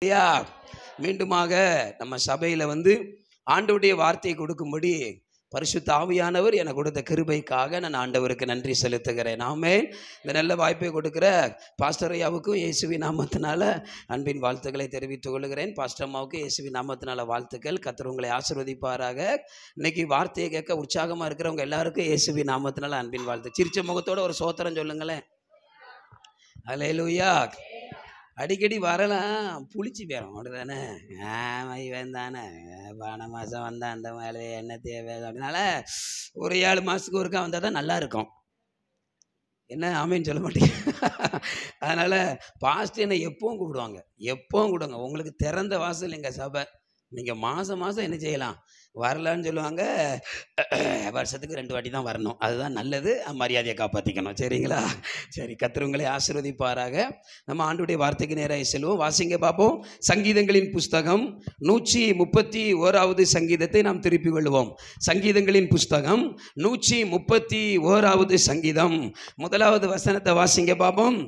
ஐயா, மீண்டுமாக நம்ம சபையில் ஆண்டவருடைய வார்த்தையை கொடுக்கும்படி பரிசுத்த ஆவியானவர் எனக்கு கொடுத்த கிருபைக்காக நான் ஆண்டவருக்கு நன்றி செலுத்துகிறேன். ஆமென். இந்த நல்ல வாய்ப்பை கொடுக்கிற பாஸ்டர் ஐயாவுக்கும் இயேசுவின் நாமத்தினால அன்பின் வாழ்த்துக்களை தெரிவித்துக் கொள்கிறேன். பாஸ்டர் அம்மாவுக்கும் இயேசுவின் நாமத்தினால வாழ்த்துக்கள். கர்த்தர் உங்களை ஆசீர்வதிப்பாராக. இன்னைக்கு வார்த்தையை கேட்க உற்சாகமாக இருக்கிறவங்க எல்லாருக்கும் இயேசுவின் நாமத்தினால அன்பின் வாழ்த்து. சிரிச்ச முகத்தோட ஒரு சோத்திரம் சொல்லுங்களேன். அல்லேலூயா. அடிக்கடி வரலாம், புளிச்சு போயிடும் அப்படிதானே. இவன் தானே போன மாதம் வந்தான், அந்த மேலே என்ன தேவை அப்படின்னால ஒரு 7 மாதத்துக்கு ஒருக்கா வந்தால் தான் நல்லா இருக்கும். என்ன ஆமேன்னு சொல்ல மாட்டேங்க. அதனால் பாஸ்ட் என்னை எப்பவும் கூப்பிடுவாங்க, எப்பவும் கூப்பிடுவாங்க. உங்களுக்கு திறந்த வாசல் எங்கள் சபை. நீங்கள் மாதம் மாதம் என்ன செய்யலாம், வரலான்னு சொல்லுவாங்க. வருஷத்துக்கு 2 வாட்டி தான் வரணும், அதுதான் நல்லது. மரியாதையை காப்பாற்றிக்கணும், சரிங்களா? சரி, கர்த்தர் உங்களை ஆசீர்வதிப்பாராக. நம்ம ஆண்டவருடைய வார்த்தைக்கு நேராக செல்வோம். வாசிங்க பார்ப்போம். சங்கீதங்களின் புஸ்தகம் 131வது சங்கீதத்தை நாம் திருப்பிக் கொள்வோம். சங்கீதங்களின் புஸ்தகம் 131வது சங்கீதம் 1வது வசனத்தை வாசிங்க பார்ப்போம்.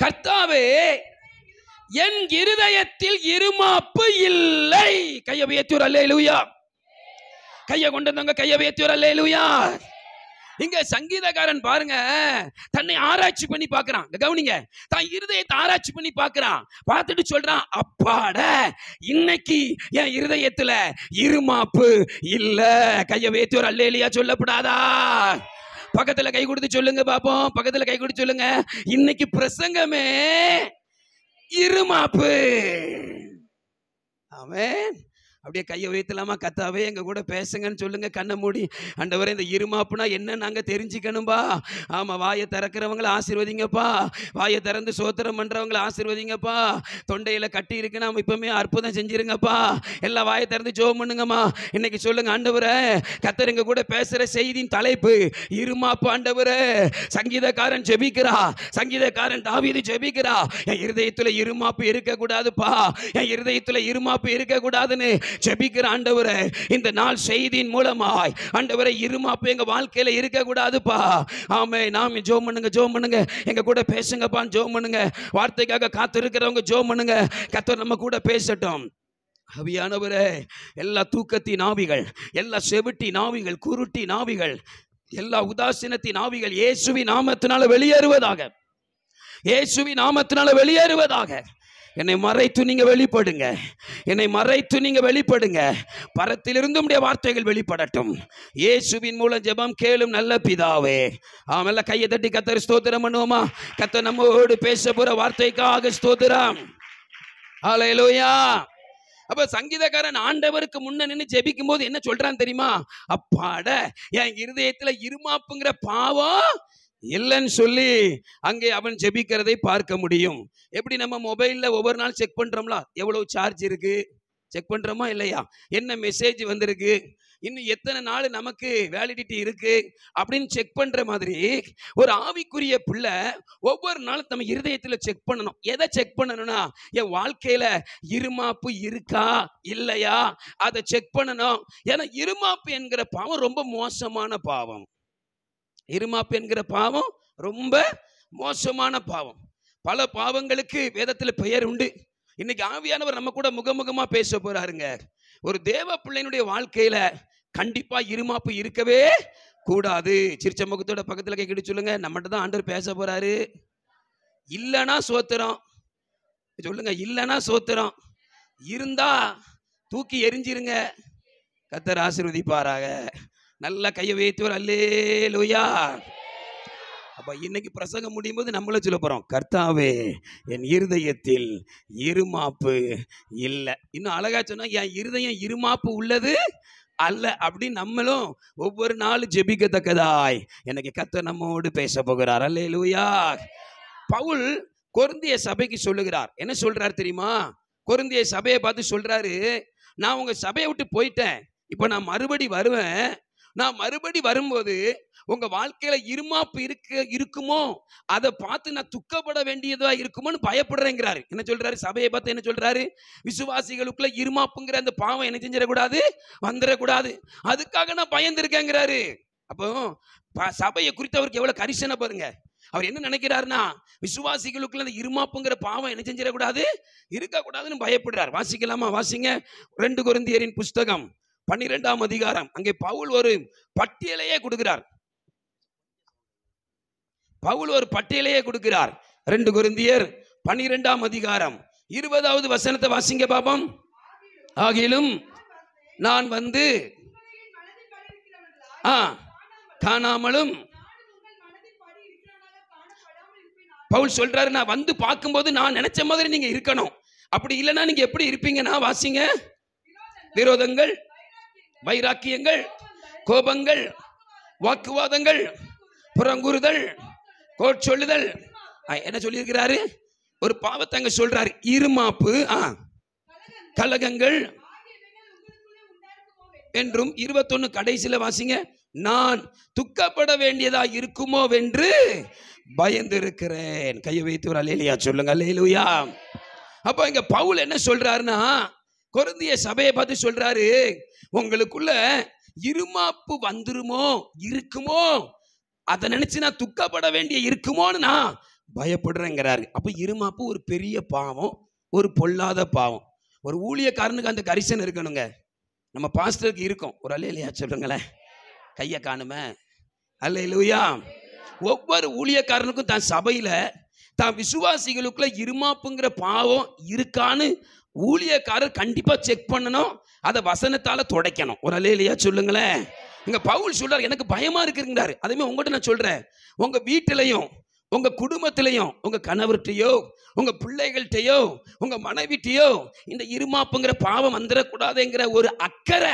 கர்த்தாவே, என் இருதயத்தில் இருமாப்பு இல்லை. கையை உயர்த்தி அல்லேலூயா. கையை கொண்டு வந்தவங்க கையை உயர்த்தி அல்லேலூயா. இங்க சங்கீதக்காரன் பாருங்க, தன்னை ஆராய்ச்சி பண்ணி பார்க்கறான். கவனிங்க, தான் இருதயத்தை ஆராய்ச்சி பண்ணி பார்க்கறான். பார்த்துட்டு சொல்றான், அப்பாட, இன்னைக்கு என் இருதயத்துல இருமாப்பு இல்ல. கையை உயர்த்தி அல்லேலூயா சொல்லப்படாதா? பக்கத்துல கை கொடுத்து சொல்லுங்க பாப்போம். பக்கத்துல கை கொடுத்து சொல்லுங்க, இன்னைக்கு பிரசங்கமே இருமாப்பு. ஆமென். அப்படியே கையை வைத்தலாமா? கர்த்தாவே, எங்க கூட பேசுங்கன்னு சொல்லுங்க. கண்ணை மூடி. ஆண்டவரே, இந்த இருமாப்புனா என்ன நாங்க தெரிஞ்சுக்கணும்பா. ஆமா, வாயை திறக்கிறவங்களை ஆசீர்வதிங்கப்பா. வாயை திறந்து சோத்திரம் பண்றவங்களை ஆசீர்வதிங்கப்பா. தொண்டையில கட்டி இருக்கு, நாம இப்பவுமே அற்புதம் செஞ்சிருங்கப்பா. எல்லாம் வாயை திறந்து ஜெபம் பண்ணுங்கம்மா. இன்னைக்கு சொல்லுங்க, ஆண்டவரே, கர்த்தர் எங்க கூட பேசுற செய்தியின் தலைப்பு இருமாப்பு. ஆண்டவரே, சங்கீதக்காரன் ஜெபிக்கிறா, சங்கீதக்காரன் தாவீது ஜெபிக்கிறா, என் இருதயத்துல இருமாப்பு இருக்க கூடாதுப்பா, என் இருதயத்துல இருமாப்பு இருக்க கூடாதுன்னு ஜெபிக்கிற. ஆண்டவரே, இந்த நாள் செய்தியின் மூலமாய் ஆண்டவரே, இருமாப்பு எங்க வாழ்க்கையில இருக்க கூடாதுப்பா. ஆமே, நாம ஜெபம் பண்ணுங்க, ஜெபம் பண்ணுங்க. எங்க கூட பேசுங்கப்பா, ஜெபம் பண்ணுங்க. வார்த்தைக்காக காத்து இருக்கிறவங்க ஜெபம் பண்ணுங்க. கர்த்தர் நம்ம கூட பேசட்டும். ஆவியானவரே, எல்லா தூக்கத்தின் ஆவிகள், எல்லா செவிட்டி நாவிகள், குருட்டி நாவிகள், எல்லா உதாசீனத்தின் ஆவிகள் இயேசுவின் நாமத்தினால வெளியேறுவதாக. இயேசுவின் நாமத்தினால வெளியேறுவதாக. என்னை மறைத்து நீங்க வெளிப்படுங்க, என்னை மறைத்து நீங்க வெளிப்படுங்க. பரத்திலிருந்து உம்முடைய வார்த்தைகள் வெளிப்படட்டும். இயேசுவின் மூலம் ஜெபம் கேளும் நல்ல பிதாவே. ஆமெல்ல. கையை தட்டி கர்த்தர் ஸ்தோத்திரம் பண்ணுவோமா? கர்த்தர் நம்மோடு பேச போற வார்த்தைக்காக ஸ்தோத்திரம். ஹல்லேலூயா. அப்ப சங்கீதக்காரன் ஆண்டவருக்கு முன்ன நின்று ஜெபிக்கும் போது என்ன சொல்றான் தெரியுமா? அப்பாட, என் இருதயத்துல இருமாப்புங்கிற பாவம் இல்லைன்னு சொல்லி அங்கே அவன் ஜெபிக்கிறதை பார்க்க முடியும். எப்படி நம்ம மொபைல்ல ஒவ்வொரு நாள் செக் பண்றோம்ல, எவ்வளவு சார்ஜ் இருக்கு செக் பண்றோமா இல்லையா, என்ன மெசேஜ் வந்திருக்கு, இன்னும் எத்தனை நாள் நமக்கு வேலிடிட்டி இருக்கு அப்படின்னு செக் பண்ற மாதிரி ஒரு ஆவிக்குரிய பிள்ளை ஒவ்வொரு நாளும் நம்ம இருதயத்துல செக் பண்ணணும். எதை செக் பண்ணணும்னா, என் வாழ்க்கையில இருமாப்பு இருக்கா இல்லையா, அதை செக் பண்ணணும். ஏன்னா இருமாப்பு என்கிற பாவம் ரொம்ப மோசமான பாவம். இருமாப்பு என்கிற பாவம் ரொம்ப மோசமான பாவம். பல பாவங்களுக்கு வேதத்துல பெயர் உண்டு. இன்னைக்கு ஆவியானவர் நம்ம கூட முகமுகமா பேச போறாருங்க. ஒரு தேவ பிள்ளையினுடைய வாழ்க்கையில கண்டிப்பா இருமாப்பு இருக்கவே கூடாது. சிரிச்ச முகத்தோட பக்கத்துல கேட்கிட்டு சொல்லுங்க, நம்மகிட்ட தான் ஆண்டவர் பேச போறாரு. இல்லைன்னா சோத்திரம் சொல்லுங்க, இல்லைன்னா சோத்திரம், இருந்தா தூக்கி எரிஞ்சிருங்க. கர்த்தர் ஆசீர்வதிப்பாராக. நல்ல கையை வைத்தவர் அல்லேலூயா. அப்ப இன்னைக்கு பிரசங்கம் முடியும் போது நம்மளும் சொல்ல போறோம், கர்த்தாவே, என் இருதயத்தில் இருமாப்பு இல்லை. இன்னும் அழகா சொன்னா, என் இருதயம் இருமாப்பு உள்ளது அல்ல அப்படின்னு நம்மளும் ஒவ்வொரு நாளும் ஜெபிக்கத்தக்கதாய் எனக்கு கர்த்தர் நம்மோடு பேச போகிறார். அல்லேலூயா. பவுல் கொரிந்திய சபைக்கு சொல்லுகிறார். என்ன சொல்றார் தெரியுமா? கொரிந்திய சபையை பார்த்து சொல்றாரு, நான் உங்க சபையை விட்டு போயிட்டேன், இப்ப நான் மறுபடி வருவேன். நான் மறுபடி வரும்போது உங்க வாழ்க்கையில இருமாப்பு இருக்குமோ, அதை பார்த்து நான் துக்கப்பட வேண்டியதா இருக்குமோன்னு பயப்படுறேங்கிறாரு. என்ன சொல்றாரு? சபையை பார்த்து என்ன சொல்றாரு? விசுவாசிகளுக்குள்ள இருமாப்புங்கிற அந்த பாவம் என்ன செஞ்சிடக்கூடாது, வந்துடக்கூடாது, அதுக்காக நான் பயந்துருக்கேங்கிறாரு. அப்போ சபையை குறித்து அவருக்கு எவ்வளவு கரிசனை பாருங்க. அவர் என்ன நினைக்கிறாருன்னா, விசுவாசிகளுக்குள்ள அந்த இருமாப்புங்கிற பாவம் என்ன செஞ்சிடக்கூடாது, இருக்கக்கூடாதுன்னு பயப்படுறார். வாசிக்கலாமா? வாசிங்க. 2 கொரிந்தியரின் புஸ்தகம் 12ஆம் அதிகாரம். அங்கே பவுல் ஒரு பட்டியலையே கொடுக்கிறார். பவுல் ஒரு பட்டியலையே கொடுக்கிறார். 2 கொரிந்தியர் 12ஆம் அதிகாரம் 20வது வசனத்தை வாசிங்க பாப்போம். ஆகிலும் நான் வந்து காணாமலும், பவுல் சொல்றாரு, நான் வந்து பார்க்கும்போது நான் நினைச்ச மாதிரி நீங்க இருக்கணும். அப்படி இல்லைன்னா நீங்க எப்படி இருப்பீங்கன்னா, வாசிங்க. விரோதங்கள், வைராக்கியங்கள், கோபங்கள், வாக்குவாதங்கள், புறங்கூறுதல், கோட்சொல்லுதல். என்ன சொல்லியிருக்கிறாரு? ஒரு பாவத்தை அங்க சொல்றாரு. இருமாப்பு, கலகங்கள் என்றும் 21 கடைசியில வாசிங்க. நான் துக்கப்பட வேண்டியதா இருக்குமோ என்று பயந்து இருக்கிறேன். கையை வைத்து ஒரு அல்லேலூயா சொல்லுங்க. அல்லேலூயா. அப்ப இங்க பவுல் என்ன சொல்றாருன்னா, கொரிந்திய சபையை பார்த்து சொல்றாரு, உங்களுக்குள்ள இருமாப்பு வந்துருமோ, இருக்குமோ, அதை நினைச்சு நான் துக்கப்பட வேண்டிய இருக்குமோன்னு நான் பயப்படுறேங்கிறாரு. அப்ப இருமாப்பு ஒரு பெரிய பாவம், ஒரு பொல்லாத பாவம். ஒரு ஊழியக்காரனுக்கு அந்த கரிசன் இருக்கணுங்க. நம்ம பாஸ்டருக்கு இருக்கும். ஒரு அல்லேலூயா சொல்லுங்களேன். கையை காணுமே. அல்லேலூயா. ஒவ்வொரு ஊழியக்காரனுக்கும் தான் சபையில தான் விசுவாசிகளுக்குள்ள இருமாப்புங்கிற பாவம் இருக்கான்னு ஊழியக்காரர் கண்டிப்பா செக் பண்ணணும். அதை வசனத்தால துடைக்கணும். ஒரு அல்லேலூயா சொல்லுங்களேன். இங்க பவுல் சொல்றாரு, எனக்கு பயமா இருக்குங்கிறாரு. அதே உங்கள்கிட்ட நான் சொல்றேன், உங்க வீட்டிலையும் உங்க குடும்பத்திலையும் உங்க கணவர்கிட்டயோ உங்க பிள்ளைகள்கிட்டயோ உங்க மனைவிட்டையோ இந்த இருமாப்புங்கிற பாவம் வந்துடக்கூடாதுங்கிற ஒரு அக்கறை,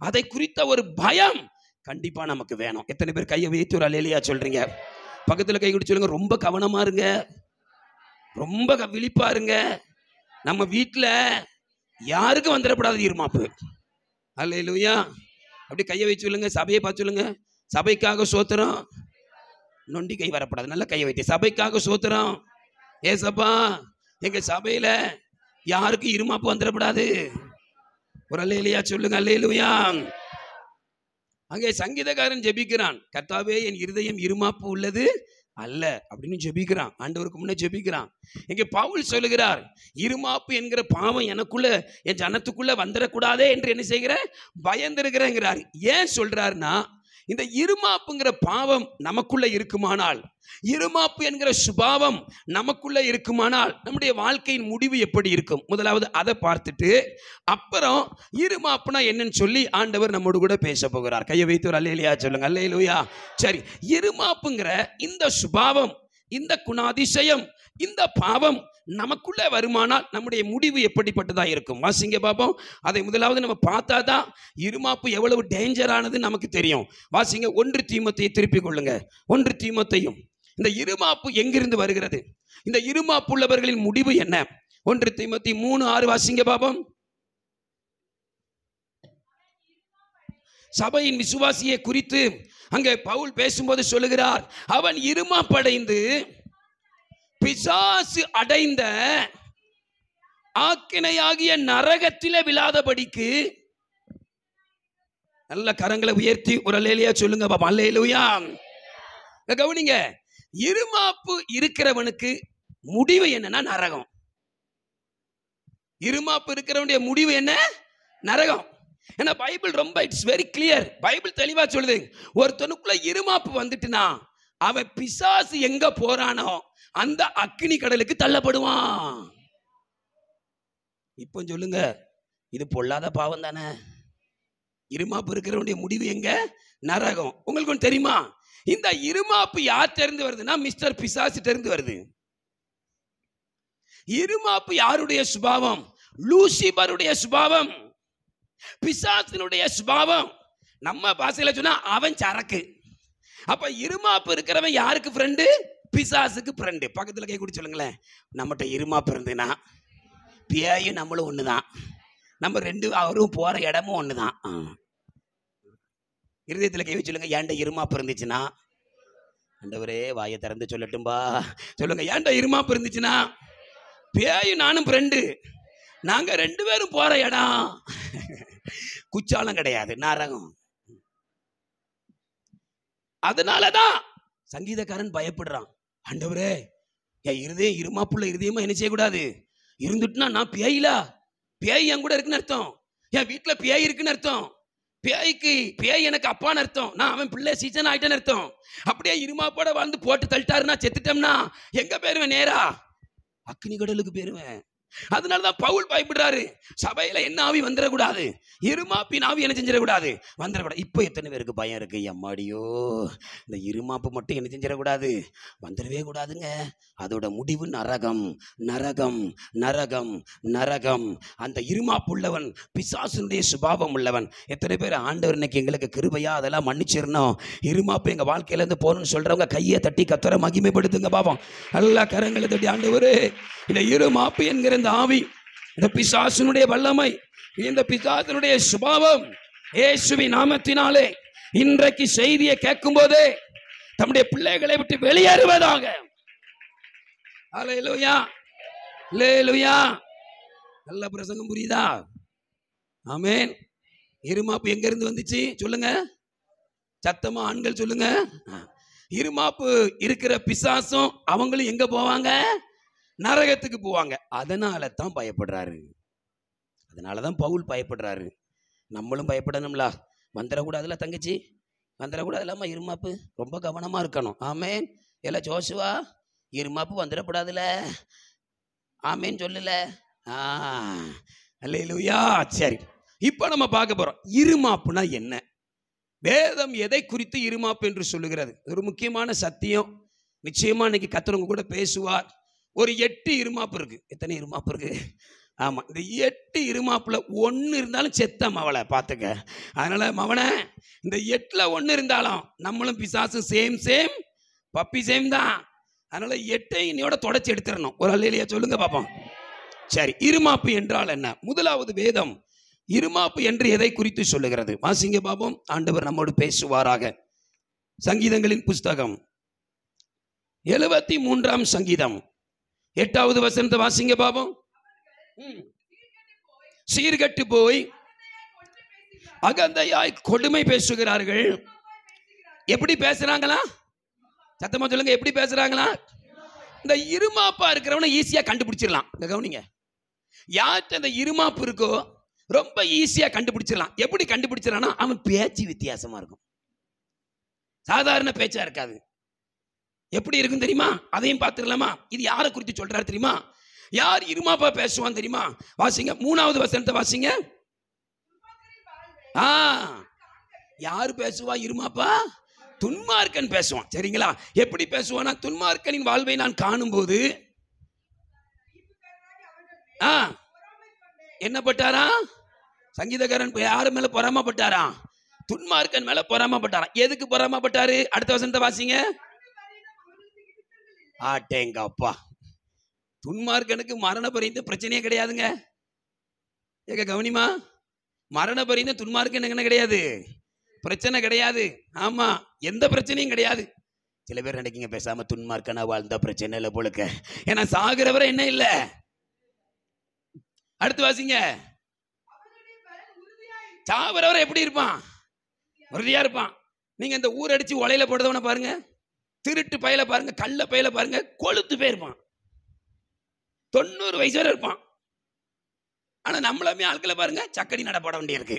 அதை குறித்த ஒரு பயம் கண்டிப்பா நமக்கு வேணும். எத்தனை பேர் கையை வைத்து ஒரு அல்லேலூயா சொல்றீங்க? பக்கத்துல கை கொடுத்து சொல்லுங்க. ரொம்ப கவனமா இருங்க, ரொம்ப விழிப்பா இருங்க. நம்ம வீட்டுல யாருக்கும் வந்துடக்கூடாது இருமாப்பு. அல்லேலூயா. அப்படி கையை வச்சு சொல்லுங்க. சபையை பார்த்து சொல்லுங்க. சபைக்காக சோத்திரம். நொண்டி கை வரப்படாது. நல்ல கையை வைத்து சபைக்காக சோத்திரம். ஏசப்பா, எங்க சபையில யாருக்கும் இருமாப்பு வந்துடக்கூடாது. ஒரு அல்லேலூயா சொல்லுங்க. அல்லேலூயா. அங்கே சங்கீதக்காரன் ஜெபிக்கிறான், கர்த்தாவே என் இருதயம் இருமாப்பு உள்ளது அல்ல அப்படின்னு ஜெபிக்கிறான். ஆண்டவருக்கு முன்னே ஜெபிக்கிறான். இங்கே பவுல் சொல்லுகிறார், இருமாப்பு என்கிற பாவம் எனக்குள்ள என் ஜனத்துக்குள்ள வந்துடக்கூடாதே என்று என்ன செய்கிற பயந்திருக்கிறேங்கிறார். ஏன் சொல்றாருன்னா, இந்த இருமாப்புங்கிற பாவம் நமக்குள்ள இருக்குமானால், இருமாப்பு என்கிற சுபாவம் நமக்குள்ள இருக்குமானால் நம்முடைய வாழ்க்கையின் முடிவு எப்படி இருக்கும்? முதலாவது அதை பார்த்துட்டு அப்புறம் இருமாப்புனா என்னன்னு சொல்லி ஆண்டவர் நம்மோடு கூட பேச போகிறார். கையை வைத்து ஒரு அல்லேலூயா சொல்லுங்க. அல்லேலூயா. சரி, இருமாப்புங்கிற இந்த சுபாவம், இந்த குணாதிசயம், இந்த பாவம் நமக்குள்ள வருமானால் நம்முடைய முடிவு எப்படிப்பட்டதா இருக்கும்? வாசிங்க பாப்போம். அதை முதலாவது நம்ம பார்த்தா தான் இருமாப்பு எவ்வளவு டேஞ்சரானது நமக்கு தெரியும். வாசிங்க. 1 தீமோத்தேயை திருப்பிக் கொள்ளுங்க. 1 தீமோத்தேயும். இந்த இருமாப்பு எங்கிருந்து வருகிறது? இந்த இருமாப்பு உள்ளவர்களின் முடிவு என்ன? 1 தீமோத்தேயு 3:6 வாசிங்க பாப்போம். சபையின் விசுவாசியை குறித்து அங்கே பவுல் பேசும்போது சொல்லுகிறார், அவன் இருமாப்படைந்து பிசாசு அடைந்த ஆக்கினையாகிய நரகத்திலே விழாதபடிக்கு. நல்ல கரங்களை உயர்த்தி ஒரு அல்லேலூயா சொல்லுங்க பாப்பா. அல்லேலூயா. கவனிங்க, இருமாப்பு இருக்கிறவனுக்கு முடிவு என்னன்னா நரகம். இருமாப்பு இருக்கிறவனுடைய முடிவு என்ன? நரகம். ஏன்னா பைபிள் ரொம்ப இட்ஸ் வெரி கிளியர். பைபிள் தெளிவா சொல்லுது, ஒருத்தனுக்குள்ள இருமாப்பு வந்துட்டுனா அவன் பிசாசு எங்க போறானோ அந்த அக்கினி கடலுக்கு தள்ளப்படுவான். இப்போ சொல்லுங்க, இது பொல்லாத பாவம் தானே? இருமாப்பு இருக்கிறவனுடைய முடிவு எங்க? நரகம். உங்களுக்கு ஒன்று தெரியுமா? இந்த இருமாப்பு யார் தெரிந்து வருதுன்னா மிஸ்டர் பிசாசு தெரிந்து வருது. இருமாப்பு யாருடைய சுபாவம்? லூசிபருடைய சுபாவம், பிசாசினுடைய சுபாவம். நம்ம பாஷையில சொன்னா அவன் சரக்கு. அப்ப இருமாப்பு இருக்கிறவன் யாருக்கு ஃப்ரெண்டு? பிசாசுக்கு ஃப்ரெண்டு. பக்கத்துல கை கூடி சொல்லுங்களேன், நம்மகிட்ட இருமாப்பு இருந்துன்னா பேயும் நம்மளும் ஒண்ணுதான். நம்ம ரெண்டு அவரும் போற இடமும் ஒண்ணுதான். இருதயத்துல கை சொல்லுங்க, ஏன்டா இருமாப்பு இருந்துச்சுன்னா, ஆண்டவரே வாயை திறந்து சொல்லட்டும்பா சொல்லுங்க, ஏன்டா இருமாப்பு இருந்துச்சுன்னா பேயும் நானும் ஃப்ரெண்டு, நாங்க 2 பேரும் போற இடம் குச்சாலம் கிடையாது, நரகம். அதனாலதான் சங்கீதக்காரன் பயப்படுறான். ஆண்டவரே என் இருதயம் இருமாப்புள்ள இருதயமா என்ன செய்யக்கூடாது, இருந்துட்டுனா நான் பேயிலா, பேய் என் கூட இருக்குன்னு அர்த்தம், என் வீட்டுல பேய் இருக்குன்னு அர்த்தம், பேய் எனக்கு அப்பான்னு அர்த்தம், நான் அவன் பிள்ளை சீசன் ஆயிட்டேன்னு அர்த்தம். அப்படியே இருமாப்போட வாழ்ந்து போட்டு தள்ளிட்டாருன்னா செத்துட்டோம்னா எங்க பேருவேன்? நேரா அக்னி கடலுக்கு பேருவேன். அதனாலதான் பவுல் பயப்படுறாரு, சபையில என்ன ஆவி வந்துடக்கூடாது, இருமாப்பின் ஆவி என்ன செஞ்சிடக்கூடாது, வந்துடக்கூடாது. இப்போ எத்தனை பேருக்கு பயம் இருக்கு, எம்மாடியோ இந்த இருமாப்பு மட்டும் என்ன செஞ்சிடக்கூடாது, வந்துடவே கூடாதுங்க. அதோட முடிவு நரகம், நரகம், நரகம், நரகம். அந்த இருமாப்பு உள்ளவன் பிசாசுடைய சுபாவம் உள்ளவன். எத்தனை பேர் ஆண்டவர் இன்னைக்கு எங்களுக்கு கிருபையா அதெல்லாம் மன்னிச்சிடணும், இருமாப்பு எங்க வாழ்க்கையில இருந்து போகணும்னு சொல்றவங்க கையை தட்டி கத்தரை மகிமைப்படுத்துங்க பாப்போம். எல்லா கரங்களை தட்டி, ஆண்டவரே இந்த இருமாப்பு என்கிற இந்த ஆவி, இந்த பிசாசுனுடைய வல்லமை, இந்த பிசாசுனுடைய சுபாவம் இயேசுவின் நாமத்தினாலே இன்றைக்கு செய்தியை கேட்கும் போதே தம்முடைய பிள்ளைகளை விட்டு வெளியேறுவதாக. அல்லேலூயா, அல்லேலூயா. நல்ல பிரசங்கம் புரியுதா? ஆமென். இருமாப்பு எங்க இருந்து வந்துச்சு சொல்லுங்க, சத்தமா ஆண்கள் சொல்லுங்க. இருமாப்பு இருக்கிற பிசாசும் அவங்களும் எங்க போவாங்க? நரகத்துக்கு போவாங்க. அதனால தான் பயப்படுறாரு, அதனாலதான் பவுல் பயப்படுறாரு. நம்மளும் பயப்படணும்ல, வந்துடக்கூடாதுல தங்கச்சி, வந்துடக்கூடாதுலாமா இருமாப்பு, ரொம்ப கவனமா இருக்கணும். ஆமேன். எல்லாம் ஜோசுவா இருமாப்பு வந்துடக்கூடாதுல, ஆமேன் சொல்லல. அல்லேலூயா. சரி, இப்போ நம்ம பார்க்க போறோம் இருமாப்புனா என்ன, வேதம் எதை குறித்து இருமாப்பு என்று சொல்லுகிறது. ஒரு முக்கியமான சத்தியம். நிச்சயமா இன்னைக்கு கர்த்தர் கூட பேசுவார். ஒரு 8 இருமாப்பு இருக்கு. எத்தனை இருமாப்பு இருக்கு? ஆமா, இந்த 8 இருமாப்புல 1 இருந்தாலும் செத்த மவளை பார்த்துக்க. அதனால மவனை, இந்த 8ல 1 இருந்தாலும் நம்மளும் பிசாசும் சேம் பப்பி சேம் தான். அதனால 8ஐ இன்னையோட தொடச்சி எடுத்துடணும். ஒரு அல்லேலூயா சொல்லுங்க பாப்போம். சரி, இருமாப்பு என்றால் என்ன? முதலாவது வேதம் இருமாப்பு என்று எதை குறித்து சொல்லுகிறது? வாசிங்க பாப்போம். ஆண்டவர் நம்மோடு பேசுவாராக. சங்கீதங்களின் புஸ்தகம் 73ஆம் சங்கீதம் 8வது வசனத்தை வாசிங்க பாப்போம். சீர்கட்டு போய் அகந்தையாய் கொடுமை பேசுகிறார்கள். எப்படி பேசுறாங்களா? சத்தமா சொல்லுங்க, எப்படி பேசுறாங்களா? இந்த இருமாப்பா இருக்கிறவனை ஈஸியா கண்டுபிடிச்சிடலாம். இந்த கவனிங்க, யார்கிட்ட இந்த இருமாப்பு இருக்கோ ரொம்ப ஈஸியா கண்டுபிடிச்சிடலாம். எப்படி கண்டுபிடிச்சிடலாம்னா, அவன் பேச்சு வித்தியாசமா இருக்கும், சாதாரண பேச்சா இருக்காது. எப்படி இருக்கும் தெரியுமா? அதையும் பார்த்துடலாமா? இது யாரை குறித்து சொல்றாரு தெரியுமா? யார் இருமாப்பா பேசுவான் தெரியுமா? வாசிங்க 3வது வசனத்தை வாசிங்க. யார் பேசுவா இருமாப்பா? துன்மார்க்கன் பேசுவான். சரிங்களா? எப்படி பேசுவானா, துன்மார்க்கனின் வாழ்வை நான் காணும் போது என்ன பட்டாரா? சங்கீதக்காரன் யாரு மேல பொறாமப்பட்டாரா? துன்மார்க்கன் மேல பொறாமப்பட்டாரா. எதுக்கு பொறாமப்பட்டாரு? அடுத்த வசனத்தை வாசிங்க. ஆட்டேங்க அப்பா, துன்மார்க்கனுக்கு மரண பரியந்த பிரச்சனையே கிடையாதுங்க. ஏக கவனிமா, மரண பரியந்த துன்மார்க்கன் என்ன கிடையாது, பிரச்சனை கிடையாது. ஆமா, எந்த பிரச்சனையும் கிடையாது. சில பேர் நினைக்கிங்க பேசாம துன்மார்க்கனா வாழ்ந்தா பிரச்சனை இல்லை போலுக்க, ஏன்னா சாகிறவரை என்ன இல்ல. அடுத்து வாசிங்க. சாகிறவரை எப்படி இருப்பான்? உறுதியா இருப்பான். நீங்க இந்த ஊர் அடிச்சு உலையில போடுறவன பாருங்க, திருட்டு பையில பாருங்க, கள்ள பையில பாருங்க, கொளுத்து போயிருப்பான். 90 வயசு வரை இருப்பான். ஆனா நம்மளுமே ஆட்களை பாருங்க, சக்கடி நடப்பட வேண்டிய இருக்கு.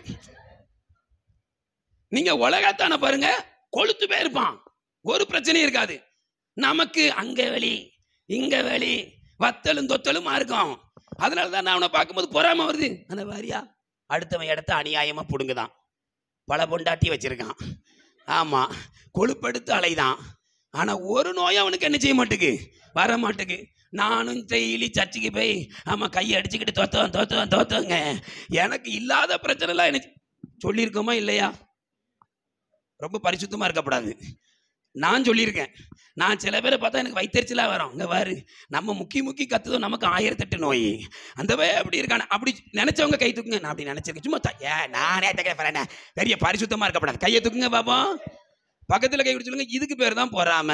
நீங்க உலகத்தான பாருங்க, கொளுத்து போயிருப்பான், ஒரு பிரச்சனையும் இருக்காது. நமக்கு அங்க வெளி இங்க வெளி வத்தலும் தொத்தலுமா இருக்கும். அதனாலதான் நான் அவனை பார்க்கும்போது பொறாம வருது. அந்த வாரியா அடுத்தவன் இடத்த அநியாயமா புடுங்குதான், பல பொண்டாட்டி வச்சிருக்கான். ஆமா, கொழுப்படுத்து அலைதான். ஆனா ஒரு நோய் அவனுக்கு என்ன செய்ய மாட்டுக்கு, வர மாட்டுக்கு. நானும் டெய்லி சர்ச்சுக்கு போய் ஆமா கையை அடிச்சுக்கிட்டு தோத்தவங்க. எனக்கு இல்லாத பிரச்சனை எல்லாம் எனக்கு சொல்லியிருக்கோமா இல்லையா? ரொம்ப பரிசுத்தமா இருக்கப்படாது. நான் சொல்லியிருக்கேன். நான் சில பேரை பார்த்தா எனக்கு வயிற்றுச்சலா வரும். இங்க பாரு, நம்ம முக்கி கத்துதோ நமக்கு 1008 நோய். அந்த வே அப்படி இருக்கான, அப்படி நினைச்சவங்க கை தூக்குங்க. நான் அப்படி நினைச்சிருக்கேன். சும்மா நானே தகவல் பெரிய பரிசுத்தமா இருக்கப்படாது. கையை தூக்குங்க பாப்போம். பக்கத்துல கை சொல்லுங்க. இதுக்கு பேர் தான் பொறாம.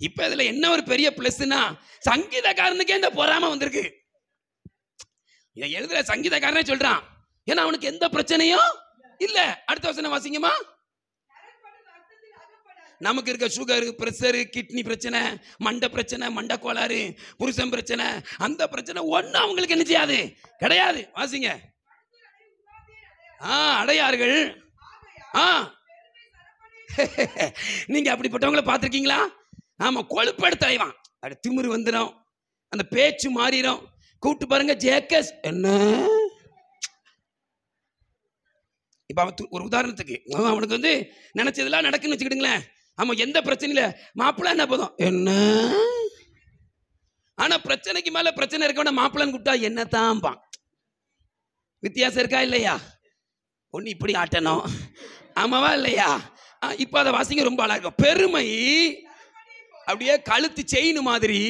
இப்ப இதுல என்ன ஒரு பெரிய பிளஸ்னா, சங்கீதக்காரனுக்கே இந்த பொறாம வந்திருக்கு. இதை எழுதுற சங்கீதக்காரனே சொல்றான், ஏன்னா அவனுக்கு எந்த பிரச்சனையும் இல்ல. அடுத்த வசனம் வாசிங்கம்மா. நமக்கு இருக்க சுகரு, பிரஷரு, கிட்னி பிரச்சனை, மண்டை பிரச்சனை, மண்டை கோளாறு, புருஷன் பிரச்சனை, அந்த பிரச்சனை ஒன்றும் அவங்களுக்கு என்ன செய்யாது, கிடையாது. வாசிங்க. அடையார்கள். நீங்க அப்படிப்பட்டவங்களை பார்த்துருக்கீங்களா? ஆமா, கொழுப்பெடுத்து அலைவான், அது திமிரு வந்துடும், அந்த பேச்சு மாறிடும். கூப்பிட்டு பாருங்க ஜேக்கஸ். என்ன இப்ப ஒரு உதாரணத்துக்கு அவனுக்கு வந்து நினைச்சதெல்லாம் நடக்குன்னு வச்சுக்கிடுங்களேன். ஆமா, எந்த பிரச்சனையில மாப்பிள்ள என்ன போதும் என்ன, ஆனா பிரச்சனைக்கு மேல பிரச்சனை இருக்கவன மாப்பிள்ளன்னு கூப்பிட்டா என்னத்தான்பான். வித்தியாசம் இருக்கா இல்லையா? ஒன்னு இப்படி ஆட்டணும், ஆமாவா இல்லையா? இப்ப அதை வாசிங்க, ரொம்ப அழகா இருக்கும். பெருமை அப்படியே கழுத்து செயின் மாதிரி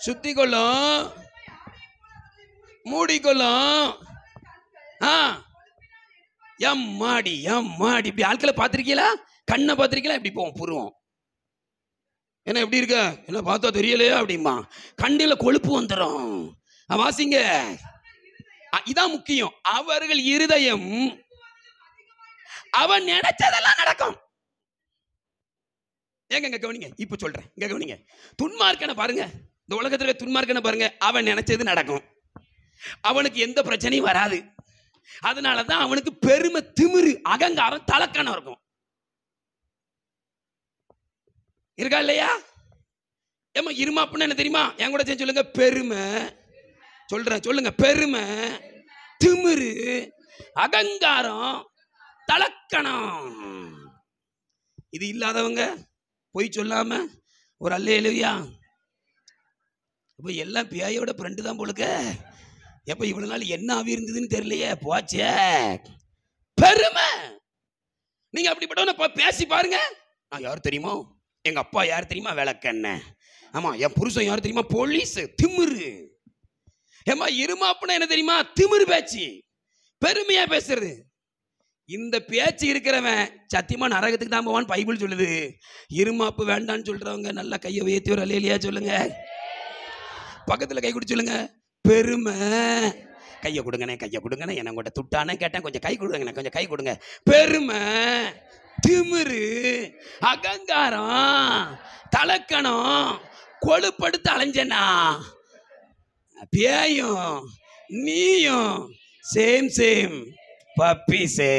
சுத்தி கொள்ளும், மூடிக்கொள்ளும். எம்மாடி எம்மாடி, இப்படி ஆட்களை பார்த்திருக்கீங்களா? கண்ணை பார்த்திருக்கீங்களா? இப்படி போவோம் புருவோம், என்ன எப்படி இருக்க, என்ன பார்த்தா தெரியலையா அப்படிமா, கண்ணில கொழுப்பு வந்துடும். வாசிங்க, இதான் முக்கியம். அவர்கள் இருதயம் அவன் நினைச்சதெல்லாம் நடக்கும். ஏங்க கவனிங்க, இப்ப சொல்றேன், இங்க கவனிங்க. துன்மார்க்கனை பாருங்க, இந்த உலகத்துல துன்மார்க்கனை பாருங்க, அவன் நினைச்சது நடக்கும், அவனுக்கு எந்த பிரச்சனையும் வராது. அதனாலதான் அவனுக்கு பெருமை, திமிரு, அகங்காரம், தலக்கணம் இருக்கும். இருக்கா இல்லையா? ஏமா இருமாப்புன்னு என்ன தெரியுமா? என் கூட சொல்லுங்க, பெருமை. சொல்றேன், சொல்லுங்க, பெருமை, திமிரு, அகங்காரம், தலக்கணம். இது இல்லாதவங்க பொய் சொல்லாம ஒரு அல்லேலூயா. அப்ப எல்லாம் பேயோட ஃப்ரெண்டு தான் போலுக்க. எப்ப இவ்வளவு நாள் என்ன ஆவி இருந்ததுன்னு தெரியலையே, போச்சே பெருமை. நீங்க அப்படிப்பட்ட பேசி பாருங்க. நான் யார் தெரியுமா? எங்க அப்பா யார் தெரியுமா? விளக்கண்ண. ஆமா, என் புருஷன் யார் தெரியுமா? போலீஸ். திமிரு. ஏமா இருமாப்புனா என்ன தெரியுமா? திமிரு பேச்சு, பெருமையா பேசுறது. இந்த பேச்சு இருக்கிறவன் சத்தியமா நரகத்துக்கு தான் போவான்னு பைபிள் சொல்லுது. இருமாப்பு வேண்டான்னு சொல்றவங்க நல்லா கையை உயர்த்தி ஒரு அல்லேலூயா சொல்லுங்க. பக்கத்துல கை கொடுத்து சொல்லுங்க, பெருமை. கையை கொடுங்கண்ணே, கையை கொடுங்கண்ணே. என்ன கூட துட்டானே கேட்டேன், கொஞ்சம் கை கொடுங்கண்ணே, கொஞ்சம் கை கொடுங்க. பெருமை, திமிரு, அகங்காரம், தலக்கணம், கொழுப்படுத்து அலைஞ்சனா பேயும் நீயும் சேம் சேம் பப்பி சே.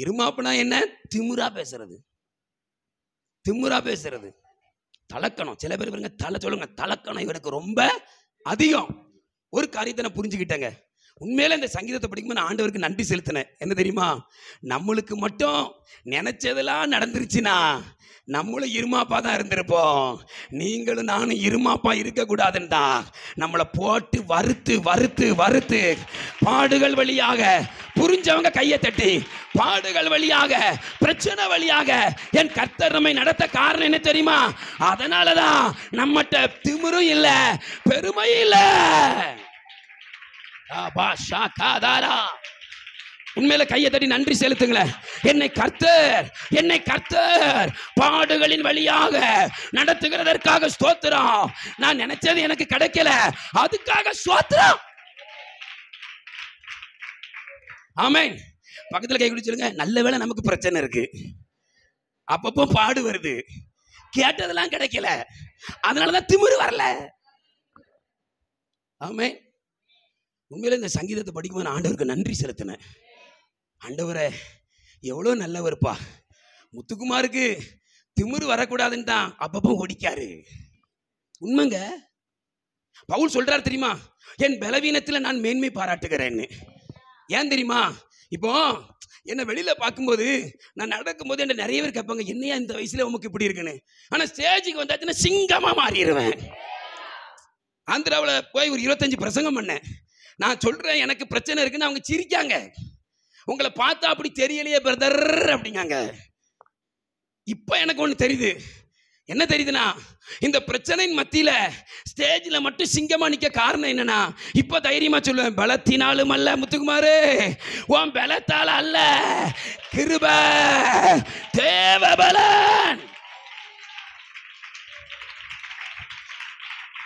இருமாப்புனா என்ன? திமிரா பேசுறது, திமிரா பேசுறது, தலக்கணம். சில பேர் பாருங்க, தலை சொல்லுங்க, தலக்கணம் இவனுக்கு ரொம்ப அதிகம். ஒரு காரியத்தை நான் புரிஞ்சுக்கிட்டேங்க. உண்மையில இந்த சங்கீதத்தை படிக்கும்போது நான் ஆண்டவருக்கு நன்றி செலுத்தினேன். என்ன தெரியுமா? நம்மளுக்கு மட்டும் நினைச்சதெல்லாம் நடந்துருச்சுன்னா நம்மளும் இருமாப்பா தான் இருந்திருப்போம். நீங்களும் நானும் இருமாப்பா இருக்கக்கூடாதுன்னு நம்மளை போட்டு வறுத்து வறுத்து வறுத்து பாடுகள் வழியாக, புரிஞ்சவங்க கையை தட்டி, பாடுகள் வழியாக, பிரச்சனை வழியாக என் கர்த்தர் நம்மை நடத்த காரணம் என்ன தெரியுமா? அதனாலதான் நம்மகிட்ட திமிரும் இல்ல, பெருமையும் இல்ல. உண்மையில கையை தட்டி நன்றி செலுத்துங்களேன். என்னை கர்த்தர் பாடுகளின் வழியாக நடத்துகிறதற்காக ஸ்தோத்திரம். நான் நினைச்சது எனக்கு கிடைக்கல, அதுக்காக ஸ்தோத்திரம். ஆமென். பக்கத்துல கை குடிச்சிருங்க. நல்ல வேளை நமக்கு பிரச்சனை இருக்கு, அப்பப்போ பாடு வருது, கேட்டதெல்லாம் கிடைக்கல, அதனாலதான் திமிரு வரல. ஆமென். உண்மையில இந்த சங்கீதத்தை படிக்கும்போது நான் ஆண்டவருக்கு நன்றி செலுத்தினேன். ஆண்டவரே எவ்வளோ நல்லவருப்பா, முத்துக்குமாருக்கு திமிரு வரக்கூடாதுன்னு தான் அப்பப்போ ஓடிக்காரு. உண்மைங்க. பவுல் சொல்றாரு தெரியுமா? என் பலவீனத்தில் நான் மேன்மை பாராட்டுகிறேன்னு. ஏன் தெரியுமா? இப்போ என்ன வெளியில பார்க்கும்போது, நான் நடக்கும்போது என்ன நிறைய பேர் கேட்பாங்க, என்னையா இந்த வயசுல உமக்கு இப்படி இருக்குன்னு. ஆனா ஸ்டேஜுக்கு வந்தாச்சுன்னா சிங்கமா மாறிடுவேன். ஆந்திராவில் போய் ஒரு 25 பிரசங்கம் பண்ணேன். நான் சொல்றேன் எனக்கு பிரச்சனை இருக்குன்னு, அவங்க சிரிக்காங்க. உங்களை பார்த்தா அப்படி தெரியலையே பிரதர் அப்படிங்காங்க. இப்ப எனக்கு ஒண்ணு தெரியுது. என்ன தெரியுதுன்னா, இந்த பிரச்சனையின் மத்தியில ஸ்டேஜ்ல மட்டும் சிங்கமா நிக்க காரணம் என்னன்னா, இப்ப தைரியமா சொல்லுவேன், பலத்தினாலும் அல்ல முத்துக்குமாரு, உன் பலத்தால அல்ல, கிருபை தேவபலன்.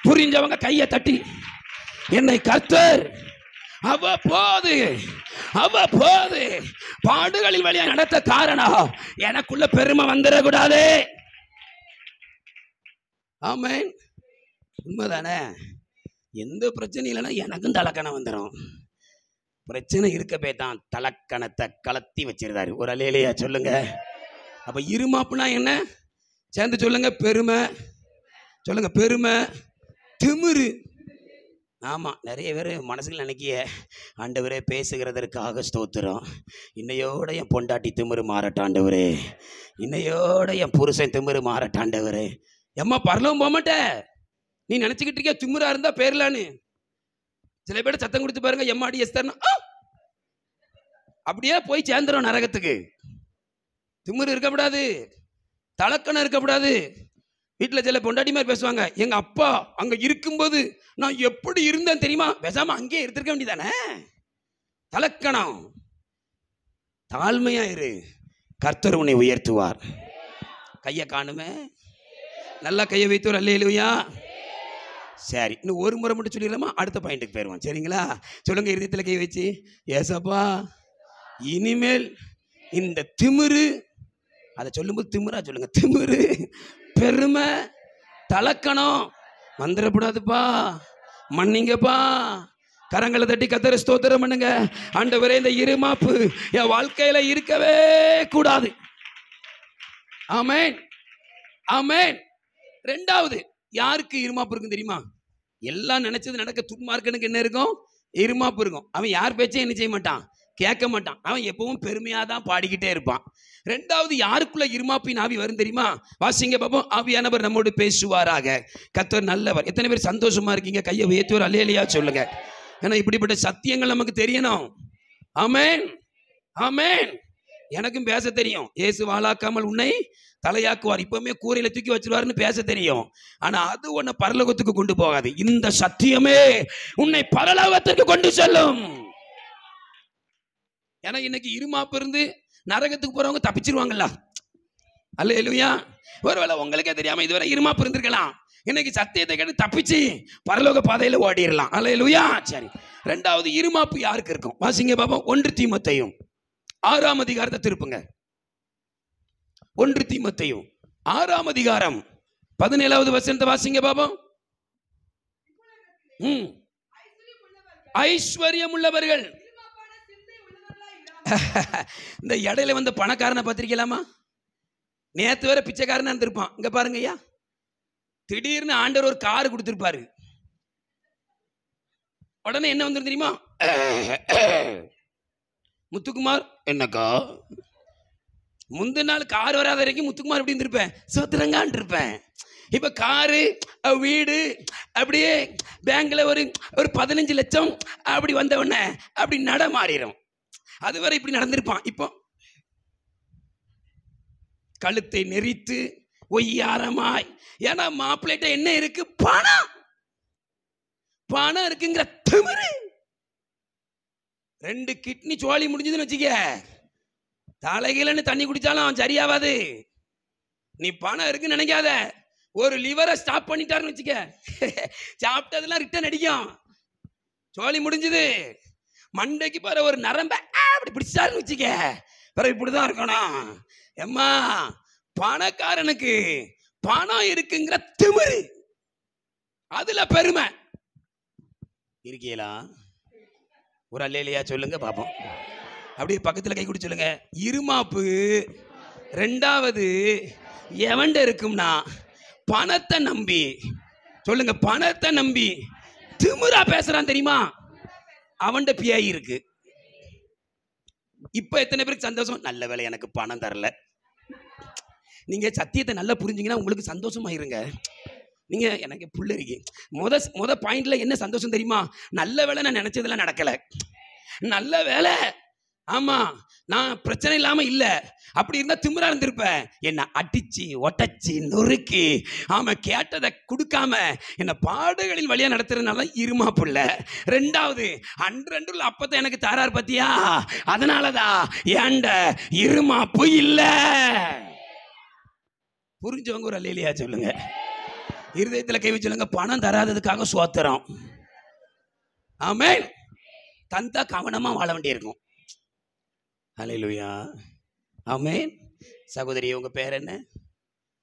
புரிஞ்சவங்க கையை தட்டி, என்னை கர்த்தர் அவ்வப்போது பாடுகளின் வழியாக நடத்த காரணம் எனக்குள்ள பெருமை வந்துடக்கூடாது. ஆமென். உண்மைதானே? எந்த பிரச்சனையும் இல்லைன்னா எனக்கும் தலக்கணம் வந்துடும். பிரச்சனை இருக்கப்பே தான் தலக்கணத்தை கலத்தி வச்சிருந்தாரு. ஒரு அல்லேலூயா சொல்லுங்க. அப்ப இருமாப்புனா என்ன? சேர்ந்து சொல்லுங்க. பெருமை. சொல்லுங்க. பெருமை, திமிரு. ஆமா, நிறைய பேர் மனசுல நினைக்கிய, ஆண்டவரே பேசுகிறதற்காக ஸ்தோத்திரம், இன்னையோட என் பொண்டாட்டி திமிரு மாறட்டும் ஆண்டவரே, இன்னையோட என் புருஷன் திமிரு மாறட்டும் ஆண்டவரே. எம்மா பரலவும் போக மாட்டே, நீ நினைச்சுக்கிட்டு இருக்கியா திமிரா இருந்தா பேரலான்னு. சில பேர் சத்தம் கொடுத்து பாருங்க, எம்மாடி எஸ்தர்னா அப்படியே போய் சேர்ந்துடும் நரகத்துக்கு. திமிரு இருக்கக்கூடாது, தலக்கணம் இருக்கக்கூடாது. வீட்டில் சில பொண்டாட்டி மாதிரி பேசுவாங்க, எங்க அப்பா அங்க இருக்கும்போது நான் எப்படி இருந்தேன் தெரியுமா, பேசாம அங்கேயே இருந்திருக்க வேண்டியதானே. தலக்கணம். தாழ்மையா இரு, கர்த்தர் உன்னை உயர்த்துவார். கையை காணுமே, நல்லா கையை வைத்தோர் அல்லேலூயா. சரி, இன்னும் ஒரு முறை மட்டும் சொல்லிடலாமா? அடுத்த பாயிண்ட்டுக்கு போயிடுவோம். சரிங்களா? சொல்லுங்க, இருதயத்தில் கை வச்சு, ஏசப்பா இனிமேல் இந்த திமிரு, அதை சொல்லும்போது திமிரா சொல்லுங்க, திமிரு, பெருமை, தலக்கணம் வந்துடக்கூடாதுப்பா, மன்னிங்கப்பா. கரங்களை தட்டி கர்த்தரை ஸ்தோத்திரம் பண்ணுங்க. ஆண்டவரே, இந்த இருமாப்பு என் வாழ்க்கையில இருக்கவே கூடாது. ஆமென், ஆமென். ரெண்டாவது, யாருக்கு இருமாப்பு இருக்கும் தெரியுமா? எல்லாம் நினைச்சது நடக்க துன்மார்க்கனுக்கு என்ன இருக்கும்? இருமாப்பு இருக்கும். அவன் யார் பேச்சையும் என்ன செய்ய மாட்டான், கேட்க மாட்டான். அவன் எப்பவும் பெருமையா தான் பாடிக்கிட்டே இருப்பான். ரெண்டாவது, யாருக்குள்ள இருமாப்பின் ஆவி வரும் தெரியுமா? வாசிங்க பாப்போம். ஆவியானவர் நம்மோடு பேசுவாராக. கர்த்தர் நல்லவர். எத்தனை பேர் சந்தோஷமா இருக்கீங்க? கையை உயர்த்துவார் அல்லேலூயா சொல்லுங்க. ஏன்னா இப்படிப்பட்ட சத்தியங்கள் நமக்கு தெரியணும். ஆமென், ஆமென். எனக்கும் பேச தெரியும். இயேசு வாளாக்காமல் உன்னை தலையாக்குவார், இப்பவுமே கூரையில தூக்கி வச்சிருவாருன்னு பேச தெரியும். ஆனா அது உன்னை பரலோகத்துக்கு கொண்டு போகாது. இந்த சத்தியமே உன்னை பரலோகத்துக்கு கொண்டு செல்லும். ஏன்னா இன்னைக்கு இருமாப்பு இருந்து நரகத்துக்கு போறவங்க தப்பிச்சிருவாங்கல்ல. அல்லேலூயா. ஒருவேளை உங்களுக்கே தெரியாம இதுவரை இருமாப்பு இருந்திருக்கலாம், இன்னைக்கு சத்தியத்தை கேட்டு தப்பிச்சு பரலோக பாதையில ஓடிடலாம். அல்லேலூயா. சரி, ரெண்டாவது இருமாப்பு யாருக்கு இருக்கும்? வாசிங்க பாப்போம். 1 தீமோத்தேயு 6ஆம் அதிகாரத்தை திருப்புங்க. 1 தீமோத்தேயு 6ஆம் அதிகாரம் 17வது வசனத்தை வாசிங்க பாப்போம். ஐஸ்வர்யம் உள்ளவர்கள். இந்த இடையில வந்த பணக்காரனை பத்திரிக்கலாமா? நேத்து வரை பிச்சைக்காரனா இருந்திருப்பான். இங்க பாருங்க ஐயா, திடீர்னு ஆண்டவர் ஒரு கார் கொடுத்திருப்பாரு. உடனே என்ன வந்து தெரியுமா? முத்துக்குமார், என்னக்கா முந்தின நாள் கார் வராத வரைக்கும் முத்துக்குமார் எப்படி இருந்திருப்பேன்? சோத்திரங்கான் இருப்பேன். இப்ப காரு, வீடு, அப்படியே பேங்க்ல ஒரு 15 லட்சம் அப்படி வந்தவன அப்படி நட மாறிடும். அதுவரை இப்படி நடந்திருப்பான். இப்போ கழுத்தை நெறித்து ஒய்யாரமாய். ஏன்னா மாப்பிள்ளைட்ட என்ன இருக்கு? பணம். பணம் இருக்குங்கிற திமிரு. 2 கிட்னி சோழி முடிஞ்சதுன்னு வச்சுக்க, தலைகீழன்னு தண்ணி குடிச்சாலும் அவன் சரியாவாது. நீ பணம் இருக்குன்னு நினைக்காத. ஒரு லிவரை ஸ்டாப் பண்ணிட்டாருன்னு வச்சுக்க, சாப்பிட்டதெல்லாம் ரிட்டர்ன் அடிக்கும். சோழி முடிஞ்சது. மண்டைக்கு பாரு ஒரு நரம்ப அப்படி பிடிச்சாருன்னு வச்சுக்க, பிறகு இப்படிதான் இருக்கணும். எம்மா, பணக்காரனுக்கு பணம் இருக்குங்கிற திமிரு, அதுல பெருமை இருக்கீங்களா? ஒரு அல்லேலூயா சொல்லுங்க பாப்போம். அப்படியே பக்கத்துல கை குடி சொல்லுங்க. இருமாப்பு ரெண்டாவது எவன்ட இருக்கும்னா, பணத்தை நம்பி. சொல்லுங்க, பணத்தை நம்பி திமிரா பேசுறான் தெரியுமா? அவன்ட பியாய் இருக்கு. இப்ப எத்தனை பேருக்கு சந்தோஷம்? நல்ல வேலை எனக்கு பணம் தரல. நீங்க சத்தியத்தை நல்லா புரிஞ்சீங்கன்னா உங்களுக்கு சந்தோஷமா இருங்க. நீங்க எனக்கு புள்ளரிக்கு முத பாயிண்ட்ல என்ன சந்தோஷம் தெரியுமா? நல்ல வேலை நான் நினைச்சதெல்லாம் நடக்கல. நல்ல வேலை, ஆமா, நான் பிரச்சனை இல்லாம இல்ல. அப்படி இருந்தா திமிரா இருந்திருப்பேன். என்ன அடிச்சு ஒட்டச்சு நொறுக்கி, ஆமா, கேட்டதை கொடுக்காம என்ன பாடுகளின் வழியா நடத்துறதுனால இருமாப்புள்ள. ரெண்டாவது, அன்று அப்பத்தை எனக்கு தாரார் பத்தியா, அதனாலதான் ஏண்ட இருமாப்பு இல்ல. புரிஞ்சவங்க ஒரு அல்லேலூயா சொல்லுங்க. இருதயத்துல கை வச்சு சொல்லுங்க, பணம் தராததுக்காக சோத்திரம். ஆமென். தந்தா கவனமா வாழ வேண்டியிருக்கும். அல்லேலூயா. ஆமென். சகோதரி உங்க பேர் என்ன?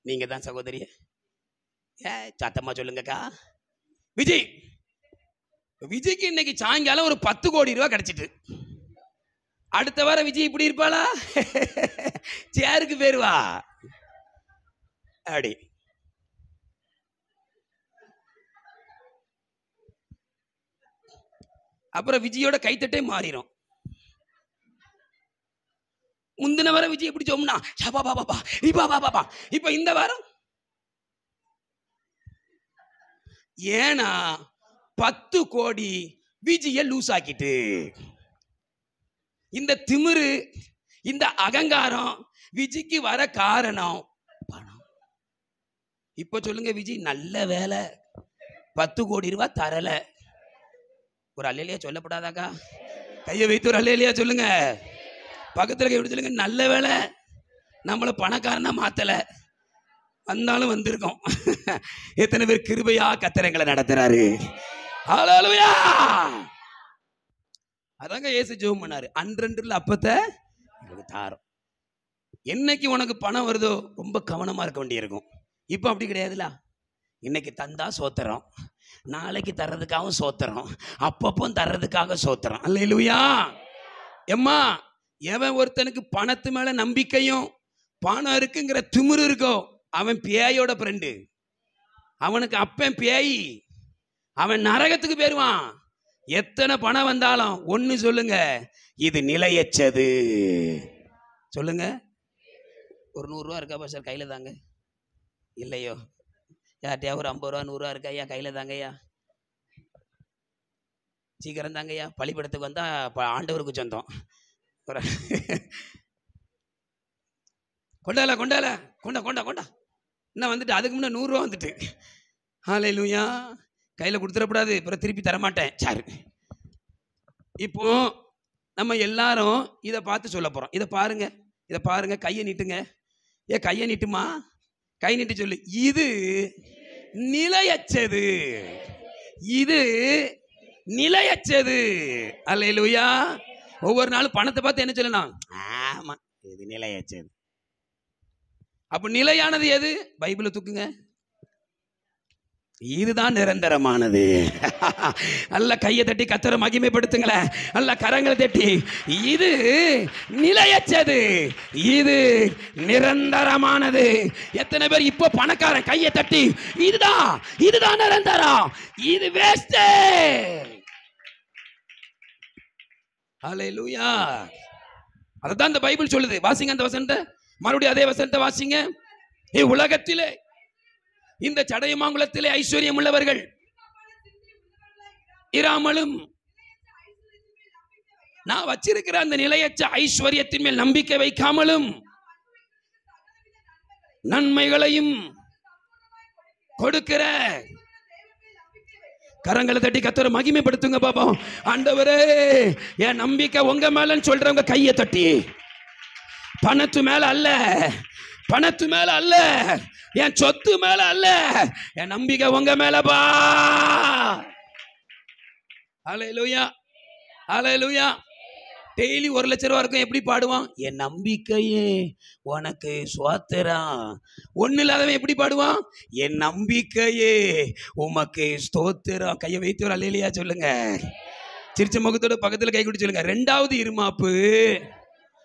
நீங்க தான் சகோதரிய? சத்தமா சொல்லுங்கக்கா. விஜய். விஜய்க்கு இன்னைக்கு சாயங்காலம் ஒரு 10 கோடி ரூபாய் கிடைச்சிட்டு, அடுத்த வாரம் விஜய் இப்படி இருப்பாளா? சேருக்கு பேருவா அப்படி. அப்புறம் விஜயோட கைத்தட்டே மாறிடும். முந்தின வாரம் விஜய் எப்படி சொன்னா இப்ப இந்த வாரம் ஏன்னா 10 கோடி விஜய லூஸ் ஆக்கிட்டு. இந்த திமிரு, இந்த அகங்காரம் விஜய்க்கு வர காரணம் பணம். இப்ப சொல்லுங்க, விஜய் நல்ல வேலை 10 கோடி ரூபாய் தரல. ஒரு அல்லேலியா சொல்லப்படாதாக்கா? கையை வைத்து ஒரு அல்லேலியா சொல்லுங்க. பக்கத்துல கை விட்டு சொல்லுங்க, நல்ல வேலை நம்மள பணக்காரனா மாத்தல, வந்தாலும் வந்திருக்கோம். எத்தனை பேர் கிருபையா கர்த்தரங்களை நடத்துறாரு. ஹல்லேலூயா. அதாங்க இயேசு ஜெபம் பண்ணாரு, அன்றன்றுல அப்பத்தை எனக்கு தாரும். என்னைக்கு உனக்கு பணம் வருதோ ரொம்ப கவனமா இருக்க வேண்டியிருக்கும். இப்போ அப்படி கிடையாதுல. இன்னைக்கு தந்தா சோத்திரம், நாளைக்கு தர்றதுக்காகவும் சோத்திரம், அப்பப்போ தர்றதுக்காக சோத்திரம். அல்லேலூயா. எம்மா, எவன் ஒருத்தனுக்கு பணத்து மேல நம்பிக்கையும் பணம் இருக்குங்கிற திமிரு இருக்கோ அவன் பேயோட ஃப்ரெண்டு. அவனுக்கு அப்பன் பேய், அவன் நரகத்துக்கு போயிருவான். எத்தனை பணம் வந்தாலும் ஒன்னு சொல்லுங்க, இது நிலையற்றது. சொல்லுங்க. ஒரு 100 ரூபா இருக்கா சார்? கையில தாங்க. இல்லையோ? யார்ட்டையா ஒரு 50 ரூபா 100 ரூபா இருக்கா? ஐயா கையில தாங்கய்யா, சீக்கிரம் தாங்கய்யா. பள்ளிப்படத்துக்கு வந்தா ஆண்டவருக்கு சொந்தம். கொண்டால கொண்டால கொண்டா கொண்டா கொண்டா என்ன வந்துட்டு, அதுக்கு முன்னே 100 ரூபா வந்துட்டு. ஹல்லேலூயா. கையில் கொடுத்துடக்கூடாது, அப்புறம் திருப்பி தரமாட்டேன். சரி, இப்போ நம்ம எல்லாரும் இதை பார்த்து சொல்ல போறோம். இதை பாருங்க, இதை பாருங்க. கையை நீட்டுங்க. கையை நீட்டுமா, கை நீட்டு சொல்லு. இது நிலையற்றது, இது நிலையற்றது. அல்லேலூயா. ஒவ்வொரு நாளும் பணத்தை பார்த்து என்ன சொல்லணும்? ஆமா, இது நிலையற்றது. அப்ப நிலையானது எது? பைபிளை தூக்குங்க. இதுதான் நிரந்தரமானது. நல்ல கையை தட்டி கர்த்தரை மகிமைப்படுத்துங்களேன். நல்ல கரங்களை தட்டி, இது நிலையற்றது, இது நிரந்தரமானது. எத்தனை பேர் இப்போ பணக்காரன்? கையை தட்டி, இதுதான் இதுதான் நிரந்தரம், இது வேஸ்ட். ஹல்லேலூயா. அதுதான் இந்த பைபிள் சொல்லுது. வாசிங்க அந்த வசனத்தை மறுபடியும், அதே வசனத்தை வாசிங்க. உலகத்திலே இந்த சடையமாங்குளத்திலே ஐஸ்வர்யம் உள்ளவர்கள் இராமலும் நான் வச்சிருக்கிற அந்த நிலையற்ற ஐஸ்வர்யத்தின் மேல் நம்பிக்கை வைக்காமலும் நன்மைகளையும் கொடுக்கிற. கரங்களை தட்டி கர்த்தரை மகிமைப்படுத்துங்க பாப்போம். ஆண்டவரே, என் நம்பிக்கை உங்க மேலன்னு சொல்றவங்க கையை தட்டி. பணத்து மேல அல்ல, பணத்து மேல அல்ல, என் சொத்து மேல அல்ல, என் நம்பிக்கை உங்க மேலப்பா. ஹல்லேலூயா, ஹல்லேலூயா. டெய்லி 1 லட்சம் ரூபா இருக்கும். எப்படி பாடுவான்? என் நம்பிக்கையே உனக்கு ஸ்தோத்திரம். ஒண்ணு இல்லாதவன் எப்படி பாடுவான்? என் நம்பிக்கையே உமக்கு ஸ்தோத்திரம். கையை வைத்து ஒரு அல்லேலூயா சொல்லுங்க. சிரிச்ச முகத்தோட பக்கத்துல கை கூட்டி சொல்லுங்க. 2வது இருமாப்பு.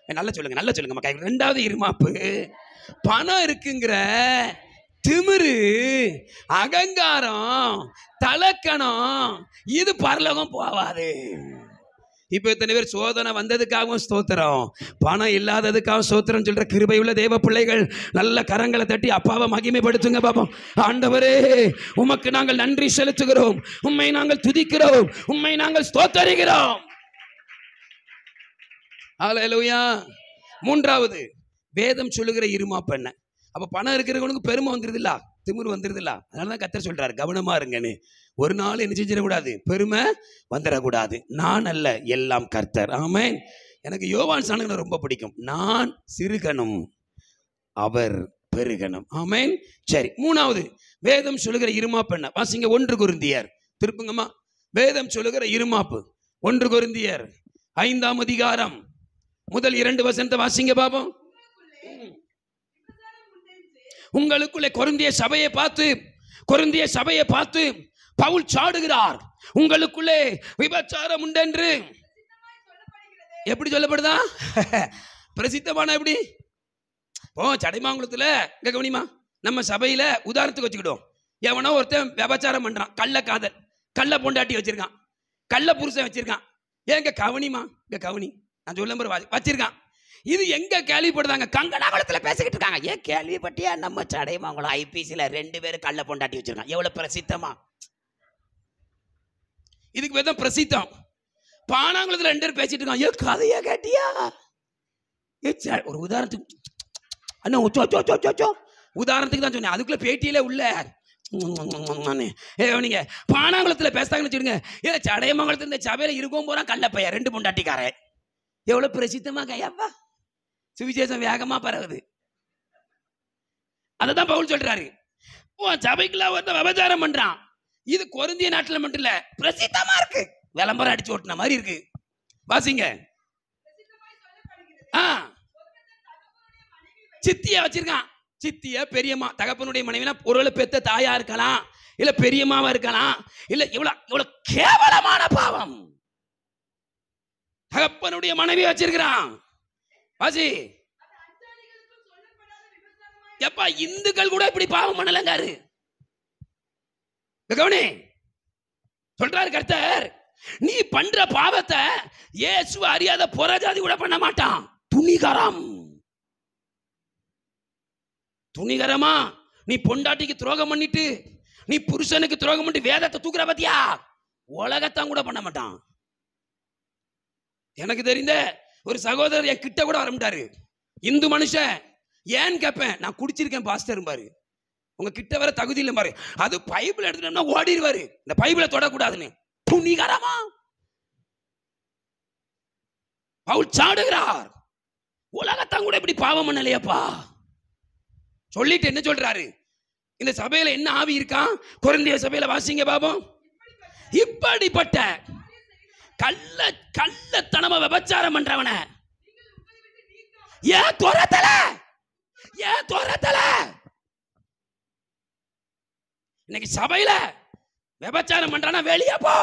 நல்லா சொல்லுங்க, நல்லா சொல்லுங்க. 2வது இருமாப்பு, பணம் இருக்குங்கிற திமிரு, அகங்காரம், தலக்கணம், இது பரலோகம் போவாது. இப்ப எத்தனை பேர் சோதனை வந்ததுக்காகவும் ஸ்தோத்திரம், பணம் இல்லாததுக்காகவும் ஸ்தோத்திரம் சொல்ற கிருபையுள்ள தேவ பிள்ளைகள் நல்ல கரங்களை தட்டி அப்பாவை மகிமைப்படுத்துங்க பாப்போம். ஆண்டவரே, உமக்கு நாங்கள் நன்றி செலுத்துகிறோம், உம்மை நாங்கள் துதிக்கிறோம், உம்மை நாங்கள் ஸ்தோத்தரிக்கிறோம். ஹல்லேலூயா. 3வது வேதம் சொல்லுகிற இருமாப்பு என்ன? அப்ப பணம் இருக்கிறவனுக்கு பெருமை வந்துருதுல்ல, திமிரு வந்துருதுல்ல. அதனாலதான் கர்த்தர் சொல்றாரு, கவனமா இருங்கன்னு. ஒரு நாள் என்ன செஞ்சிடக்கூடாது? பெருமை வந்துடக்கூடாது. நான் அல்ல, எல்லாம் கர்த்தர். ஆமென். எனக்கு யோவான் சாணகனை ரொம்ப பிடிக்கும். நான் சிறுகணும், அவர் பெருகணும். ஆமென். சரி, 3வது வேதம் சொல்லுகிற இருமாப்பு என்ன? வாசிங்க. 1 கொரிந்தியர். திருப்புங்கம்மா. வேதம் சொல்லுகிற இருமாப்பு 1 கொரிந்தியர் 5ஆம் அதிகாரம் முதல் 2 வசனத்தை வாசிங்க பாப்போம். உங்களுக்குள்ளே கொரிந்திய சபையை பார்த்து பவுல் சாடுகிறார். உங்களுக்குள்ளே விபச்சாரம் உண்டென்று எப்படி சொல்லப்படுதா? பிரசித்தமான எப்படி சடைமாங்குளத்துல கவனிமா, நம்ம சபையில உதாரணத்துக்கு வச்சுக்கிட்டோம். எவனோ ஒருத்தன் விபச்சாரம் பண்றான், கள்ள காதல், கள்ள பொண்டாட்டி வச்சிருக்கான், கள்ள புருஷன் வச்சிருக்கான். ஏங்க கவனிமா, இங்க கவனி, நான் சொல்ல வச்சிருக்கான். இது எங்க கேள்விப்படுதாங்க? கங்கனாகுளத்துல பேசிக்கிட்டு இருக்காங்க. ஏன் கேள்விப்பட்டியா? நம்ம சடைமாங்குளம் ஐபிசில 2 பேரும் கள்ள பொண்டாட்டி வச்சிருக்கான். எவ்வளவு பிரசித்தமா! இதுக்கு வேதம் பிரசித்தம். பானாங்குளத்துல 2 பேர் பேசிட்டு இருக்கான். ஏன் கதையா கேட்டியா? ஒரு உதாரணத்துக்கு அண்ணா உதாரணத்துக்கு தான் சொன்னேன். அதுக்குள்ள பேட்டியில உள்ள நீங்க பானாங்குளத்துல பேசுறாங்கன்னு வச்சுடுங்க. ஏன் சடையமங்கலத்துல இந்த சபையில இருக்கும் போறான் கள்ளப்பைய 2 பொண்டாட்டிக்காரன். எவ்வளவு பிரசித்தமா கையாப்பா! சுவிசேஷம் வேகமா பரவுது. அததான் பவுல் சொல்றாரு. சபைக்குள்ள வந்து விபச்சாரம் பண்றான். இது கொரிந்திய நாட்டுல மட்டும் இல்ல, பிரசித்தமா இருக்கு. விளம்பரம் அடிச்சு ஓட்டின மாதிரி இருக்கு. வாசிங்க. சித்திய வச்சிருக்கான். சித்திய பெரியம்மா, தகப்பனுடைய மனைவினா பொருளை பெத்த தாயா இருக்கலாம், இல்ல பெரியம்மாவா இருக்கலாம். இல்ல இவ்வளவு கேவலமான பாவம். தகப்பனுடைய மனைவி வச்சிருக்கிறான். வாசி. எப்பா இந்துக்கள் கூட இப்படி பாவம் பண்ணலங்காரு. கவனி சொல்றாரு கர்த்தர், நீ பண்ற பாவத்தை இயேசு அறியாத புறஜாதி கூட பண்ண மாட்டான். துணிகரமா நீ பொண்டாட்டிக்கு துரோகம் பண்ணிட்டு, நீ புருஷனுக்கு துரோகம் பண்ணிட்டு வேதத்தை தூக்குற பத்தியா, உலகத்தான் கூட பண்ண மாட்டான். எனக்கு தெரிந்த ஒரு சகோதரர் என் கிட்ட கூட வரமாட்டாரு. இந்து மனுஷன். ஏன்னு கேட்பேன். நான் குடிச்சிருக்கேன் பாஸ்டர் பாரு, உங்க கிட்ட வர தகுதி இல்லை பாரு. அது பைபிள் எடுத்துட்டோம்னா ஓடிடுவாரு. இந்த பைபிளை தொடக்கூடாதுன்னு. துணிகரமா பவுல் சாடுகிறார். உலகத்தான் கூட இப்படி பாவம் பண்ணலையப்பா சொல்லிட்டு என்ன சொல்றாரு? இந்த சபையில என்ன ஆவி இருக்கான்? கொரிந்திய சபையில வாசிங்க பாபம். இப்படிப்பட்ட கள்ளத்தனமா விபச்சாரம் பண்றவன ஏன் துரத்தல? இன்னைக்கு சபையில விபச்சாரம் பண்றானா வெளியே போ.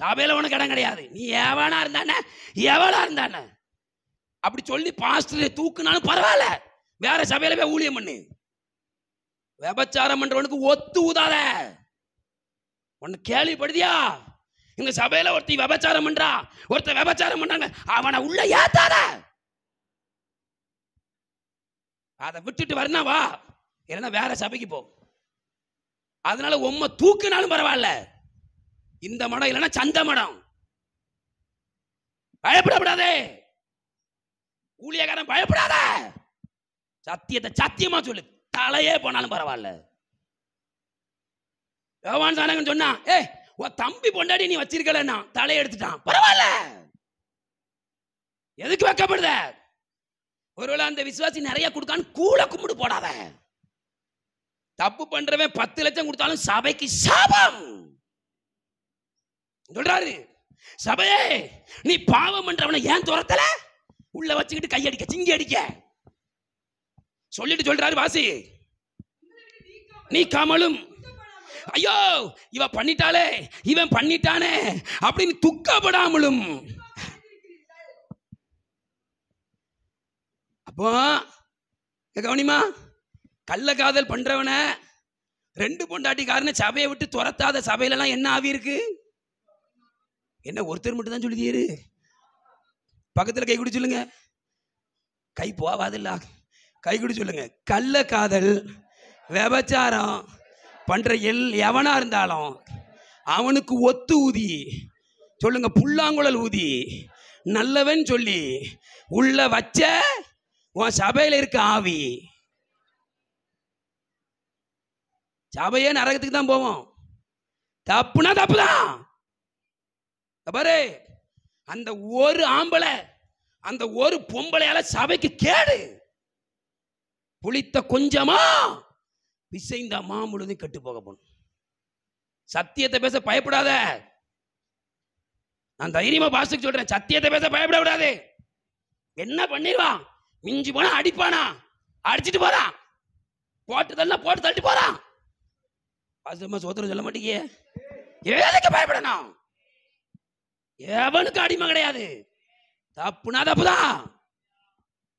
சபையில உனக்கு இடம் கிடையாது. நீ எவனா இருந்தானே, எவளா இருந்தானே அப்படி சொல்லி பாஸ்டரை தூக்குனாலும் பரவாயில்ல, வேற சபையில போய் ஊழியம் பண்ணு. விபச்சாரம் பண்றவனுக்கு ஒத்து ஊதாத. ஒன்னு கேள்விப்படுதியா? இந்த சபையில ஒருத்தி விபச்சாரம் பண்றா, ஒருத்தர் விபச்சாரம் பண்றாங்க, அவனை உள்ள ஏத்தாத. அதை விட்டுட்டு வரனா வா, இல்லைன்னா வேற சபைக்கு போ. அதனால உம்மை தூக்குனாலும் பரவாயில்ல. இந்த மடம் இல்லைன்னா சந்த மடம். பயப்படப்படாதே ஊழியக்காரன், பயப்படாத. சத்தியத்தை சத்தியமா சொல்லு, தலையே போனாலும் பரவாயில்ல. யோவான் சானகன் சொன்னா, உன் தம்பி பொண்டாடி நீ வச்சிருக்கலன்னா தலையை எடுத்துட்டான், பரவாயில்ல. எதுக்கு வைக்கப்படுத? ஒருவேளை அந்த விசுவாசி நிறைய கொடுக்கான்னு கூட கும்பிடு போடாத. தப்பு பண்றவன் 10 லட்சம் கொடுத்தாலும் சபைக்கு சாபம் சொல்றாரு. சபையே, நீ பாவம் பண்றவனை ஏன் துரத்தல? உள்ள வச்சுக்கிட்டு கையடிக்க, சிங்கி அடிக்க சொல்லிட்டு சொல்றாரு. வாசி. நீ கமலும், ஐயோ இவ பண்ணிட்டாளே, இவன் பண்ணிட்டானே அப்படின்னு துக்கப்படாமலும். அப்போ கவனிமா, கள்ள காதல் பண்றவன 2 பொண்டாட்டிக்காரனை சபையை விட்டு துரத்தாத சபையில எல்லாம் என்ன ஆவி இருக்கு? என்ன ஒருத்தர் மட்டும் தான் சொல்லுதீரு? பக்கத்துல கை குடி சொல்லுங்க. கை போவாதில்ல, கை குடி சொல்லுங்க. கள்ள காதல் விபச்சாரம் பண்ற எவனா இருந்தாலும் அவனுக்கு ஒத்து ஊதி சொல்லுங்க, புல்லாங்குழல் ஊதி நல்லவன் சொல்லி உள்ள வச்ச உன் சபையில இருக்க ஆவி, சபையே நரகத்துக்கு தான் போவோம். தப்புனா தப்புதான் பாரு. அந்த ஒரு ஆம்பளை, அந்த ஒரு பொம்பளையால சபைக்கு கேடு. புளித்த கொஞ்சமா பிசைந்த மாமுழுதும் கெட்டு போக போகணும். சத்தியத்தை பேச பயப்படாத. நான் தைரியமா பாஸ்டருக்கு சொல்றேன், சத்தியத்தை பேச பயப்படக்கூடாது. என்ன பண்ணிடுவான்? மிஞ்சி போனா அடிப்பானா, அடிச்சுட்டு போறான். போட்டு தள்ளி போறான். பாசமா சோத்திரம் சொல்ல மாட்டீங்க. எதுக்கு பயப்படணும்? எவனுக்கு அடிமை கிடையாது. தப்புனா தப்புதான்.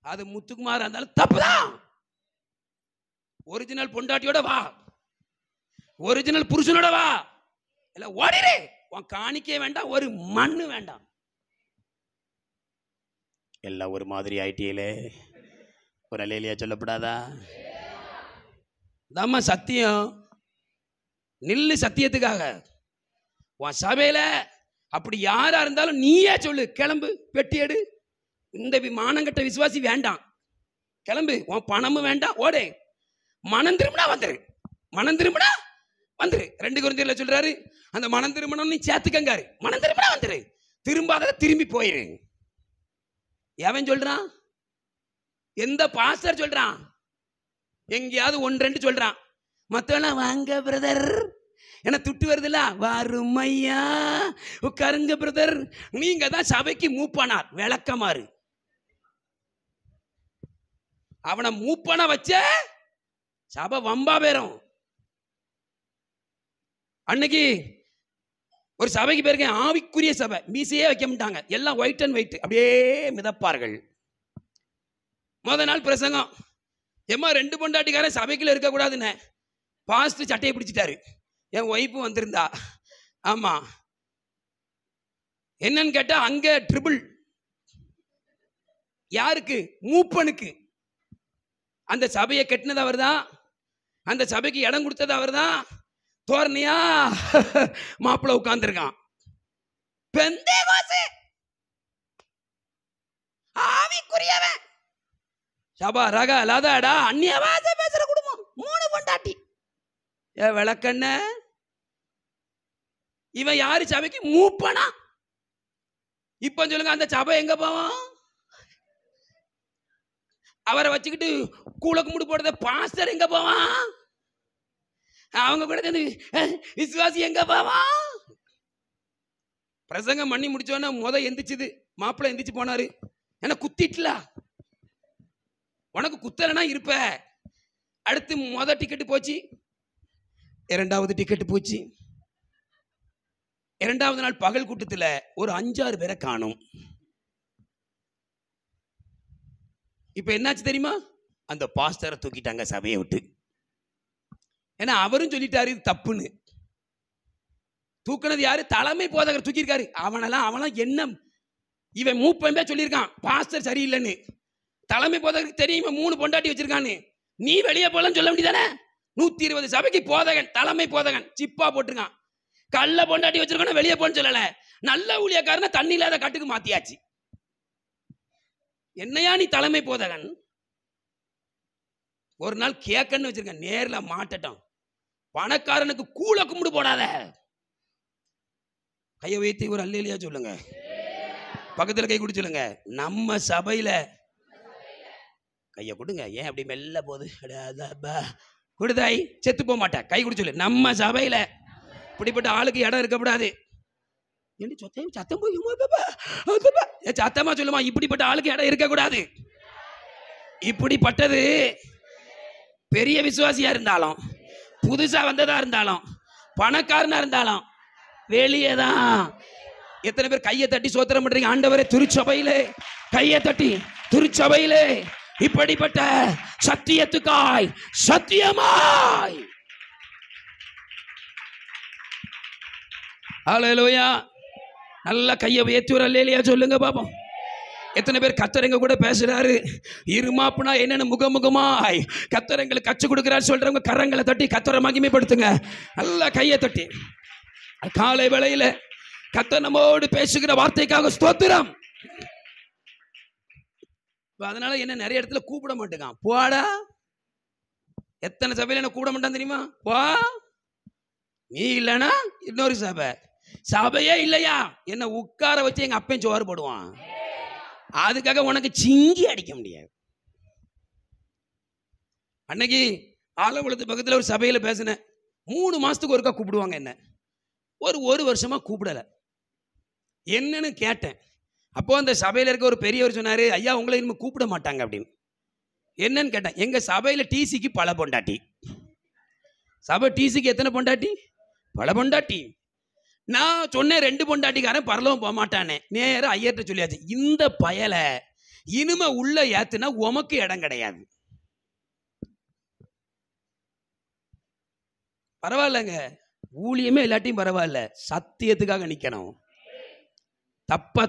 அது முத்துக்குமார் இருந்தாலும் தப்புதான். ஒரிஜினல் பொண்டாட்டியோட வா, ஒரிஜினல் புருஷனோட வா, இல்ல ஓடிரு. உன் காணிக்கே வேண்டாம், ஒரு மண்ணு வேண்டாம். எல்லாம் ஒரு மாதிரி ஆயிட்டியலே. ஒரு அல்லேலியா சொல்லப்படாதா? தாம்மா சத்தியம். நில்லு சத்தியத்துக்காக. உன் சபையில அப்படி யாரா இருந்தாலும் நீயே சொல்லு, கிளம்பு, பெட்டி எடு. இந்த மானங்கட்ட விசுவாசி வேண்டாம், கிளம்பு. உன் பணமும் வேண்டாம், ஓடு. மனம் திரும்பினா வந்துரு, மனம் திரும்பினா வந்துரு. 2 கொரிந்தியர்ல சொல்றாரு, அந்த மனம் திரும்பணும் நீ சேர்த்துக்கங்காரு. மனம் திரும்பினா வந்துரு, திரும்பாத திரும்பி போயிரு. எவன் சொல்றான்? எந்த பாஸ்டர் சொல்றான்? எங்கேயாவது 1-2 சொல்றான். மத்தவெல்லாம் வாங்க பிரதர், என்ன துட்டு வருதுல்ல, வறுமையா உட்காருங்க பிரதர். நீங்க தான் சபைக்கு மூப்பானார், விளக்கமாறு. அவனை மூப்பானா வச்ச சபை வம்பா பேரும். அன்னைக்கு ஒரு சபைக்கு போயிருக்கேன், ஆவிக்குரிய சபை. மீசையே வைக்க மாட்டாங்க, எல்லாம் ஒயிட் அண்ட் ஒயிட், அப்படியே மிதப்பார்கள். முத நாள் பிரசங்கம், ஏமா 2 பொண்டாட்டிக்காரன் சபைக்குள்ள இருக்கக்கூடாதுன்னு பாஸ்டர் சட்டையை பிடிச்சிட்டாரு. என் ஒய்ஃபு வந்திருந்தா. ஆமா, என்னன்னு கேட்டா அங்க ட்ரிபிள். யாருக்கு? மூப்பனுக்கு. அந்த சபையை கட்டினது அவர் தான், அந்த சபைக்கு இடம் கொடுத்தது அவர் தான். தோரணையா மாப்பிள்ள உட்கார்ந்துருக்கான். பெந்தேகோஸ்து ஆவிக்குரியவன். சபா ரக லதாடா அந்நிய பாஷை பேசுற குடும்பம், 3 பொண்டாட்டி. ஏ விளக்கண்ண, இவன் யாரு? சபைக்கு மூப்பனா. இப்ப சொல்லுங்க, அந்த சபை எங்க போவான்? அவரை வச்சுக்கிட்டு கூழ கும்பிடு போடுறத பாஸ்டர் எங்க போவான்? அவங்க கூட விசுவாசி எங்க போவான்? பிரசங்கம் பண்ணி முடிச்சோன்னா முத எந்திரிச்சுது, மாப்பிள்ளை எந்திரிச்சு போனாரு. ஏன்னா குத்திட்டல, உனக்கு குத்தலைன்னா இருப்ப. அடுத்து முத டிக்கெட்டு போச்சு, 2வது டிக்கெட்டு போச்சு. 2வது நாள் பகல் கூட்டத்தில் ஒரு 5-6 பேரை காணும். இப்ப என்னாச்சு தெரியுமா? அந்த பாஸ்டரை தூக்கிட்டாங்க சபையை விட்டு. ஏன்னா அவரும் சொல்லிட்டாரு இது தப்புன்னு. தூக்குனது யாரு? தலைமை போதகர் தூக்கியிருக்காரு. அவனெல்லாம் என்ன, இவன் மூப்பம்பே சொல்லியிருக்கான் பாஸ்டர் சரியில்லைன்னு. தலைமை போதகருக்கு தெரியும் இவன் 3 பொண்டாட்டி வச்சிருக்கான்னு. நீ வெளியே போலன்னு சொல்ல வேண்டியதானே? 120 சபைக்கு போதகன், தலைமை போதகன் சிப்பா போட்டிருக்கான். கள்ள பொண்டாட்டி வச்சிருக்கான வெளியே போன்னு சொல்லல. நல்ல ஊழியக்காரன தண்ணி இல்லாத கட்டுக்கு மாத்தியாச்சு. என்னையா நீ தலைமை போதகன்? ஒரு நாள் கேக்கன்னு வச்சிருக்க, நேர்ல மாட்டட்டும். பணக்காரனுக்கு கூழ கும்பிடு போடாத. கையை வைத்து ஒரு அல்லேலியா சொல்லுங்க. பக்கத்துல கை கொடுத்து சொல்லுங்க, நம்ம சபையில கையை கொடுங்க. ஏன் அப்படி மெல்ல போகுது? கொடுதாய் செத்து போக மாட்டேன். கை குடி சொல்லு, நம்ம சபையில இப்படிப்பட்ட ஆளுக்கு இடம் இருக்கக்கூடாது. சத்தம் போய் சத்தமா சொல்லுமா, இப்படிப்பட்ட ஆளுக்கு இடம் இருக்கக்கூடாது. இப்படிப்பட்டது பெரிய விசுவாசியா இருந்தாலும், புதுசா வந்ததா இருந்தாலும், பணக்காரனா இருந்தாலும் வெளியே தான். எத்தனை பேர் கையை தட்டி சோத்திரம் பண்றீங்க? ஆண்டவரே, திருச்சபையிலே கையை தட்டி, திருச்சபையிலே இப்படிப்பட்ட சத்தியத்துக்காய் சத்தியமாய். ஹல்லேலூயா. நல்ல கையை உயர்த்தி ஒரு அல்லேலூயா சொல்லுங்க பாப்போம். எத்தனை பேர் கர்த்தர் எங்க கூட பேசுறாரு? இருமாப்புனா என்னன்னு முகமுகமாய் கர்த்தர் எங்களுக்கு கற்றுக் கொடுக்கிறார் சொல்றவங்க கரங்களை தட்டி கர்த்தரை மகிமைப்படுத்துங்க. நல்ல கையை தட்டி. காலை வேளையில கர்த்தர் நம்மோடு பேசுகிற வார்த்தைக்காக ஸ்தோத்திரம். அதனால என்ன நிறைய இடத்துல கூப்பிட மாட்டேங்கான். போடா, எத்தனை சபையில என்ன கூப்பிட மாட்டான் தெரியுமா? போ, நீ இல்லைன்னா இன்னொரு சபை. சபையே இல்லையா என்ன உட்கார வச்சு எங்க அப்பன் சோறு போடுவான். அதுக்காக உனக்கு சிங்கி அடிக்க முடியாது. அன்னைக்கு ஆலங்குளத்து பக்கத்தில் ஒரு சபையில பேசினேன். 3 மாசத்துக்கு ஒருக்கா கூப்பிடுவாங்க என்ன. ஒரு வருஷமா கூப்பிடல. என்னன்னு கேட்டேன். அப்போ அந்த சபையில இருக்க ஒரு பெரியவர் சொன்னாரு, ஐயா உங்களை இனிமே கூப்பிட மாட்டாங்க அப்படின்னு. என்னன்னு கேட்டேன். எங்க சபையில டிசிக்கு பல பொண்டாட்டி. சபை டிசிக்கு எத்தனை பொண்டாட்டி? பல பொண்டாட்டி. நான் சொன்னேன் 2 பொண்டாட்டிக்காரன் பரலோகம் போக மாட்டானே. நேரம் ஐயர்கிட்ட சொல்லியாச்சு, இந்த பயலை இனிமே உள்ள ஏத்துனா உமக்கு இடம் கிடையாது. பரவாயில்லங்க, ஊழியமே இல்லாட்டியும் பரவாயில்ல, சத்தியத்துக்காக நிக்கணும்,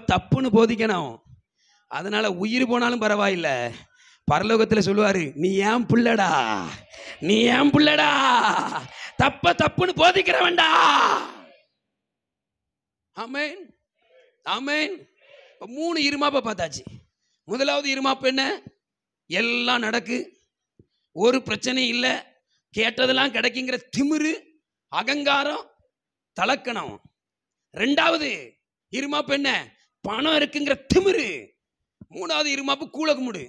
தப்புன்னு போதிக்கணும். அதனால உயிர் போனாலும் பரவாயில்ல, பரலோகத்துல சொல்லுவாரு, நீ ஏன் புள்ளடா, நீ ஏன் புள்ளடா, தப்புன்னு போதிக்கிற வேண்டா. ஆமென் ஆமென். 3 இருமாப்பை பார்த்தாச்சு. முதலாவது இருமாப்பு என்ன? எல்லாம் நடக்கு, ஒரு பிரச்சனையும் இல்லை, கேட்டதெல்லாம் கிடைக்குங்கிற திமிரு, அகங்காரம், தலக்கணம். 2வது இருமாப்பு என்ன? பணம் இருக்குங்கிற திமிரு. 3வது இருமாப்பு கூலகுமுடு.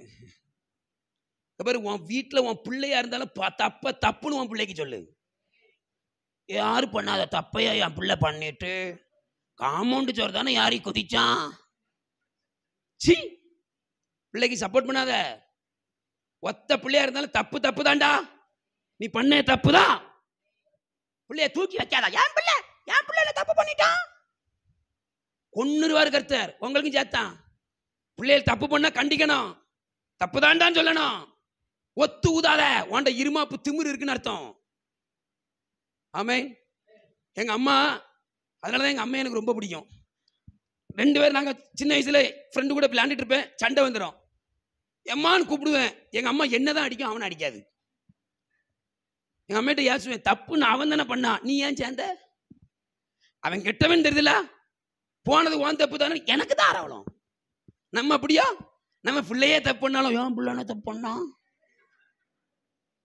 உன் வீட்டில் உன் பிள்ளையா இருந்தாலும் தப்புன்னு உன் பிள்ளைக்கு சொல்லு. யாரு பண்ணாத தப்பையா என் பிள்ளை பண்ணிட்டு காம்பவுண்டு சோறு தானே யாரையும் குதிச்சான். சி, பிள்ளைக்கு சப்போர்ட் பண்ணாத. ஒத்த பிள்ளையா இருந்தாலும் தப்பு தான்டா, நீ பண்ண தப்பு தான். பிள்ளைய தூக்கி வைக்காதா, என் பிள்ளை தப்பு பண்ணிட்டான், கொன்னுருவாரு கர்த்தர். உங்களுக்கும் சேர்த்தான். பிள்ளைகள் தப்பு பண்ணா கண்டிக்கணும், தப்பு தான்டான்னு சொல்லணும். ஒத்து ஊதாத, உன்ட இருமாப்பு திமிரு இருக்குன்னு அர்த்தம். ஆமென். எங்க அம்மா, அதனாலதான் எங்க அம்மா எனக்கு ரொம்ப பிடிக்கும். 2 பேரும் நாங்க சின்ன வயசுல ஃப்ரெண்டு கூட விளையாண்டுட்டு இருப்பேன், சண்டை வந்துடும், எம்மான்னு கூப்பிடுவேன். எங்க அம்மா என்னதான் அடிக்கும், அவனை அடிக்காது. எங்க அம்மாட்ட ஏசுவேன், தப்புன்னு அவன் தானே பண்ணா, நீ ஏன் சேர்ந்த? அவன் கெட்டவன் தெரியுதுல, போனது உன் தப்பு தானே, எனக்கு தான் ஆரவலம். நம்ம அப்படியா? நம்ம பிள்ளையே தப்பு பண்ணாலும் ஏன் பிள்ளைனா தப்பு பண்ணான்,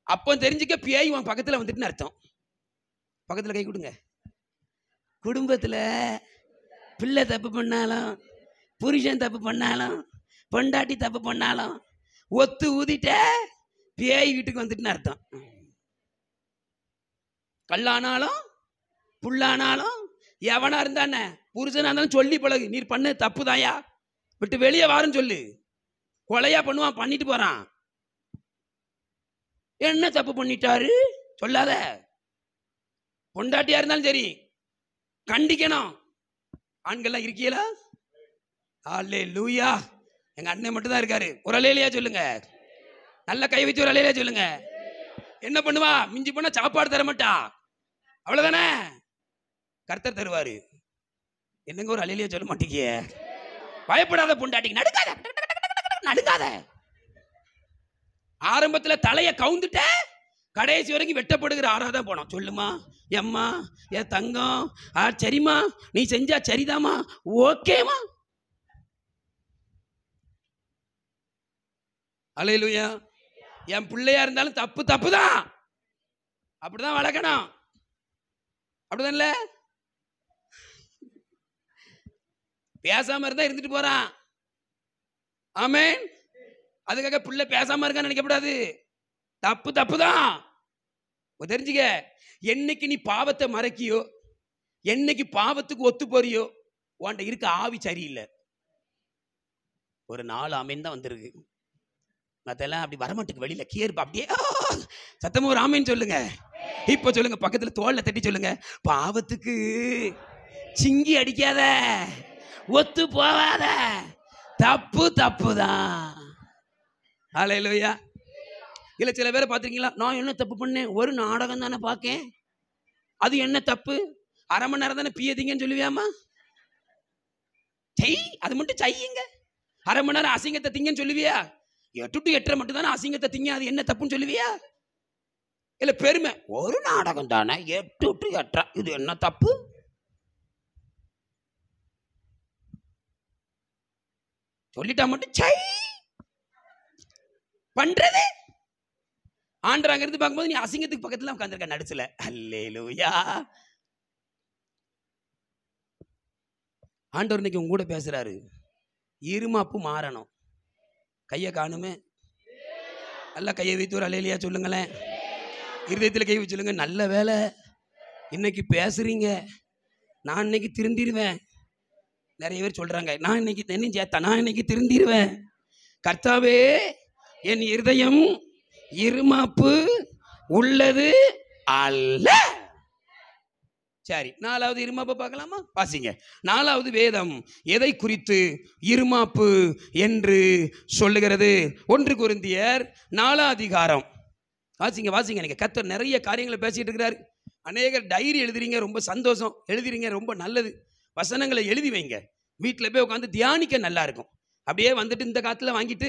அப்போ தெரிஞ்சுக்க பேய் உன் பக்கத்துல வந்துட்டுன்னு அர்த்தம். பக்கத்துல கை கொடுங்க. குடும்பத்துல பிள்ளை தப்பு பண்ணாலும், புருஷன் தப்பு பண்ணாலும், பொண்டாட்டி தப்பு பண்ணாலும் ஒத்து ஊதிட்ட பேய் வீட்டுக்கு வந்துட்டுன்னு அர்த்தம். கல்லானாலும் புல்லானாலும் எவனா இருந்தானே, புருஷனா இருந்தாலும் சொல்லி பழகு, நீர் பண்ண தப்பு தாயா, விட்டு வெளியே வாருன்னு சொல்லு. கொலையா பண்ணுவான், பண்ணிட்டு போறான். என்ன தப்பு பண்ணிட்டாரு சொல்லாத. பொண்டாட்டியா இருந்தாலும் சரி கண்டிக்கணும். ஆண்கள்லாம் இருக்கீங்களா? அல்லேலூயா. எங்க அண்ணன் மட்டும் தான் இருக்காரு. ஒரு அலையிலையா சொல்லுங்க, நல்ல கை வச்சு ஒரு அலையிலையா சொல்லுங்க. என்ன பண்ணுவா? மிஞ்சி போனா சாப்பாடு தர மாட்டா, அவ்வளவுதானே. கர்த்தர் தருவாரு. என்னங்க ஒரு அலையிலையா சொல்ல மாட்டீங்க? பயப்படாத பொண்டாட்டிக்கு, நடுக்காத. ஆரம்பத்துல தலைய கவுந்துட்ட, கடைசி வரைக்கும் வெட்டப்படுகிற ஆறாதான் போனோம். சொல்லுமா எம்மா, என் தங்கம், சரிம்மா, நீ செஞ்சா சரிதாமா, ஓகேமா. அல்லேலூயா. என் பிள்ளையா இருந்தாலும் தப்பு தான், அப்படிதான் வளர்க்கணும். அப்படிதான் இல்ல, பேசாம இருந்தா இருந்துட்டு போறான். ஆமென். அதுக்காக பிள்ளை பேசாம இருக்கான்னு நினைக்கப்படாது. தப்பு தான். தெரிஞ்சுக்க, என்னைக்கு நீ பாவத்தை மறைக்கியோ, என்னைக்கு பாவத்துக்கு ஒத்து போறியோ, உன்ட இருக்க ஆவி சரியில்லை. ஒரு 4 ஆமீன் தான் வந்திருக்கு, மத்தெல்லாம் அப்படி வரமாட்டுக்கு வெளியில கியர் அப்படியே சத்தமா ஒரு ஆமீன் சொல்லுங்க. இப்ப சொல்லுங்க, பக்கத்துல தோல்ல தட்டி சொல்லுங்க, பாவத்துக்கு சிங்கி அடிக்காத, ஒத்து போவாத, தப்பு தான். அல்லேலூயா. இல்ல சில பேரை பார்த்துருக்கீங்களா, நான் என்ன தப்பு பண்ணேன், ஒரு நாடகம் தானே பார்க்கேன், அது என்ன தப்பு, 1/2 மணி நேரம் தானே பியதிங்கன்னு சொல்லுவியாமா, செய், அது மட்டும் செய்யுங்க. 1/2 மணி நேரம் அசிங்கத்தை திங்கன்னு சொல்லுவியா? 8 to 8:30 மட்டும் தானே அசிங்கத்தை திங்க, அது என்ன தப்புன்னு சொல்லுவியா? இல்ல பெருமை, ஒரு நாடகம் தானே 8 to 8:30, இது என்ன தப்பு? சொல்லிட்டா மட்டும் செய் பண்றது. ஆண்டவர் அங்க இருந்து பார்க்கும்போது நீ அசிங்கத்துக்கு பக்கத்துல உட்கார்ந்திருக்க நடுச்சுல. அல்லேலூயா. ஆண்டவர் இன்னைக்கு உங்க கூட பேசுறாரு. இருமாப்பு மாறணும். கையை காணுமே, நல்லா கையை வைத்து ஒரு அல்லேலூயா சொல்லுங்களேன். இருதயத்தில் கை வச்சு சொல்லுங்க, நல்ல வேலை இன்னைக்கு பேசுறீங்க, நான் இன்னைக்கு திருந்திருவேன். நிறைய பேர் சொல்றாங்க, நான் இன்னைக்கு திருந்திருவேன். கர்த்தாவே என் இருதயம் இருமாப்பு உள்ளது அல்ல. சரி, 4வது இருமாப்பை பார்க்கலாமா? வாசிங்க. 4வது வேதம் எதை குறித்து இருமாப்பு என்று சொல்லுகிறது? 1 கொரிந்தியர் 4 அதிகாரம். வாசிங்க வாசிங்க. நீங்க கர்த்தர் நிறைய காரியங்களை பேசிட்டு இருக்கிறாரு. அநேகர் டைரி எழுதுறீங்க, ரொம்ப சந்தோஷம். எழுதுறீங்க, ரொம்ப நல்லது. வசனங்களை எழுதி வைங்க. வீட்டில் போய் உட்காந்து தியானிக்க நல்லா இருக்கும். அப்படியே வந்துட்டு இந்த காலத்தில் வாங்கிட்டு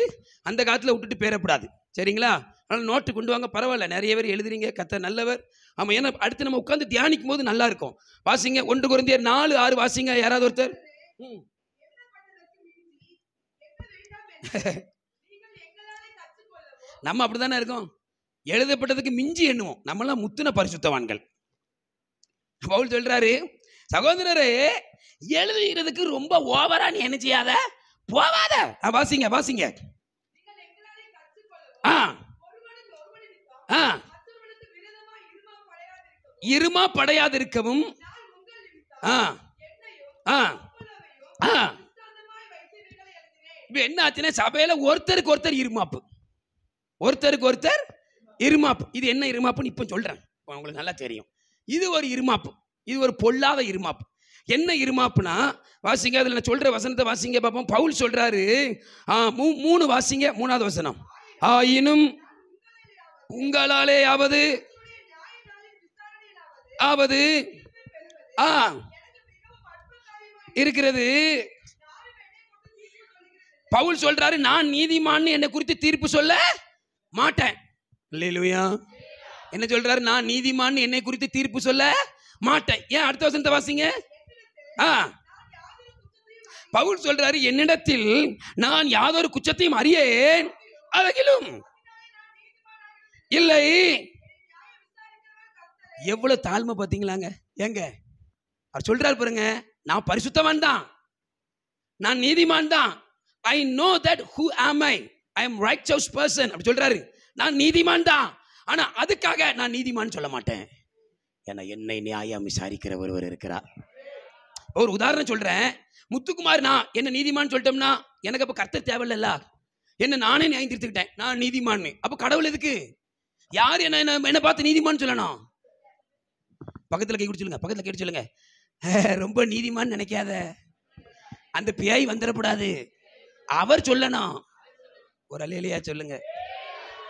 அந்த காலத்தில் விட்டுட்டு பேரப்படாது. சரிங்களா? அதனால் நோட்டு கொண்டு வாங்க. பரவாயில்ல, நிறைய பேர் எழுதுறீங்க, கர்த்தர் நல்லவர். ஆமாம், ஏன்னா அடுத்து நம்ம உட்காந்து தியானிக்கும் போது நல்லா இருக்கும். வாசிங்க 1 கொரிந்தியர் 4:6 வாசிங்க. யாராவது ஒருத்தர். நம்ம அப்படித்தானே இருக்கோம். எழுதப்பட்டதுக்கு மிஞ்சி எண்ணுவோம். நம்மளாம் முத்துன பரிசுத்தவான்கள். பவுல் சொல்றாரு, சகோதரரே, எழுதுகிறதுக்கு ரொம்ப ஓவரா நீ என்ன செய்யாத, போவாத. வாசிங்க வாசிங்க. இருமா படையாதிருக்கவும் என்ன ஆச்சுன்னா, சபையில ஒருத்தருக்கு ஒருத்தர் இருமாப்பு, ஒருத்தருக்கு ஒருத்தர் இருமாப்பு. இது என்ன இருமாப்புன்னு இப்ப சொல்றேன், உங்களுக்கு நல்லா தெரியும். இது ஒரு இருமாப்பு, இது ஒரு பொல்லாத இருமாப்பு. என்ன இருமாப்புனா, வாசிங்க. அதுல நான் சொல்ற வசனத்தை வாசிங்க பாப்போம். பவுல் சொல்றாரு, 3 வாசிங்க. 3வது வசனம். ஆயினும் உங்களாலே ஆவது இருக்கிறது. பவுல் சொல்றாரு, நான் நீதிமான் என்னை குறித்து தீர்ப்பு சொல்ல மாட்டேன். அல்லேலூயா. என்ன சொல்றாரு? நான் நீதிமான் என்னை குறித்து தீர்ப்பு சொல்ல மாட்டேன். ஏன்? அடுத்த வசனத்தை வாசிங்க. பவுல் சொல்றாரு, என்னிடத்தில் நான் யாதொரு குற்றத்தையும் அறியேன், அழகிலும் இல்லை. எவ்வளவு தாழ்மை பார்த்தீங்களாங்க? எங்க அவர் சொல்றாரு பாருங்க, நான் பரிசுத்தவான் தான், நான் நீதிமான் தான். I know that who am I am righteous person அப்படி சொல்றாரு. நான் நீதிமான் தான், ஆனா அதுக்காக நான் நீதிமான் சொல்ல மாட்டேன். ஏன்னா என்னை நியாயம் விசாரிக்கிற ஒருவர் இருக்கிறார். ஒரு உதாரணம் சொல்றேன். முத்துக்குமார் நான் என்ன நீதிமான் சொல்லிட்டோம்னா எனக்கு அப்ப கர்த்தர் தேவையில்ல. என்ன நானே நியாயம் தீர்த்துக்கிட்டேன், நான் நீதிமான். அப்ப கடவுள் எதுக்கு? யார் என்ன பார்த்து நீதிமான் சொல்லணும்? பக்கத்துல கை சொல்லுங்க, பக்கத்துல கேட்டு சொல்லுங்க, ரொம்ப நீதிமான் நினைக்காத, அந்த பேய் வந்துடக்கூடாது, அவர் சொல்லணும். ஒரு அல்லேலூயா சொல்லுங்க.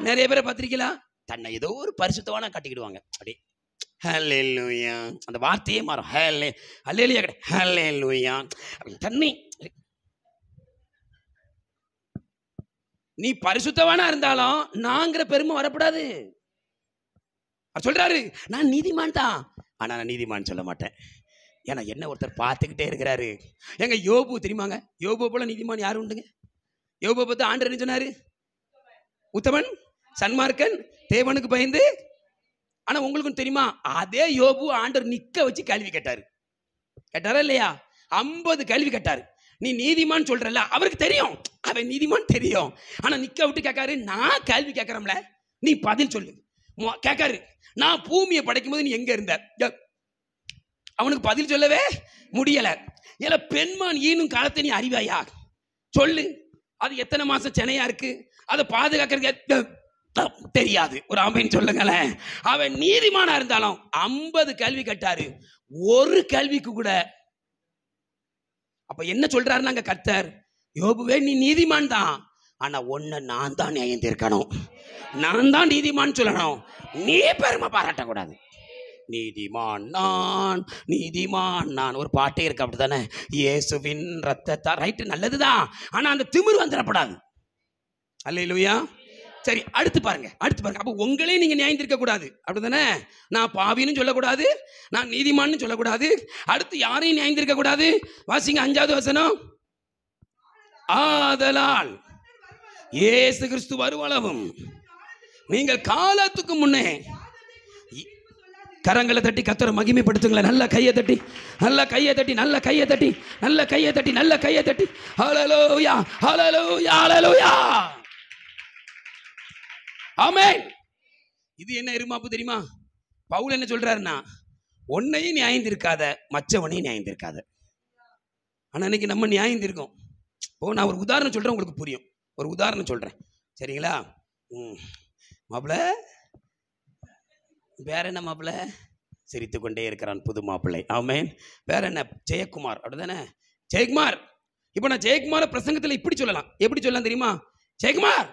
நிறைய பேரை பார்த்திருக்கீங்களா? தன்னை ஏதோ ஒரு பரிசுத்தவானா காட்டிக்கிடுவாங்க. அப்படி ஹல்லேலூயா, அந்த வார்த்தையே மாறும். அல்லேலூயா கிடையாது, ஹல்லேலூயா. தன்னை நீ பரிசுத்தவானா இருந்தாலும் நாங்கிற பெருமை வரக்கூடாது. அவர் சொல்றாரு, நான் நீதிமான் தான், ஆனா நான் நீதிமான் சொல்ல மாட்டேன். ஏன்னா என்ன ஒருத்தர் பார்த்துக்கிட்டே இருக்கிறாரு. எங்க யோபு தெரியுமாங்க? யோபு போல நீதிமான் யாரும் உண்டுங்க? யோபு பார்த்து ஆண்டவர் என்ன சொன்னாரு? உத்தமன், சன்மார்க்கன், தேவனுக்கு பயந்து. ஆனா உங்களுக்கும் தெரியுமா, அதே யோபு ஆண்டவர் நிக்க வச்சு கேள்வி கேட்டாரு. கேட்டாரா இல்லையா? 50 கேள்வி கேட்டாரு. நீ நீதிமான் சொல்றல, அவருக்கு தெரியும் அவன் நீதிமான் தெரியும். ஆனா நிக்க விட்டு கேட்காரு, நான் கேள்வி கேட்கறோம்ல, நீ பதில் சொல்லு. கேட்காரு, நான் பூமியை படைக்கும் போது நீ எங்க இருந்த? அவனுக்கு பதில் சொல்லவே முடியல. ஏல பெண்மான் ஈனும் காலத்தை நீ அறிவாயா? சொல்லு. அது எத்தனை மாசம் சென்னையா இருக்கு, அதை பாதுகாக்கிறதுக்கு தெரியாது. ஒரு ஆமைன்னு சொல்லுங்களேன். அவன் நீதிமானா இருந்தாலும் 50 கேள்வி கேட்டாரு, ஒரு கேள்விக்கு கூட. அப்ப என்ன சொல்றாரு நாங்க கர்த்தர்? யோபுவே, நீ நீதிமான் தான், ஆனா ஒன்ன நான் தான் நியாயம் தீர்க்கணும், நான் தான் நீதிமான் சொல்லணும், நீ பெருமை பாராட்டக்கூடாது. நீதிமான் நான், நீதிமான் நான். ஒரு பாட்டே இருக்கு அப்படித்தானே, இயேசுவின் ரத்தத்தா. ரைட்டு, நல்லதுதான், ஆனா அந்த திமிரு வந்துடப்படாது. அல்லேலூயா. சரி, அடுத்து பாருங்க, அடுத்து பாருங்க. அப்ப உங்களே நீங்க நியாயம் தீர்க்க கூடாது, அப்படித்தானே? நான் பாவின்னு சொல்லக்கூடாது, நான் நீதிமான்னு சொல்லக்கூடாது, அடுத்து யாரையும் நியாயம் தீர்க்க கூடாது. வாசிங்க 5வது வசனம். ஆதலால் இயேசு கிறிஸ்து வருவளவும் நீங்கள் காலத்துக்கு முன்னே. கரங்களை தட்டி கர்த்தரை மகிமைப்படுத்துங்களேன். நல்ல கையை தட்டி, நல்ல கையை தட்டி, நல்ல கையை தட்டி, நல்ல கையை தட்டி, நல்ல கையை தட்டி. ஹல்லேலூயா, ஹல்லேலூயா, ஹல்லேலூயா. ஆமென். இது என்ன இருமாப்பு தெரியுமா? பவுல் என்ன சொல்றாருன்னா, உன்னையும் நியாயம் தீர்க்காத, மற்றவனையும் நியாயம் தீர்க்காத. ஆனா இன்னைக்கு நம்ம நியாயம் தீர்க்கோம். நான் ஒரு உதாரணம் சொல்றேன், உங்களுக்கு புரியும். ஒரு உதாரணம் சொல்றேன். சரிங்களா? மாப்பிள்ள வேற என்ன மாப்பிள்ள? சிரித்து கொண்டே இருக்கிறான் புது மாப்பிள்ளை. ஆமேன். வேற என்ன? ஜெயக்குமார், அப்படிதானே? ஜெயக்குமார். இப்போ நான் ஜெயக்குமார பிரசங்கத்தில் இப்படி சொல்லலாம். எப்படி சொல்லலாம் தெரியுமா? ஜெயக்குமார்,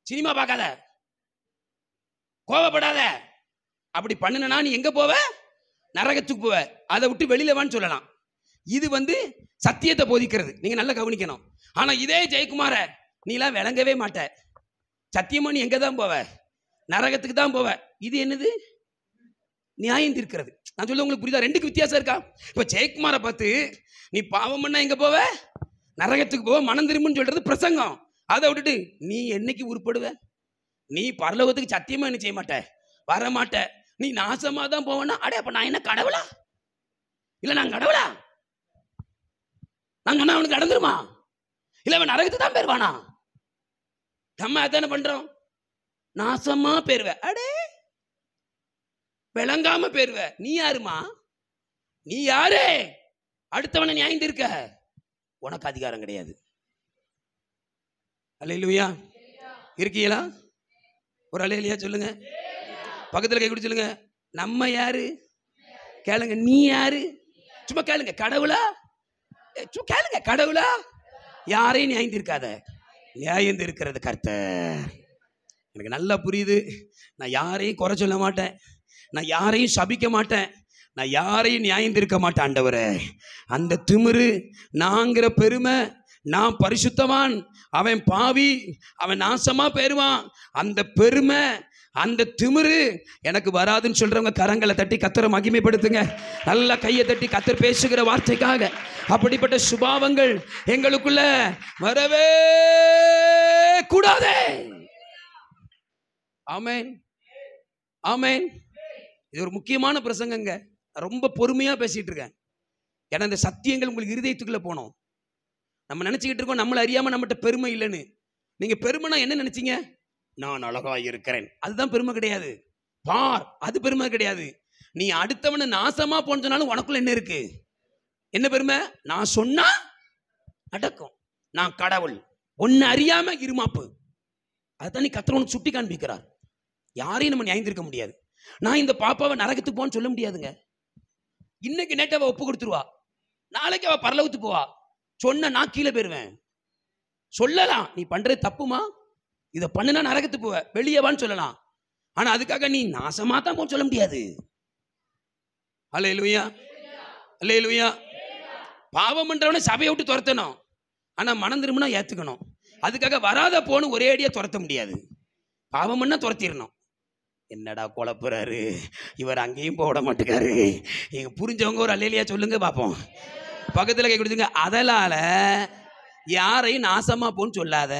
சினிமா பார்க்காத, கோவப்படாத. அப்படி பண்ணுனா நீ எங்க போவ? நரகத்துக்கு போவ. அதை விட்டு வெளியில வான்னு சொல்லலாம். இது சத்தியத்தை போதிக்கிறது. நீங்க நல்லா கவனிக்கணும். ஆனா இதே ஜெயக்குமார நீலாம் விளங்கவே மாட்ட. சத்தியமா நீ எங்க தான் போவ? நரகத்துக்கு தான் போவ. இது என்னது? நியாயம் தீர்க்கிறது. நான் சொல்ல உங்களுக்கு புரியுதா? ரெண்டுக்கு வித்தியாசம் இருக்கா? இப்ப ஜெயக்குமாரை பார்த்து நீ பாவம் பண்ணா எங்க போவ? நரகத்துக்கு போவ, மனம் திரும்புன்னு சொல்றது பிரசங்கம். அதை விட்டுட்டு நீ என்னைக்கு உருப்படுவ? நீ பரலோகத்துக்கு சத்தியமா என்ன செய்ய மாட்ட, வர மாட்ட. நீ நாசமா தான் போவனா? அடே அப்ப நான் என்ன கடவுளா? இல்ல நான் கடவுளா? நான் சொன்னா அவனுக்கு நடந்துருமா? இல்ல அவன் நரகத்துக்கு தான் போயிருவானா? நம்ம அதான பண்றோம். நாசமா போயிருவ. அடே விளங்காம போயிருவ. நீ யாருமா? நீ யாரு? அடுத்தவனை நியாயம் தீர்க்க உனக்கு அதிகாரம் கிடையாது. அல்லேலூயா. இருக்கீங்களா? ஒரு அல்லேலூயா சொல்லுங்க. பக்கத்துல கை கொடுத்து சொல்லுங்க. நம்ம யாரு? கேளுங்க. நீ யாரு? சும்மா கேளுங்க. கடவுளா? கேளுங்க. கடவுளா? யாரையும் நியாயம் தீர்க்காத. நியாயம் தீர்க்கிறது கர்த்தர். எனக்கு நல்லா புரியுது. நான் யாரையும் குறை சொல்ல மாட்டேன், நான் யாரையும் சபிக்க மாட்டேன், நான் யாரையும் நியாயம் தீர்க்க மாட்டேன். ஆண்டவரே, அந்த திமிரு, நாங்கிற பெருமை, நான் பரிசுத்தவான், அவன் பாவி, அவன் நாசமா போயிருவான், அந்த பெருமை, அந்த திமிரு எனக்கு வராதுன்னு சொல்றவங்க கரங்களை தட்டி கர்த்தரை மகிமைப்படுத்துங்க. நல்லா கையை தட்டி கர்த்தர் பேசுகிற வார்த்தைக்காக. அப்படிப்பட்ட சுபாவங்கள் எங்களுக்குள்ள வரவே கூடாது. ஆமென், ஆமென். இது ஒரு முக்கியமான பிரசங்கங்க. ரொம்ப பொறுமையா பேசிட்டு இருக்கேன். ஏன்னா இந்த சத்தியங்கள் உங்களுக்கு இருதயத்துக்குள்ள போனோம். நம்ம நினைச்சுக்கிட்டு இருக்கோம் நம்மள அறியாம நம்மகிட்ட பெருமை இல்லைன்னு. நீங்க பெருமைனா என்ன நினைச்சீங்க? நான் அழகா இருக்கிறேன், அதுதான் பெருமை கிடையாது. பார், அது பெருமை கிடையாது. நீ அடுத்தவனை நாசமா போனாலும் உனக்குள்ள என்ன இருக்கு? என்ன பெருமை? நான் சொன்னா நடக்கும், நான் கடவுள், ஒன்னு அறியாம இருமாப்பு. அதுதான் நீ கர்த்தர் உனக்கு சுட்டி காண்பிக்கிறார். யாரையும் நம்ம நியாயம் தீர்க்க முடியாது. நான் இந்த பாப்பாவை நரகத்துக்கு போன்னு சொல்ல முடியாதுங்க. இன்னைக்கு நேற்று அவ ஒப்பு கொடுத்துருவா, நாளைக்கு அவ பரலோகத்துக்கு போவா. சொன்ன நான் கீழே போயிருவேன். சொல்லலாம், நீ பண்றது தப்புமா, இதை பண்ணுனா நரகத்துக்கு போவ, வெளியவான்னு சொல்லலாம். ஆனா அதுக்காக நீ நாசமா தான் போன்னு சொல்ல முடியாது. அல்லேலூயா, அல்லேலூயா. பாவம் பண்றவனை சபையை விட்டு துரத்தணும், ஆனா மனம் திரும்பினா ஏத்துக்கணும். அதுக்காக வராத போன்னு ஒரே அடியா துரத்த முடியாது. பாவம் பண்ணா துரத்திடணும். என்னடா குழப்புறாரு இவர், அங்கேயும் போட மாட்டேங்காரு. எங்க புரிஞ்சவங்க ஒரு அல்லேலூயா சொல்லுங்க பாப்போம். பக்கத்துல கை கொடுத்துங்க. அதனால யாரையும் நாசமா போன்னு சொல்லாத.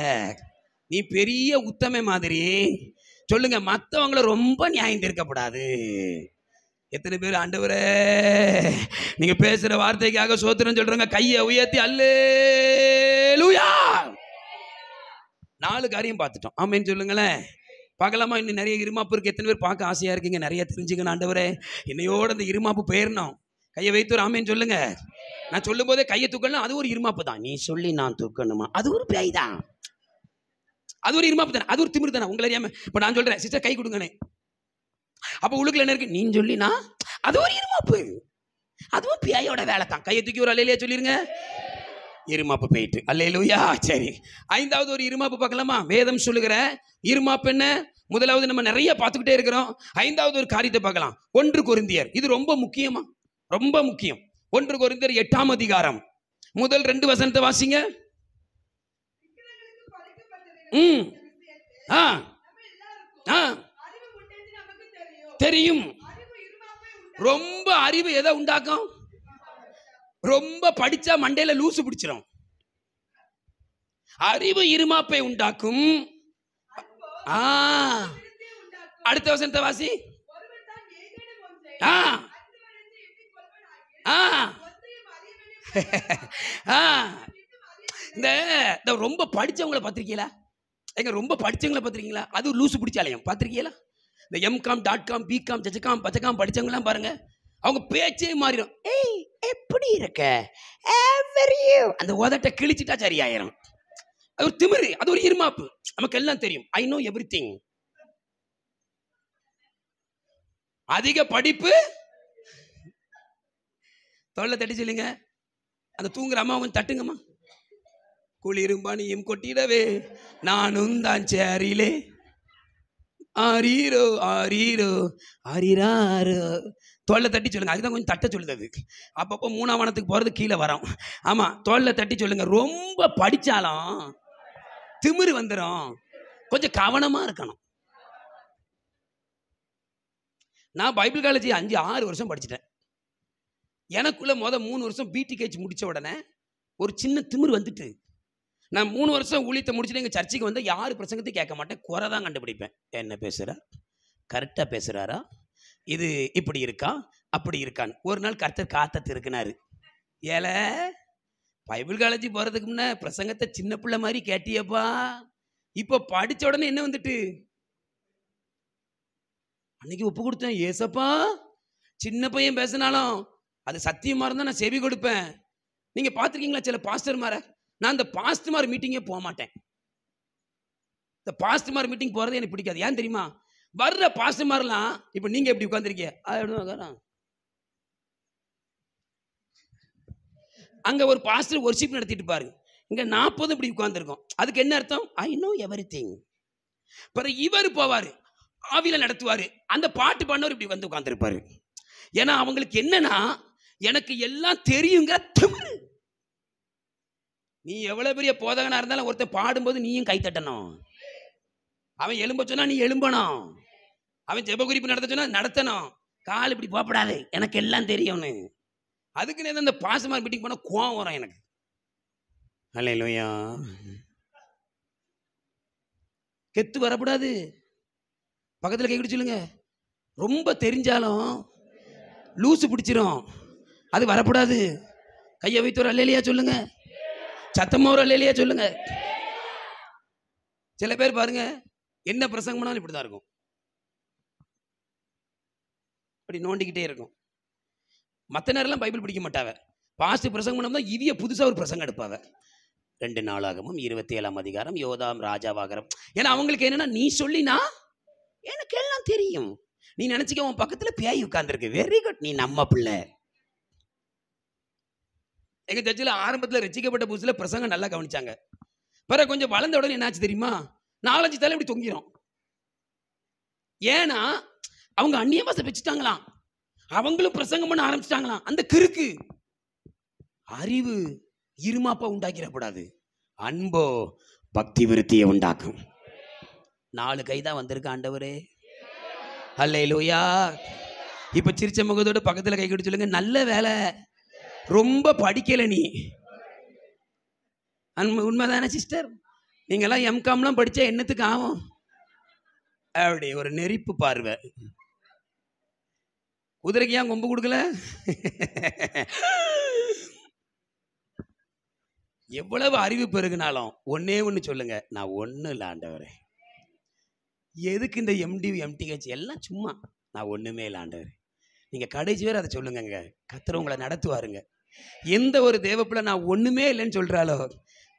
நீ பெரிய உத்தமை மாதிரி சொல்லுங்க. மற்றவங்கள ரொம்ப நியாயம் தீர்க்கப்படாது. எத்தனை பேர் ஆண்டவரே நீங்க பேசுற வார்த்தைக்காக சோத்திரம் சொல்றங்க? கையை உயர்த்தி அல்லேலூயா. 4 காரியம் பார்த்துட்டோம். ஆமென் சொல்லுங்களேன். பார்க்கலாமா? இன்னும் நிறைய இருமாப்பு இருக்கு. எத்தனை பேர் பார்க்க ஆசையா இருக்கீங்க? நிறைய தெரிஞ்சுக்கணும். ஆண்டவரே என்னையோட அந்த இருமாப்பு போயிடணும். கையை வைத்து ஆமென் சொல்லுங்க. நான் சொல்லும் போதே கையை தூக்கணும், அது ஒரு இருமாப்பு தான். நீ சொல்லி நான் தூக்கணுமா? அது ஒரு பேய் தான், அது ஒரு இருமாப்பு தானே, அது ஒரு திமிரு தானே. உங்களை அறியாம இப்ப நான் சொல்றேன், சிஸ்டர் கை கொடுங்கண்ணே. அப்ப உள்ளுக்குள்ள என்ன இருக்கு? நீ சொல்லினா அது ஒரு இருமாப்பு, அதுவும் பேயோட வேலை தான். கையை தூக்கி ஒரு அல்லேலூயா சொல்லிருங்க. இருமாப்பு போயிட்டு அல்லேலூயா. சரி, 5வது ஒரு இருமாப்பு பார்க்கலாமா? வேதம் சொல்லுகிற இருமாப்பு என்ன? முதலாவது நம்ம நிறைய பார்த்துக்கிட்டே இருக்கிறோம். 5வது ஒரு காரியத்தை பார்க்கலாம். 1 கொரிந்தியர். இது ரொம்ப முக்கியமா, ரொம்ப முக்கியம். 1 கொரிந்தியர் 8ஆம் அதிகாரம் முதல் 2 வசனத்தை வாசிங்க. தெரியும். ரொம்ப அறிவு எதை உண்டாக்கும்? ரொம்ப படிச்சா மண்டையில லூசு பிடிச்சிடும். அறிவு இருமாப்பை உண்டாக்கும். அடுத்த வசனத்தை வாசி. இந்த ரொம்ப படிச்சவங்களை பார்த்திருக்கீங்களா? எங்க ரொம்ப படிச்சவங்களை பார்த்திருக்கீங்களா? அது லூசு பிடிச்சாலையும் பார்த்திருக்கீங்களா? இந்த எம்காம், டாட்காம், பிகாம், ஜெஜகாம், பச்சகாம் படிச்சவங்களாம் பாருங்க, அவங்க பேச்சே மாறிடும். ஏய் எப்படி இருக்க, அந்த உதட்ட கிழிச்சிட்டா சரியாயிரும். அது ஒரு திமிரு, அது ஒரு இருமாப்பு. நமக்கு எல்லாம் தெரியும். I know everything. அதிக படிப்பு. தோல்ல தட்டி சொல்லுங்க, அந்த தூங்குற அம்மா கொஞ்சம் தட்டுங்கம்மா. குளிரும்பனியும் கொட்டிடவே நானும் தான் சேரிலே ஆரீரோ ஆரீரோ ஆரீராரோ. தோல்ல தட்டி சொல்லுங்க. அதுதான் கொஞ்சம் தட்ட சொல்லுது. அது அப்பப்போ 3ஆம் வானத்துக்கு போறது கீழே வரோம். ஆமா, தோல்ல தட்டி சொல்லுங்க. ரொம்ப படிச்சாலும் திமிரு வந்துடும். கொஞ்சம் கவனமா இருக்கணும். நான் பைபிள் காலேஜ் 5-6 வருஷம் படிச்சுட்டேன். எனக்குள்ள 3 வருஷம் பிடிகேச் முடிச்ச உடனே ஒரு சின்ன திமிரு வந்துட்டு, நான் 3 வருஷம் ஊழியத்தை முடிச்சுட்டு எங்கள் சர்ச்சுக்கு வந்து யார் பிரசங்கத்தையும் கேட்க மாட்டேன். குறை தான் கண்டுபிடிப்பேன். என்ன பேசுகிறா, கரெக்டாக பேசுகிறாரா, இது இப்படி இருக்கா அப்படி இருக்கான்னு. ஒரு நாள் கர்த்தர் காத்தத்து இருக்குனாரு. ஏல பைபிள் காலேஜ் போகிறதுக்கு முன்னே பிரசங்கத்தை சின்ன பிள்ளை மாதிரி கேட்டியப்பா, இப்போ படித்த உடனே என்ன வந்துட்டு, அன்னைக்கு ஒப்பு கொடுத்தேன். ஏசப்பா, சின்ன பையன் பேசினாலும் அது சத்தியமாக இருந்தால் நான் செவி கொடுப்பேன். நீங்கள் பார்த்துருக்கீங்களா சில பாஸ்டர்மாரை? நான் இந்த பாஸ்டர்மார் மீட்டிங்கே போக மாட்டேன். இந்த பாஸ்டர்மார் மீட்டிங் போகிறது எனக்கு பிடிக்காது. ஏன் தெரியுமா? வர்ற பாஸ்டர்மாரெலாம் இப்போ நீங்கள் எப்படி உட்காந்துருக்கீங்க, அங்கே ஒரு பாஸ்டர் ஒர்ஷிப் நடத்திட்டு பாரு, இங்கே 40 இப்படி உட்காந்துருக்கோம். அதுக்கு என்ன அர்த்தம்? I know everything. பிறகு இவர் போவார், ஆவியில் நடத்துவார். அந்த பாட்டு பாடினவர் இப்படி வந்து உட்காந்துருப்பாரு. ஏன்னா அவங்களுக்கு என்னன்னா, எனக்கு எல்லாம் தெரியுங்கிற திமிரு. நீ எவ்வளவு பெரிய போதகனா இருந்தாலும் ஒருத்தர் பாடும்போது நீயும் கை தட்டணும். அவன் எலும்ப சொன்னா நீ எலும்பணும். அவன் ஜெப குறிப்பு நடத்த சொன்னா நடத்தணும். கால் இப்படி போகப்படாது, எனக்கு எல்லாம் தெரியும்னு. அதுக்கு நேரம் இந்த பாசமார் மீட்டிங் போனா கோவம் வரும் எனக்கு. அல்லேலூயா. கெத்து வரக்கூடாது. பக்கத்தில் கை சொல்லுங்க. ரொம்ப தெரிஞ்சாலும் லூசு பிடிச்சிரும், அது வரக்கூடாது. கையை வைத்து ஒரு அல்லேலியா சொல்லுங்க. சத்தமா ஒரு அல்லேலியா சொல்லுங்க. சில பேர் பாருங்க, என்ன பிரசங்கம் பண்ணாலும் இப்படிதான் இருக்கும். அப்படி நோண்டிக்கிட்டே இருக்கும். மற்ற நேரம்லாம் பைபிள் பிடிக்க மாட்டாவ. பாஸ்ட் பிரசங்கம் பண்ணால் இவிய புதுசாக ஒரு பிரசங்கம் எடுப்பாவ. 2 நாளாகமும் 27ஆம் அதிகாரம், யோதாம் ராஜாவாகரம். ஏன்னா அவங்களுக்கு என்னன்னா, நீ சொல்லினா எனக்கு எல்லாம் தெரியும். நீ நினைச்சுக்க உன் பக்கத்துல பேய் உட்கார்ந்துருக்கு. வெரி குட், நீ நம்ம பிள்ளை. எங்க சர்ச்சில் ஆரம்பத்தில் ரசிக்கப்பட்ட புதுசுல பிரசங்கம் நல்லா கவனிச்சாங்க. பிறகு கொஞ்சம் வளர்ந்த உடனே என்னாச்சு தெரியுமா, 4-5 தலை இப்படி தொங்கிரும். ஏன்னா அவங்க அந்நிய பாஷை வச்சுட்டாங்களாம், அவங்களும் பிரசங்கம் பண்ண ஆரம்பிச்சிட்டாங்களாம். அந்த கிறுக்கு அறிவு இருமாப்பா உண்டாக்கிடக்கூடாது. அன்போ பக்தி விருத்தியை உண்டாக்கும். 4 கைதான் வந்திருக்கு ஆண்டவரே. அல்லேலூயா. இப்ப சிரிச்ச முகத்தோட பக்கத்துல கை கட்டி சொல்லுங்க, நல்ல வேலை, ரொம்ப படிக்கல நீ. உண்மைதானே சிஸ்டர்? நீங்கெல்லாம் எம்காம்லாம் படிச்சா என்னத்துக்கு ஆகும்? அப்படி ஒரு நெருப்பு பார்வை. குதிரைக்கு ஏன் கொம்பு கொடுக்கல? எவ்வளவு அறிவு பெருகினாலும் ஒன்னே ஒன்று சொல்லுங்க, நான் ஒன்றும் இல்லை ஆண்டவரே. எதுக்கு இந்த எம்டிஹெச் எல்லாம் சும்மா, நான் ஒன்றுமே இல்லை ஆண்டவரே. நீங்கள் கடைசி பேர் அதை சொல்லுங்க, கர்த்தர் உங்களை நடத்துவாருங்க. எந்த ஒரு தேவப்பிள்ளை நான் ஒன்றுமே இல்லைன்னு சொல்கிறாலோ,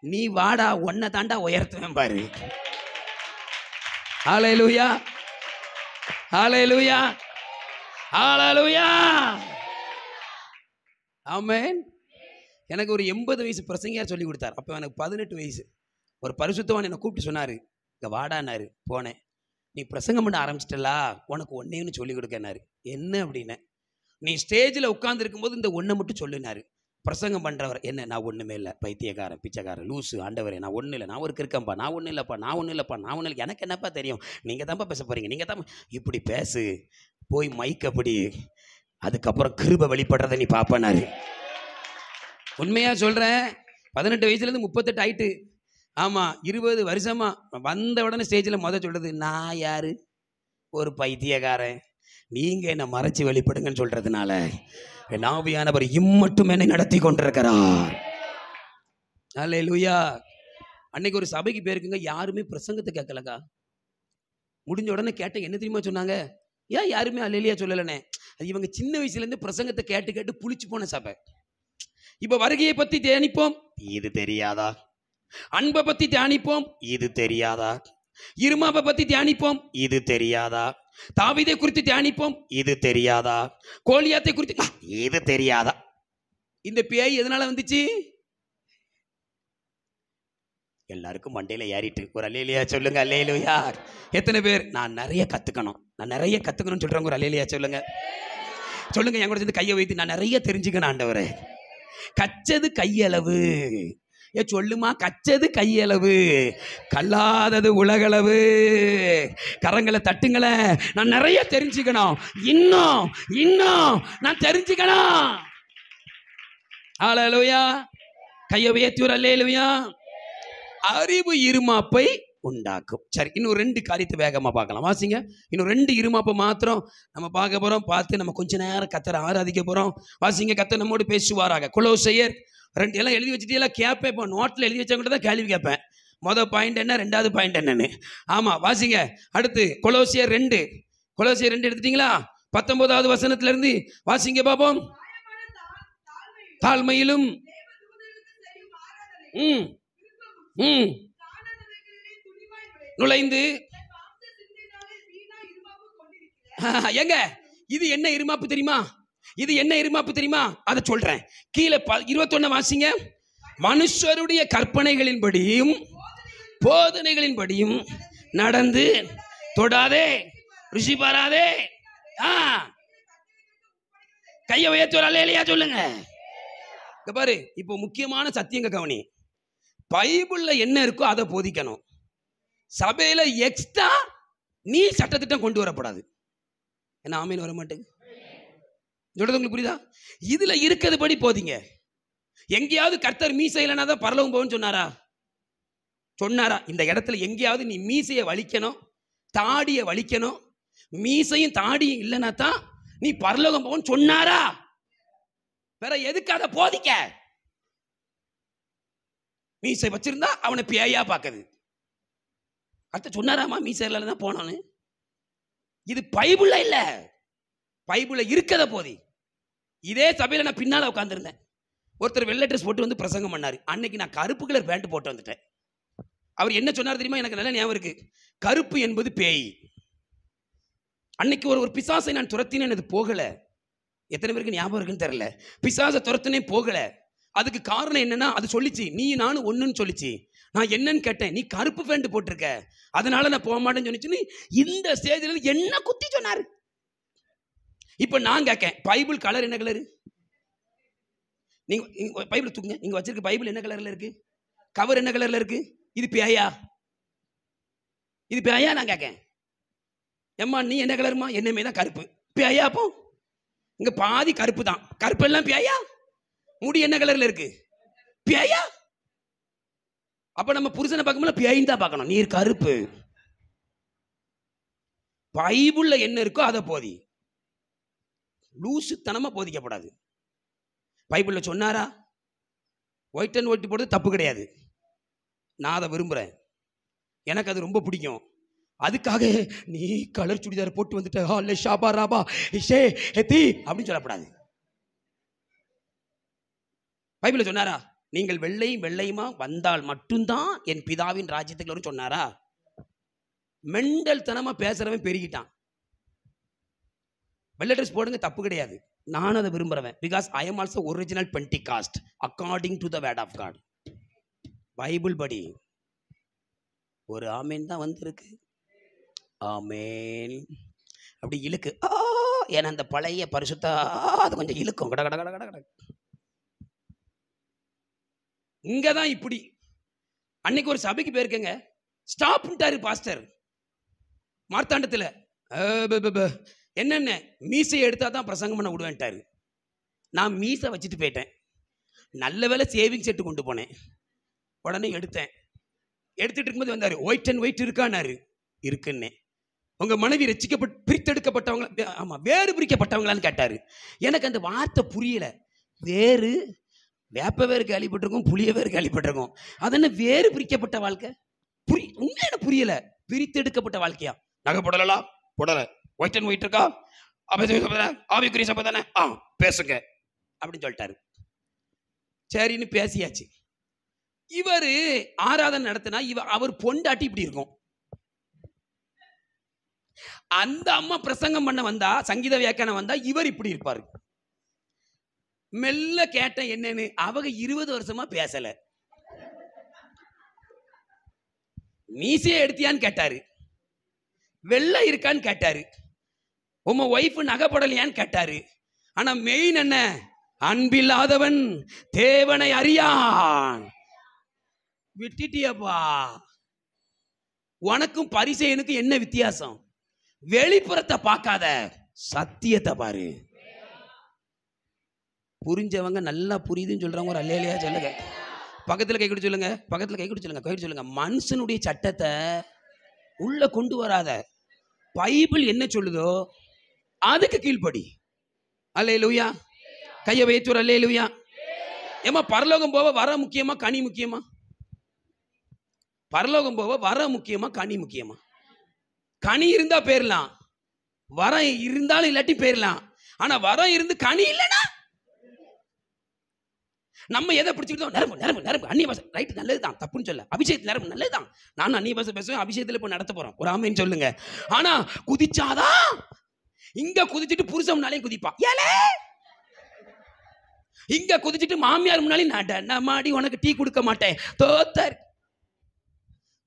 நீ வாடா, ஒன்னை தாண்டா உயர்த்துவேன் பாரு. ஹல்லேலூயா, ஹல்லேலூயா, ஹல்லேலூயா, ஆமென். எனக்கு ஒரு 80 வயசு பிரசங்கியார் சொல்லி கொடுத்தார். அப்போ எனக்கு 18 வயசு. ஒரு பரிசுத்தவான் என்னை கூப்பிட்டு சொன்னார், இங்கே வாடானாரு. போனேன். நீ பிரசங்கம் பண்ண ஆரம்பிச்சிட்டலா, உனக்கு ஒன்னேன்னு சொல்லி கொடுக்கனாரு. என்ன அப்படின்னு, நீ ஸ்டேஜில் உட்கார்ந்து இருக்கும்போது இந்த ஒன்றை மட்டும் சொல்லினாரு. பிரசங்கம் பண்ணுறவர் என்ன, நான் ஒன்றுமே இல்லை, பைத்தியக்காரன், பிச்சைக்காரன், லூசு, ஆண்டவரே நான் ஒன்றும் இல்லை, நான் ஒரு கிறுக்கம்பா, நான் ஒன்றும் இல்லைப்பா, நான் ஒன்றும் இல்லைப்பா, நான் ஒன்றும் இல்லை, எனக்கு என்னப்பா தெரியும், நீங்கள் தான்ப்பா பேச போகிறீங்க, நீங்கள் தான் இப்படி பேசு, போய் மைக்கப்படி, அதுக்கப்புறம் கிருபை வெளிப்படுறதை நீ பார்ப்பனாரு. உண்மையாக சொல்கிறேன், 18 வயசுலேருந்து 38 ஆயிட்டு. ஆமாம், 20 வருஷமா வந்த உடனே ஸ்டேஜில் சொல்கிறது, நான் யார், ஒரு பைத்தியக்காரன், நீங்கள் என்னை மறைச்சி வெளிப்படுங்கன்னு சொல்கிறதுனால என் ஆவியானவர் இம்மட்டும் என்னை நடத்தி கொண்டிருக்கிறார். அல்லேலூயா. அன்னைக்கு ஒரு சபைக்கு போயிருக்குங்க, யாருமே பிரசங்கத்தை கேட்கலக்கா. முடிஞ்ச உடனே கேட்டேன், என்ன தெரியுமா சொன்னாங்க, ஏன் யாருமே அல்லேலூயா சொல்லலனே? அது இவங்க சின்ன வயசுலேருந்து பிரசங்கத்தை கேட்டு கேட்டு புளிச்சு போன சபை. இப்போ வருகையை பற்றி தியானிப்போம், இது தெரியாதா? அன்பை பத்தி தியானிப்போம், இது தெரியாதா? இருமாப்பை பத்தி தியானிப்போம், இது தெரியாதா? தாவீதை குறித்து தியானிப்போம், இது தெரியாதா? கோலியாத்தை குறித்து இது தெரியாதா? இந்த பேய் எதனால வந்துச்சு? எல்லாருக்கும் மண்டையில ஏறிட்டு. ஒரு அல்லேலியா சொல்லுங்க. அல்லேலூயா. எத்தனை பேர் நான் நிறைய கத்துக்கணும்னு சொல்றாங்க? ஒரு அல்லேலியா சொல்லுங்க. சொல்லுங்க, என் கூட சேர்ந்து கையை வைத்து நான் நிறைய தெரிஞ்சுக்கணும் ஆண்டவரே. கச்சது கையளவு. சொல்லுமா, கச்சது கையளவு, கல்லாதது உலகளவு. கரங்களை தட்டுங்கள. நான் நிறைய தெரிஞ்சுக்கணும், இன்னும் நான் தெரிஞ்சுக்கணும். அல்லேலூயா. கையை உயர்த்தி ஒரு அல்லேலூயா. அறிவு இருமாப்பை உண்டாக்கும். சரி, இன்னும் 2 காரியத்தை வேகமா பார்க்கலாம். வாசிங்க. இன்னும் 2 இருமாப்பை மாத்திரம் நம்ம பார்க்க போறோம். பார்த்து நம்ம கொஞ்ச நேரம் கர்த்தரை ஆராதிக்க போறோம். வாசிங்க. கர்த்தர் நம்மோடு பேசுவாராக. கொலோசையர் 2 எல்லாம் எழுதி வச்சுட்டு கேட்பேன். இப்போ நோட்டில் எழுதி வச்சா கூட தான் கேள்வி கேட்பேன். மொதல் பாயிண்ட் என்ன, 2வது பாயிண்ட் என்னன்னு. ஆமா, வாசிங்க. அடுத்து கொலோசியர் 2 எடுத்துட்டீங்களா? 19வது வசனத்துல இருந்து வாசிங்க பாப்போம். தாழ்மையிலும் நுழைந்து. எங்க இது என்ன இருமாப்பு தெரியுமா? அதை சொல்றேன். கீழே 21 வாசிங்க. மனுஷருடைய கற்பனைகளின்படியும் போதனைகளின்படியும் நடந்து தொடாதே, ருசி பாராதே. கையை உயர்த்தி ஒரு அல்லேலூயா சொல்லுங்க. பாரு, இப்போ முக்கியமான சத்தியங்க கவனி. பைபிள்ல என்ன இருக்கோ அதை போதிக்கணும். சபையில எக்ஸ்ட்ரா நீ சட்டத்திட்டம் கொண்டு வரப்படாது. என்ன ஆமீன் வர மாட்டேங்க? சொல்றது உங்களுக்கு புரியுதா? இதுல இருக்கிறது படி போதிங்க. எங்கேயாவது கர்த்தர் மீசை இல்லைனா தான் பரலோகம் போகும்னு சொன்னாரா? இந்த இடத்துல எங்கேயாவது நீ மீசையை வலிக்கணும், தாடியை வலிக்கணும், மீசையும் தாடியும் இல்லைன்னா தான் நீ பரலோகம் போகும்னு சொன்னாரா? வேற எதுக்கு அதை போதிக்க? மீசை வச்சிருந்தா அவனை பேயா பார்க்குது. அடுத்த சொன்னாராமா மீசை இல்லைன்னா போனோன்னு? இது பைபிள்ல இல்ல, பைபிள்ல இருக்கத போதி. இதே சபையில நான் பின்னால உட்காந்துருந்தேன். ஒருத்தர் வெள்ளை ட்ரெஸ் போட்டு வந்து பிரசங்கம் பண்ணாரு. அன்னைக்கு நான் கருப்பு கலர் பேண்ட் போட்டு வந்துட்டேன். அவர் என்ன சொன்னார் தெரியுமா? எனக்கு நல்ல ஞாபகம் இருக்கு. கருப்பு என்பது பேய். அன்னைக்கு ஒரு பிசாசை நான் துரத்தினேன், அது போகல. எத்தனை பேருக்கு ஞாபகம் இருக்குன்னு தெரியல. பிசாசை துரத்தினே போகல. அதுக்கு காரணம் என்னன்னா, அது சொல்லிச்சு நீ நானும் ஒண்ணுன்னு சொல்லிச்சு. நான் என்னன்னு கேட்டேன், நீ கருப்பு பேண்ட் போட்டிருக்க, அதனால நான் போக மாட்டேன்னு சொன்னிச்சு. இந்த ஸ்டேஜ்ல என்ன குத்தி சொன்னாரு. இப்ப நான் கேட்கேன், பைபிள் கலர் என்ன கலரு? நீங்க பைபிள் தூக்குங்க. நீங்க வச்சிருக்க பைபிள் என்ன கலர்ல இருக்கு? கவர் என்ன கலர்ல இருக்கு? இது பேயா? நான் கேட்கேன். எம்மா நீ என்ன கலருமா? என்னமே தான் கருப்பு. பேயா? அப்போ இங்க பாதி கருப்பு தான். கருப்பு எல்லாம் பேயா? முடி என்ன கலர்ல இருக்கு? பேயா? அப்ப நம்ம புருஷனை பார்க்கும்போது பேயின் தான் பார்க்கணும். நீர் கருப்பு. பைபிள்ல என்ன இருக்கோ அதை போதி. லூசுத்தனமா போதிக்கப்படாது. பைபிள்ல சொன்னாரா? ஒயிட் அண்ட் ஒயிட் போடுறது தப்பு கிடையாது. நான் அதை விரும்புறேன், எனக்கு அது ரொம்ப பிடிக்கும். அதுக்காக நீ கலர் சுடிதார் போட்டு வந்துட்ட அப்படின்னு சொல்லப்படாது. பைபிள்ல சொன்னாரா நீங்கள் வெள்ளையுமா வந்தால் மட்டும்தான் என் பிதாவின் ராஜ்யத்துக்கு வரும் சொன்னாரா? மெண்டல் தனமா பேசுறவன் பெருகிட்டான். வெள்ளை ட்ரெஸ் போடுங்க, தப்பு கிடையாது. நான் அதை விரும்புறவன். Because I am also original Pentecost according to the word of God. Bible படி ஒரு ஆமேன் தான் வந்திருக்கு. ஆமேன் அப்படி இழுக்கு. ஏன்னா அந்த பழைய பரிசுத்தா அது கொஞ்சம் இழுக்கும். கட கட கட கட கட. இங்கதான் இப்படி. அன்னைக்கு ஒரு சபைக்கு போயிருக்கேங்க. ஸ்டாப்ட்டாரு பாஸ்டர் மார்த்தாண்டத்துல. என்னென்ன மீசையை எடுத்தா தான் பிரசங்கம் பண்ண விடுவேன்ட்டாரு. நான் மீசை வச்சுட்டு போயிட்டேன். நல்ல வேலை சேவிங் செட்டு கொண்டு போனேன். உடனே எடுத்துட்டு இருக்கும்போது வந்தாரு. ஒயிட் அண்ட் ஒயிட் இருக்கானாரு. இருக்குன்னே. உங்க மனைவி பிரித்தெடுக்கப்பட்டவங்க, ஆமா வேறு பிரிக்கப்பட்டவங்களான்னு கேட்டாரு. எனக்கு அந்த வார்த்தை புரியல. வேறு வேப்ப வேறு கேள்விப்பட்டிருக்கோம், புளிய வேறு கேள்விப்பட்டிருக்கோம். அது என்ன வேறு பிரிக்கப்பட்ட வாழ்க்கை? உண்மையான புரியல. பிரித்தெடுக்கப்பட்ட வாழ்க்கையா? நகை போடலாம் போடல, ஒயிட் அண்ட் ஒயிட் இருக்கா, ஆவிக்குரிய சபை தானே, பேசுங்க அப்படின்னு சொல்லிட்டாரு. சரின்னு பேசியாச்சு. இவரு ஆராதனை நடத்தினா அவர் பொண்டாட்டி இப்படி இருக்கும். அந்த அம்மா பிரசங்கம் பண்ண வந்தா, சங்கீத வியாக்கியானம் வந்தா இவர் இப்படி இருப்பாரு. மெல்ல கேட்டேன் என்னன்னு. அவங்க 20 வருஷமா பேசல. மீசையை எடுத்தியான்னு கேட்டாரு, வெள்ளை இருக்கான்னு கேட்டாரு, உங்க ஒய்ஃப் நகைப்படலையான்னு கேட்டாரு. ஆனா மெயின் என்ன? அன்பில்லாதவன் தேவனை அறியான். விட்டுட்டியப்பா. உனக்கும் பரிசேயனுக்கும் என்ன வித்தியாசம்? வெளிப்புறத்தை பார்க்காத, சத்தியத்தை பாரு. புரிஞ்சவங்க நல்லா புரியுதுன்னு சொல்றவங்க ஒரு அல்லேலியா சொல்லுங்க. பக்கத்துல கை கொடுத்து சொல்லுங்க. பக்கத்துல கை கொடுத்து சொல்லுங்க. கை சொல்லுங்க. மனுஷனுடைய சட்டத்தை உள்ள கொண்டு வராத. பைபிள் என்ன சொல்லுதோ அதுக்கு கீழ்ப்படி. அல்லேலூயா. கையை வைத்து ஒரு அல்லேலூயா. ஏமா பரலோகம் போக வர முக்கியமா கனி முக்கியமா? பரலோகம் போக வர முக்கியமா கனி முக்கியமா? கனி இருந்தா போயிடலாம், வரம் இருந்தாலும் இல்லாட்டி போயிடலாம். ஆனா வரம் இருந்து கனி இல்லைன்னா நம்ம எதை பிடிச்சிக்கிட்டோம்? நரம்பு நரம்பு நரம்பு அந்நிய பாஷை ரைட், நல்லதுதான், தப்புன்னு சொல்ல. அபிஷேகத்தில் நரம்பு நல்லதுதான். நானும் அந்நிய பாஷை பேசுவேன். அபிஷேகத்தில் இப்போ நடத்த போறோம். ஒரு ஆமைன்னு சொல்லுங்க. ஆனா குதிச்சாதான் இங்க குதிச்சுட்டு புருஷன் முன்னாலே குதிப்பா. ஏலே இங்க குதிச்சுட்டு மாமியார் முன்னாலே நடனமாடி உனக்கு டீ கொடுக்க மாட்டேன் தோத்தர்.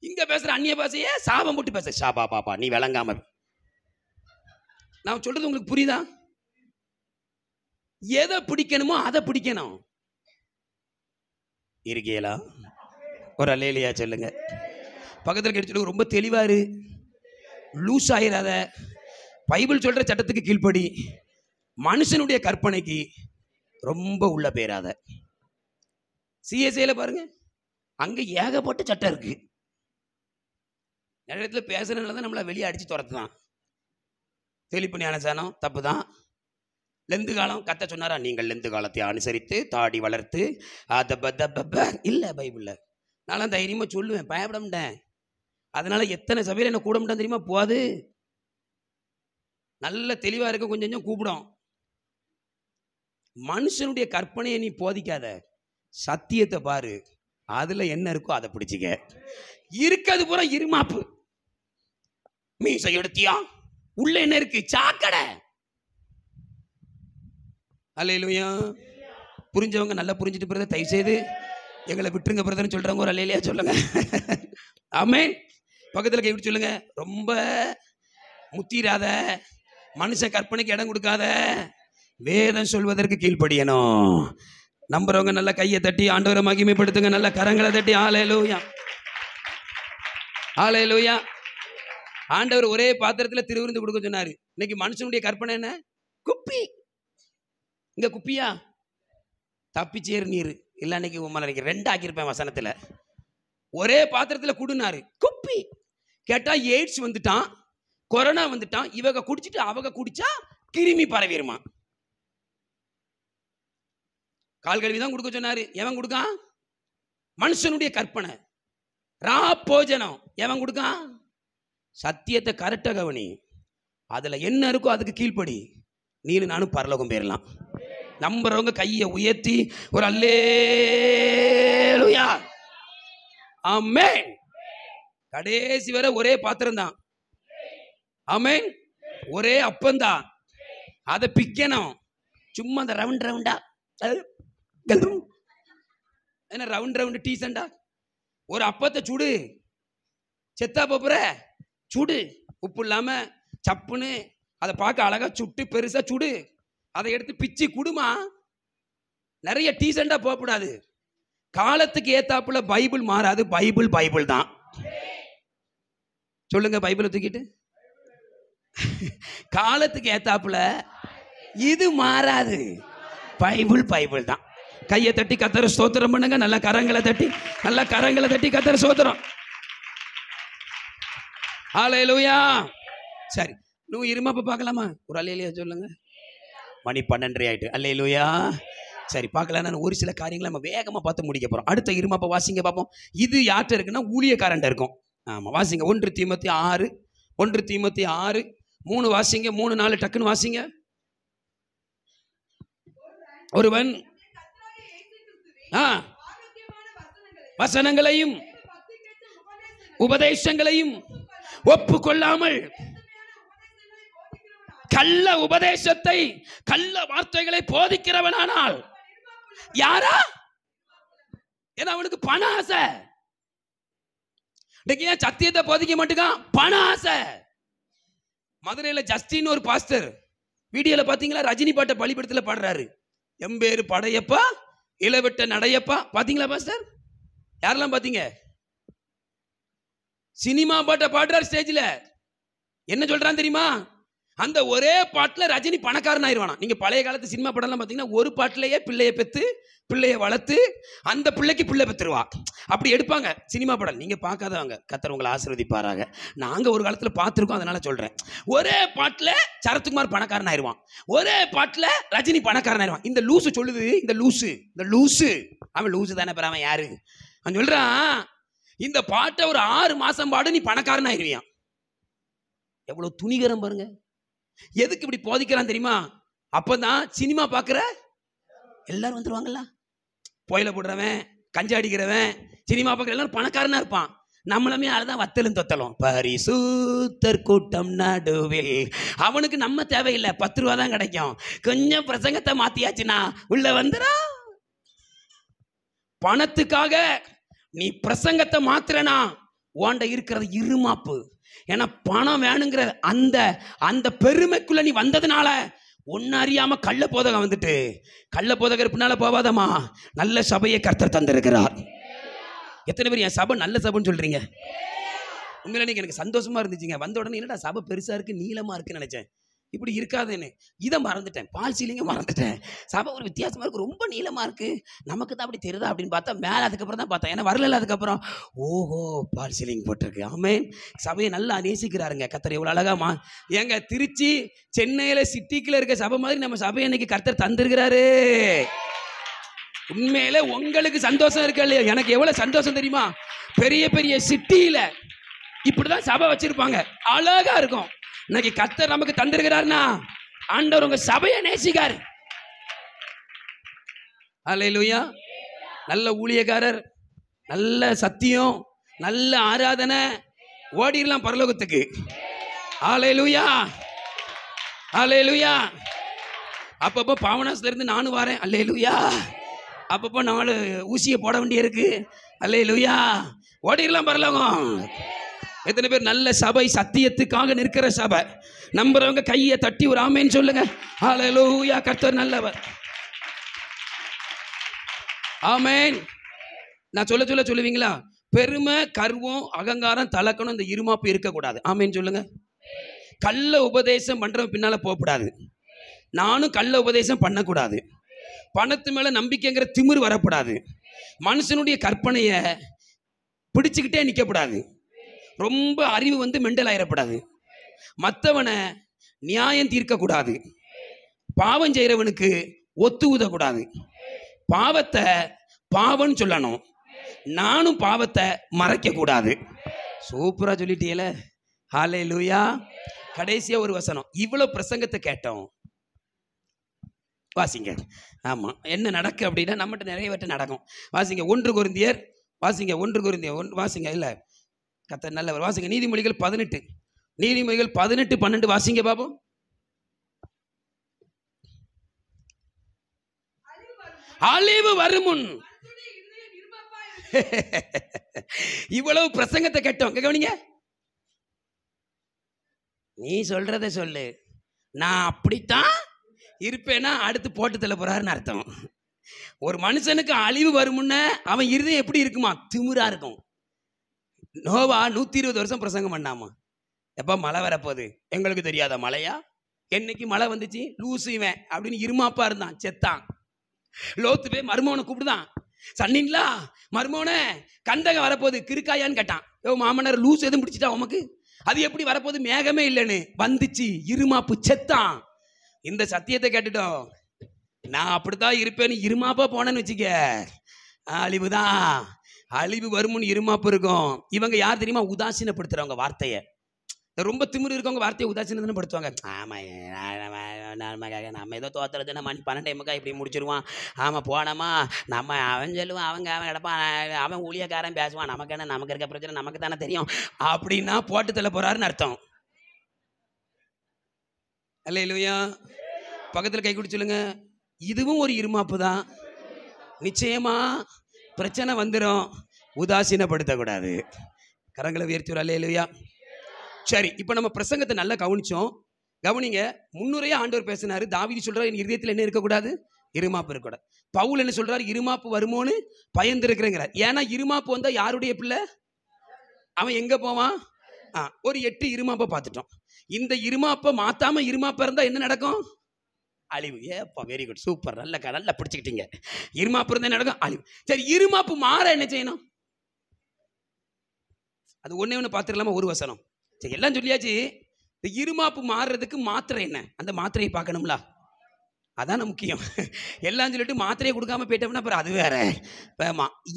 இங்க பேசுற அந்நிய பாஷையே சாபம் போட்டு பேச. ஷாபா பாப்பா நீ விளங்காம. நான் சொல்றது உங்களுக்கு புரியுதா? எதை பிடிக்கணுமோ அதை பிடிக்கணும். இருக்கீங்களா? ஒரு அல்லேலியா சொல்லுங்க. பக்கத்தில் கிடைச்சு ரொம்ப தெளிவாரு. லூஸ் ஆயிராத. பைபிள் சொல்ற சட்டத்துக்கு கீழ்ப்படி. மனுஷனுடைய கற்பனைக்கு ரொம்ப உள்ள பேராத. சிஎஸ்ஐல பாருங்க, அங்க ஏகப்பட்ட சட்டம் இருக்கு. நிறைய இடத்துல பேசுறதுனால தான் நம்மளை வெளியே அடிச்சு துரத்துதான். தெளிப்பு ஞானசானம் தப்பு தான். லெந்து காலம் கத்த சொன்னாரா? நீங்கள் லெந்து காலத்தை அனுசரித்து தாடி வளர்த்து இல்லை பைபிளில். நான் தைரியமாக சொல்லுவேன், பயப்பட மாட்டேன். அதனால எத்தனை சபையில் என்ன கூட மாட்டேன் தெரியுமா? போகாது. நல்ல தெளிவாக இருக்க கொஞ்சம் கொஞ்சம் கூப்பிடும். மனுஷனுடைய கற்பனையை நீ போதிக்காத, சத்தியத்தை பாரு. அதுல என்ன இருக்கோ அதை பிடிச்சிக்க. இருக்கிறது பூரா இருமாப்பு. மீசை எடுத்தியா? உள்ள என்ன இருக்கு? சாக்கடை. அல்லேலூயா. புரிஞ்சவங்க நல்லா புரிஞ்சுட்டு பிரதர் தயவு செய்து எங்களை விட்டுருங்க பிரதர்னு சொல்றவங்க ஒரு அல்லேலூயா சொல்லுங்க. ஆமென். பக்கத்தில் கை விட்டு சொல்லுங்க. ரொம்ப முத்திராத, மனுஷ கற்பனைக்கு இடம் கொடுக்காத, வேதம் சொல்வதற்கு கீழ்ப்படியணும். நம்புறவங்க நல்ல கையை தட்டி ஆண்டவரை மகிமைப்படுத்துங்க. நல்ல கரங்களை தட்டி ஹல்லேலூயா ஹல்லேலூயா. ஆண்டவர் ஒரே பாத்திரத்தில் திருவிருந்து கொடுக்க சொன்னாரு. இன்னைக்கு மனுஷனுடைய கற்பனை என்ன? குப்பி. இங்க குப்பியா? தப்பிச்சேர் நீர் இல்லை. இன்னைக்கு ரெண்டு ஆக்கியிருப்பேன் வசனத்தில். ஒரே பாத்திரத்தில் குடுனாரு. குப்பி. கேட்டா எய்ட்ஸ் வந்துட்டான், கொரோனா வந்துட்டான். இவங்க குடிச்சிட்டு அவங்க குடிச்சா கிருமி பரவிடுமா. கால் கழுவிதான் கொடுக்க சொன்னாரு. எவன் கொடுக்கான்? மனுஷனுடைய கற்பனை. ராப்போஜனம் எவன் கொடுக்கான்? சத்தியத்தை கரெக்டாக கவனி. அதுல என்ன இருக்கோ அதுக்கு கீழ்ப்படி. நீனும் நானும் பரலோகம் போயிடலாம். நம்புறவங்க கையை உயர்த்தி ஒரு அல்லேலூயா ஆமென். கடைசி வரை ஒரே பாத்திரம் தான். ஆமென். ஒரே அப்பந்தான். அதை பிக்கணும். சும்மா அந்த ரவுண்ட் ரவுண்டா என்ன ரவுண்ட் ரவுண்டு டீசண்டா ஒரு அப்பத்தை சுடு. செத்தா போப்புற சுடு. உப்பு இல்லாம சப்புன்னு அதை பார்க்க அழகா சுட்டு பெருசா சுடு. அதை எடுத்து பிச்சு குடுமா. நிறைய டீசண்டா போகக்கூடாது. காலத்துக்கு ஏத்தாப்புல பைபிள் மாறாது. பைபிள் பைபிள் தான். சொல்லுங்க. பைபிளை தூக்கிட்டு காலத்துக்கு ஏத்தாப்புல இது மாறாது. பைபிள் பைபிள் தான். கையை தட்டி கத்தர ஸ்தோத்திரம் பண்ணுங்க. நல்ல கரங்களை தட்டி கத்தர ஸ்தோத்திரம். ஹல்லேலூயா. சரி, நீ இருமாப்ப பார்க்கலாமா? ஒரு அல்லேலூயா சொல்லுங்க. மணி 12 ஆயிட்டு. அல்லேலூயா. சரி, பார்க்கலாம். நான் ஒரு சில காரியங்களை நம்ம வேகமாக பார்த்து முடிக்க போகிறோம். அடுத்த இருமாப்ப வாசிங்க பார்ப்போம். இது யார்கிட்ட இருக்குன்னா ஊழியக்காரன்ட்ட இருக்கும். ஆமாம், வாசிங்க. 1 தீமோத்தி 6 3 வாசிங்க. 3-4 டக்குன்னு வாசிங்க. ஒருவன் வசனங்களையும் உபதேசங்களையும் ஒப்புக்கொள்ளாமல் கள்ள உபதேசத்தை கள்ள வார்த்தைகளை போதிக்கிறவனானால் யாரா? ஏன்னா அவனுக்கு பண ஆசை. ஏன் சத்தியத்தை போதிக்க மாட்டேங்கான்? பண ஆசை. மதுரையில் ஜஸ்டின் ஒரு பாஸ்டர் வீடியோல பாத்தீங்களா? ரஜினி பாட்டை பலிபடத்தில் பாடுறாரு. எம்பேரு படையப்பா இளவெட்ட நடையப்பா. பாத்தீங்களா பாஸ்டர்? யாரெல்லாம் பாத்தீங்க? சினிமா பாட்டை பாடுறாரு ஸ்டேஜில். என்ன சொல்றான் தெரியுமா? அந்த ஒரே பாட்டுல ரஜினி பணக்காரன் ஆயிடுவானா. நீங்க பழைய காலத்து சினிமா படம்லாம் பாத்தீங்கன்னா ஒரு பாட்டிலேயே பிள்ளைய பெத்து பிள்ளைய வளர்த்து அந்த பிள்ளைக்கு பிள்ளை பெற்றுருவா. அப்படி எடுப்பாங்க சினிமா படம். நீங்க பார்க்காதவங்க கர்த்தர் உங்களை ஆசீர்வதிப்பாராக. நாங்க ஒரு காலத்துல பார்த்துருக்கோம், அதனால சொல்றேன். ஒரே பாட்டுல சரத்குமார் பணக்காரன் ஆயிடுவான், ஒரே பாட்டுல ரஜினி பணக்காரன் ஆயிடுவான். இந்த லூசு சொல்லுது, இந்த லூசு அவன் லூசு தானே பெற, அவன் யாரு? அவன் சொல்றான் இந்த பாட்டை ஒரு 6 மாசம் பாடு நீ பணக்காரன் ஆயிடுவியான். எவ்வளவு துணிகரம் பாருங்க. எதுக்கு இப்படி போதிக்கிறான் தெரியுமா? அப்பதான் சினிமா பார்க்குற எல்லாரும் வந்துருவாங்கல்ல. புயல போடுறவன், கஞ்சா அடிக்கிறவன், சினிமா பார்க்குற எல்லாரும் பணக்காரனா இருப்பான். நம்மளுமே அதுதான் வத்தலும் தொத்தலும். பரிசுத்தர் கூட்டம் நடுவில். அவனுக்கு நம்ம தேவையில்லை, 10 ரூபா தான் கிடைக்கும். கொஞ்சம் பிரசங்கத்தை மாத்தியாச்சுன்னா உள்ள வந்துடா. பணத்துக்காக நீ பிரசங்கத்தை மாத்திரனா உன்ட இருக்கிறது இருமாப்பு. ஏன்னா பணம் வேணுங்கிற அந்த பெருமைக்குள்ள நீ வந்ததுனால ஒன்னு அறியாம கள்ள போதகம் வந்துட்டு, கள்ள போதகர் பின்னால போவாதமா. நல்ல சபையை கர்த்தர் தந்திருக்கிறார். எத்தனை பேர் என் சபை நல்ல சபைன்னு சொல்றீங்க? உண்மையில நீங்க எனக்கு சந்தோஷமா இருந்துச்சுங்க. வந்த உடனே என்னடா சபை பெருசா இருக்கு, நீளமா இருக்குன்னு நினைச்சேன். இப்படி இருக்காதுன்னு இதை மறந்துட்டேன். பால் சீலிங்க மறந்துட்டேன். சபை ஒரு வித்தியாசமா இருக்கு, ரொம்ப நீளமா இருக்கு. நமக்கு தான் அப்படி தெரியுதா அப்படின்னு பார்த்தா மேலே அதுக்கப்புறம் தான் பார்த்தேன். ஏன்னா வரல அதுக்கப்புறம் ஓஹோ பால் சீலிங் போட்டிருக்கு. ஆமென். சபையை நல்லா நேசிக்கிறாருங்க கர்த்தர். எவ்வளோ அழகாமா எங்க திருச்சி சென்னையில சிட்டிக்குள்ள இருக்க சபை மாதிரி நம்ம சபையை இன்னைக்கு கர்த்தர் தந்திருக்கிறாரு. உண்மையில உங்களுக்கு சந்தோஷம் இருக்கா இல்லையா? எனக்கு எவ்வளவு சந்தோஷம் தெரியுமா? பெரிய பெரிய சிட்டியில இப்படிதான் சபை வச்சிருப்பாங்க, அழகா இருக்கும். இன்னைக்கு கர்த்தர் நமக்கு தந்திருக்கிறார்னா ஆண்டவர் உங்க சபையை நேசிக்காரு. அல்லேலூயா. நல்ல ஊழியக்காரர், நல்ல சத்தியம், நல்ல ஆராதனை, ஓடிடலாம் பரலோகத்துக்கு. அல்லேலூயா, அல்லேலூயா. அப்பப்போ பாவனாசத்துல இருந்து நானும் வரேன். அல்லேலூயா. அப்பப்போ 4 ஊசியை போட வேண்டிய இருக்கு. அல்லேலூயா. ஓடிடலாம் பரலோகம். எத்தனை பேர் நல்ல சபை, சத்தியத்துக்காக நிற்கிற சபை நம்புறவங்க கையை தட்டி ஒரு ஆமேன்னு சொல்லுங்க. ஹல்லேலூயா. கர்த்தர் நல்லவர். ஆமேன். நான் சொல்லுவீங்களா? பெருமை, கர்வம், அகங்காரம், தலக்கணும், இந்த இருமாப்பு இருக்கக்கூடாது. ஆமேன்னு சொல்லுங்க. கள்ள உபதேசம் பண்றவன் பின்னால போகக்கூடாது. நானும் கள்ள உபதேசம் பண்ணக்கூடாது. பணத்து மேல நம்பிக்கைங்கிற திமிர் வரக்கூடாது. மனுஷனுடைய கற்பனைய பிடிச்சுக்கிட்டே நிற்கக்கூடாது. ரொம்ப அறிவு வந்து மெண்டல் ஆயிடக்கூடாது. மற்றவனை நியாயம் தீர்க்கக்கூடாது. பாவம் செய்கிறவனுக்கு ஒத்து ஊதக்கூடாது. பாவத்தை பாவம் சொல்லணும். நானும் பாவத்தை மறைக்க கூடாது. சூப்பரா சொல்லிட்டீல. ஹல்லேலூயா. கடைசியா ஒரு வசனம். இவ்வளவு பிரசங்கத்தை கேட்டோம், வாசிங்க. ஆமா, என்ன நடக்கு அப்படின்னா நம்மகிட்ட நிறைய நடக்கும். வாசிங்க 1 கொரிந்தியர். வாசிங்க 1 கொரிந்தியர் வாசிங்க. இல்ல கர்த்தர் நல்லவர். வாசிங்க நீதிமொழிகள் 18. நீதிமொழிகள் 18:12 வாசிங்க பாப்போம். அழிவு வரும் முன். இவ்வளவு பிரசங்கத்தை கேட்டோம், கவனிங்க. நீ சொல்றத சொல்லு, நான் அப்படித்தான் இருப்பேன்னா அடுத்து போட்டு தள்ள போறாருன்னு அர்த்தம். ஒரு மனுஷனுக்கு அழிவு வருமுன்ன அவன் இருதயம் எப்படி இருக்குமா? திமிரா இருக்கும். நோவா 120 வருஷம் பிரசங்கம் பண்ணாமா. எப்ப மழை வரப்போகுது? எங்களுக்கு தெரியாத மழையா? என்னைக்கு மழை வந்துச்சு? லூசுவேன் அப்படின்னு இருமாப்பா இருந்தான், செத்தான். லோத்து போய் மருமோனை கூப்பிடுதான். சன்னிங்களா மருமோனே, கந்தகம் வரப்போகுது, கிருக்காயான்னு கேட்டான். யோ மாமனார், லூஸ் எதுவும் பிடிச்சிட்டா உமக்கு? அது எப்படி வரப்போகுது? மேகமே இல்லைன்னு வந்துச்சு, இருமாப்பு, செத்தான். இந்த சத்தியத்தை கேட்டுட்டோம். நான் அப்படித்தான் இருப்பேன்னு இருமாப்பா போனேன்னு வச்சுக்க, அழிவுதான். அழிவு வருமுன்னு இருமாப்பு இருக்கும். இவங்க யார் தெரியுமா? உதாசீனப்படுத்துறவங்க வார்த்தையை. ரொம்ப திமிரு இருக்கவங்க வார்த்தையை உதாசீனம் படுத்துவாங்க. ஆமாம், நம்ம ஏதோ தோத்துறது, நம்ம 12 இப்படி முடிச்சிருவான். ஆமாம், போனோமா நம்ம அவன் சொல்லுவான், அவன் கிடப்பான், அவன் ஊழியக்காரன் பேசுவான், நமக்கு என்ன, நமக்கு இருக்க பிரச்சனை நமக்கு தானே தெரியும் அப்படின்னா போட்டு தள்ள போறாருன்னு அர்த்தம். அல்லேலூயா. பக்கத்தில் கை குடி சொல்லுங்க, இதுவும் ஒரு இருமாப்பு தான். நிச்சயமா பிரச்சனை வந்துடும், உதாசீனப்படுத்தக்கூடாது. கரங்களை உயர்த்தி அல்லேலூயா. சரி, இப்போ நம்ம பிரசங்கத்தை நல்லா கவனிச்சோம். கவனிங்க, முன்னுரையா ஆண்டவர் பேசினாரு. தாவீது சொல்றாரு, என் இருதயத்தில் என்ன இருக்கக்கூடாது, இருமாப்பு இருக்கக்கூடாது. பவுல் என்ன சொல்றாரு, இருமாப்பு வருமோன்னு பயந்து இருக்கிறேங்கிறார். ஏன்னா இருமாப்பு வந்தா யாருடைய பிள்ளை, அவன் எங்க போவான்? ஒரு 8 இருமாப்பை பார்த்துட்டோம். இந்த இருமாப்பை மாத்தாம இருமாப்பா இருந்தா என்ன நடக்கும்? அழிவு. ஏப்பா, வெரி குட், சூப்பர், நல்லா பிடிச்சிக்கிட்டீங்க. இருமாப்பு இருந்தா என்ன நடக்கும்? அழிவு. சரி, இருமாப்பு மாற என்ன செய்யணும்? அது ஒண்ணு பார்த்துக்கலாமா? ஒரு வசனம். சரி, எல்லாம் சொல்லியாச்சு. இந்த இருமாப்பு மாறுறதுக்கு மாத்திரை என்ன, அந்த மாத்திரையை பார்க்கணும்ல, அதான முக்கியம். எல்லாம் சொல்லிட்டு மாத்திரையை கொடுக்காம போயிட்டோம்னா அப்புறம் அது வேற.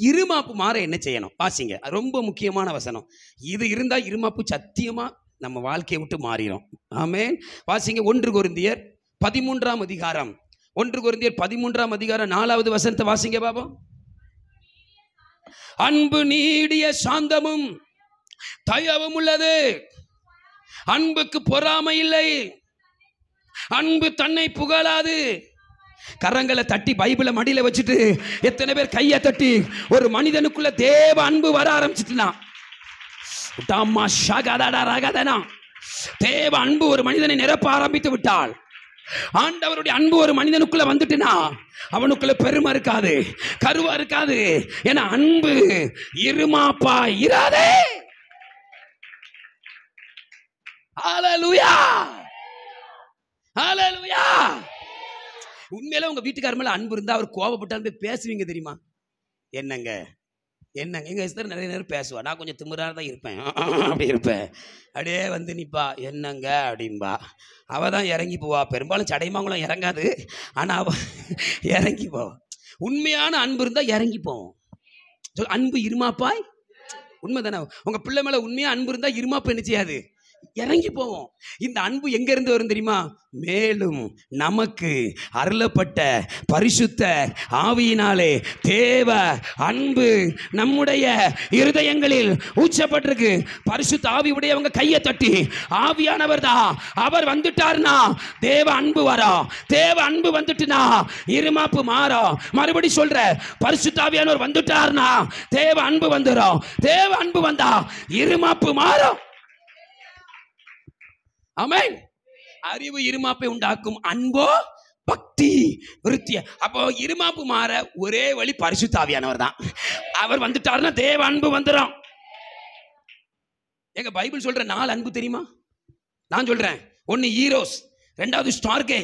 இருமாப்பு மாற என்ன செய்யணும்? வாசிங்க, ரொம்ப முக்கியமான வசனம் இது. இருந்தா இருமாப்பு சத்தியமா நம்ம வாழ்க்கையை விட்டு மாறிடும். ஆமென். வாசிங்க, 1 கொரிந்தியர் 13ஆம் அதிகாரம். 1 கொரிந்தியர் 13ஆம் அதிகாரம் 4வது வசனத்தை வாசிங்க பாபா. அன்பு நீடிய சாந்தமும் தயவும் உள்ளது, அன்புக்கு பொறாமை இல்லை, அன்பு தன்னை புகழாது. கரங்களை தட்டி பைபிளை மடியில வச்சுட்டு எத்தனை பேர் கையை தட்டி ஒரு மனிதனுக்குள்ள தேவ அன்பு வர ஆரம்பிச்சுட்டுனா, தேவ அன்பு ஒரு மனிதனை நிரப்ப ஆரம்பித்து விட்டால், ஆண்டவருடைய அன்பு ஒரு மனிதனுக்குள்ள வந்துட்டுனா அவனுக்குள்ள பெருமை இருக்காது, கருவா இருக்காது. ஏன்னா அன்பு இருமாப்பா இராதே. ஹல்லேலூயா, ஹல்லேலூயா. உண்மையில உங்க வீட்டுக்காரர் மேல அன்பு இருந்தா அவர் கோபப்பட்டாலும் பேசுவீங்க தெரியுமா? என்னங்க என்னங்க, எங்க சிஸ்டர் நிறைய நேரம் பேசுவா, நான் கொஞ்சம் திமிராக தான் இருப்பேன், அப்படி இருப்பேன். அப்படியே வந்து நிப்பா, என்னங்க அப்படின்பா. அவ தான் இறங்கி போவா. பெரும்பாலும் சடைமாங்குளம் இறங்காது, ஆனா அவ இறங்கி போவா. உண்மையான அன்பு இருந்தா இறங்கி போவோம். அன்பு இருமாப்பாய். உண்மைதானே? உங்க பிள்ளை மேல உண்மையா அன்பு இருந்தா இருமாப்பு என்ன செய்யாது, இறங்கி போவோம். இந்த அன்பு எங்க இருந்து வரும் தெரியுமா? மேலும் நமக்கு அருளப்பட்ட பரிசுத்த ஆவியினாலே தேவ அன்பு நம்முடைய இருதயங்களில் ஊற்றப்பட்டிருக்கு. பரிசுத்த ஆவி உடையவங்க கையை தட்டி, ஆவியானவர் தான், அவர் வந்துட்டார்னா தேவ அன்பு வரா. தேவ அன்பு வந்துட்டுனா இருமாப்பு மாறா. மறுபடி சொல்ற, பரிசுத்த ஆவியானவர் வந்துட்டார்னா தேவ அன்பு வந்துடும். தேவ அன்பு வந்தா இருமாப்பு மாறும். ஆமென். அறிவு இருமாப்பை உண்டாக்கும், அன்போ பக்தி விருத்திய. அப்போ இருமாப்பு மாற ஒரே வழி பரிசுத்த ஆவியானவர் தான். அவர் வந்துட்டாருன்னா தேவ அன்பு வந்துடும். எங்க பைபிள் சொல்ற 4 அன்பு தெரியுமா? நான் சொல்றேன். 1 ஈரோஸ், 2வது ஸ்டார்கே,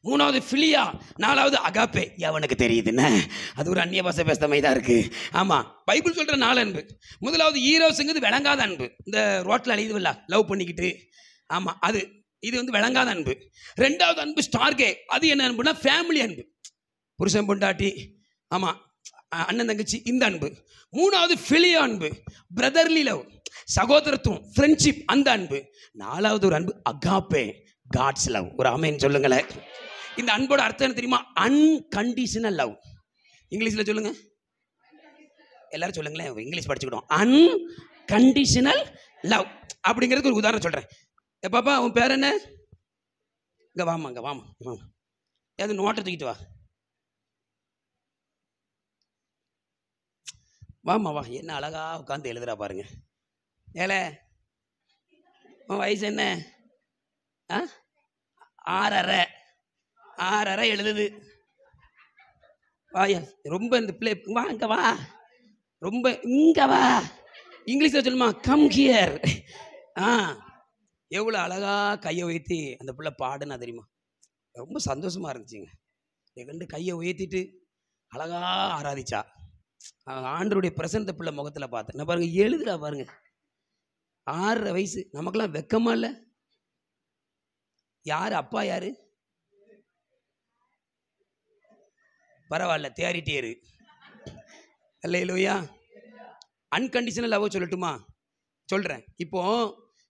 3வது பிலியா, 4வது அகாப்பே. எவனுக்கு தெரியுதுன்னு அது ஒரு அந்நிய பாஷை பேசுற மாதிரி தான் இருக்கு. ஆமா, பைபிள் சொல்ற 4 அன்பு. முதலாவது ஈரோஸ்ங்கிறது விளங்காத அன்பு. இந்த ரோட்ல அழியுதுல்ல, லவ் பண்ணிக்கிட்டு, ஆமா, அது இது வந்து விளங்காத அன்பு. 2வது அன்பு ஸ்டார்கே. அது என்ன அன்புனா ஃபேமிலி அன்பு, புருஷன் பொண்டாட்டி, ஆமா, அண்ணன் தங்கச்சி, இந்த அன்பு. 3வது பிலியா அன்பு, பிரதர்லி லவ், சகோதரத்துவம், ஃப்ரெண்ட்ஷிப், அந்த அன்பு. 4வது ஒரு அன்பு அகாப்பே, காட்ஸ் லவ். ஒரு ஆமென் சொல்லுங்களேன். இந்த அன்போட அர்த்தம் என்ன தெரியுமா? Unconditional love. இங்கிலீஷ்ல சொல்லுங்க, எல்லாரும் சொல்லுங்களேன், இங்கிலீஷ் படிச்சுக்கிட்டோம். அன்கண்டிஷனல் லவ் அப்படிங்கிறதுக்கு ஒரு உதாரணம் சொல்றேன். பாப்பா, உன் பேர் என்ன? இங்க வாமா, இங்க வாமா, ஏதாவது நோட்டை தூக்கிட்டு வா. வாமா வா. என்ன அழகா உட்காந்து எழுதுறா பாருங்க. ஏல, உன் வயசு என்ன? 6.5 எழுதுது. வாயா, ரொம்ப இந்த பிள்ளை, வா இங்க வா, ரொம்ப இங்க வா. இங்கிலீஷ்ல சொல்லுமா, கம் ஹியர். எவ்வளோ அழகா கையை உயர்த்தி அந்த பிள்ளை பாடுனா தெரியுமா? ரொம்ப சந்தோஷமா இருந்துச்சுங்க. ரெண்டு கையை உயர்த்திட்டு அழகா ஆராதிச்சா. ஆண்டருடைய பிரசன்னத்தை பிள்ளை முகத்துல பார்த்தேன். பாருங்க, எழுதுறா பாருங்க. 6.5 வயசு. நமக்கெல்லாம் வெக்கமா இல்லை? யாரு அப்பா? யாரு? பரவாயில்ல, தேறிட்டேரு. அல்லேலூயா. அன்கண்டிஷனல் லவ் சொல்லட்டுமா? சொல்றேன். இப்போ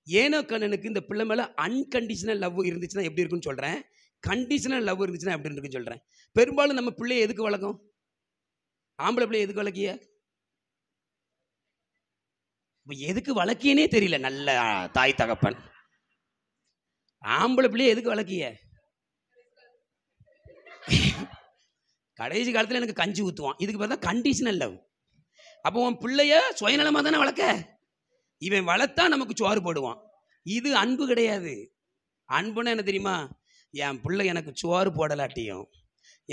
ஏனோக்கானனுக்கு இந்த பிள்ளை மேலே அன்கண்டிஷனல் லவ் இருந்துச்சுன்னா எப்படி இருக்குன்னு சொல்கிறேன், கண்டிஷனல் லவ் இருந்துச்சுன்னா எப்படி இருக்குன்னு சொல்கிறேன். பெரும்பாலும் நம்ம பிள்ளைய எதுக்கு வளர்க்கும்? ஆம்பளை பிள்ளைய எதுக்கு வளர்க்கிய? இப்போ எதுக்கு வளர்க்கியனே தெரியல. நல்ல தாய் தகப்பன் ஆம்பளை பிள்ளைய எதுக்கு வளர்க்கிய? கடைசி காலத்தில் எனக்கு கஞ்சி ஊற்றுவான், இதுக்கு பேர் தான் கண்டிஷனல் லவ். அப்போ உன் பிள்ளைய சுயநலமாக தானே வளர்க்க. இவன் வளர்த்தா நமக்கு சோறு போடுவான். இது அன்பு கிடையாது. அன்புன்னா என்ன தெரியுமா? என் பிள்ளை எனக்கு சோறு போடலாட்டியும்,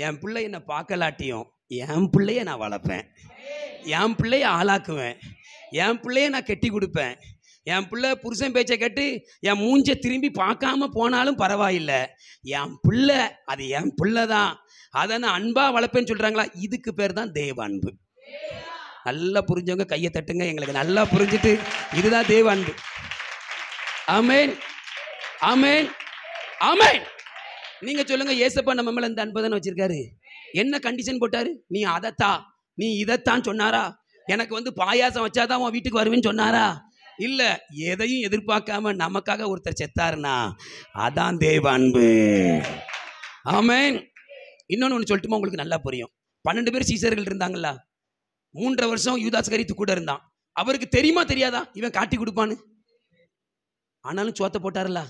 என் பிள்ளை என்னை பார்க்கலாட்டியும், என் பிள்ளைய நான் வளர்ப்பேன், என் பிள்ளைய ஆளாக்குவேன், என் பிள்ளைய நான் கெட்டி கொடுப்பேன். என் பிள்ளை புருஷன் பேச்சை கேட்டு என் மூஞ்சை திரும்பி பார்க்காம போனாலும் பரவாயில்லை, என் பிள்ளை அது என் பிள்ளை தான், அதை நான் அன்பாக வளர்ப்பேன்னு சொல்கிறாங்களா? இதுக்கு பேர் தான் தேவ அன்பு. நல்லா புரிஞ்சவங்க கையை தட்டுங்க. எங்களுக்கு நல்லா புரிஞ்சுட்டு இதுதான் தேவ அன்பு. ஆமென், ஆமென், ஆமென். நீங்க சொல்லுங்க, ஏசப்பா நம்ம மேல இந்த அன்பை தானே வச்சிருக்காரு. என்ன கண்டிஷன் போட்டாரு? நீ அதைத்தா, நீ இதைத்தான் சொன்னாரா? எனக்கு வந்து பாயாசம் வச்சாதான் உன் வீட்டுக்கு வருவேன்னு சொன்னாரா? இல்ல, எதையும் எதிர்பார்க்காம நமக்காக ஒருத்தர் செத்தாருன்னா அதான் தேவ அன்பு. ஆமென். இன்னொன்னு ஒன்று சொல்லட்டுமா? உங்களுக்கு நல்லா புரியும். 12 பேர் சீசர்கள் இருந்தாங்களா? 3.5 வருஷம் யூதாஸ் கரித்து கூட இருந்தான். அவருக்கு தெரியுமா தெரியாதா இவன் காட்டி கொடுப்பான்னு? ஆனாலும் சோத்த போட்டாருல.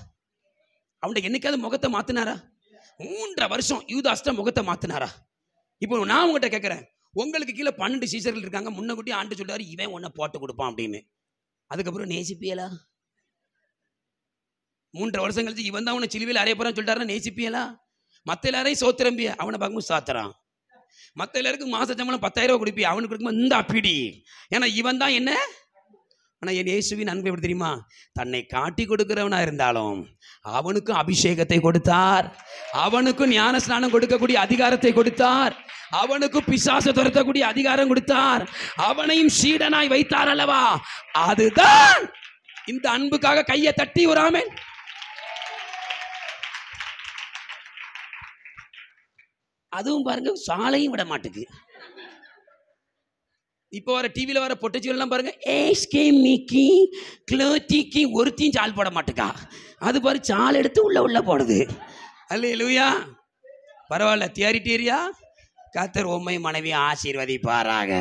அவன் என்னைக்காவது முகத்தை மாத்தினாரா? 3.5 வருஷம் யூதாஸ்ட முகத்தை மாத்தினாரா? இப்போ நான் உங்ககிட்ட கேட்கிறேன், உங்களுக்கு கீழே 12 சீசர்கள் இருக்காங்க. முன்னக்கூட்டி ஆண்டு சொல்றாரு இவன் உன்னை போட்டு கொடுப்பான் அப்படின்னு. அதுக்கப்புறம் நேசிப்பியலா? 3.5 வருஷம் கழிச்சு இவன் தான் உன்னை சிலுவையில் அறைய போறான்னு சொல்லிட்டாருன்னா நேசிப்பியலா? மற்ற எல்லாரையும் சோத்திரம்பிய, அவனை பார்க்கும்போது சாத்துறான். மற்ற எல்லாருக்கும் மாச சம்பளம் 10,000 ரூபாய் கொடுப்பியா, அவனுக்கு கொடுக்கும்போது இந்த அப்பிடி. ஏன்னா இவன் தான் என்ன. ஆனால் என் இயேசுவின் அன்பு எப்படி தெரியுமா? தன்னை காட்டி கொடுக்கிறவனா இருந்தாலும் அவனுக்கும் அபிஷேகத்தை கொடுத்தார், அவனுக்கும் ஞான ஸ்நானம் கொடுக்கக்கூடிய அதிகாரத்தை கொடுத்தார், அவனுக்கும் பிசாசை துரத்தக்கூடிய அதிகாரம் கொடுத்தார், அவனையும் சீடனாய் வைத்தார் அல்லவா? அதுதான் இந்த அன்புக்காக கையை தட்டி ஒரு ஆமென். அதுவும் பாருங்க, சாலையும் விட மாட்டுக்கு. இப்போ வர டிவியில் வர பொட்டச்சிகள்லாம் பாருங்க, ஏஸ்கே மிக்கி க்ளோத்திக்கு ஒருத்தையும் சால் போட மாட்டுக்கா. அது பாரு, சால் எடுத்து உள்ள போடுது. அல்லேலூயா. பரவாயில்ல, தியாரிட்டேரியா. கர்த்தர் உம்மை மனைவி ஆசீர்வதிப்பாராக.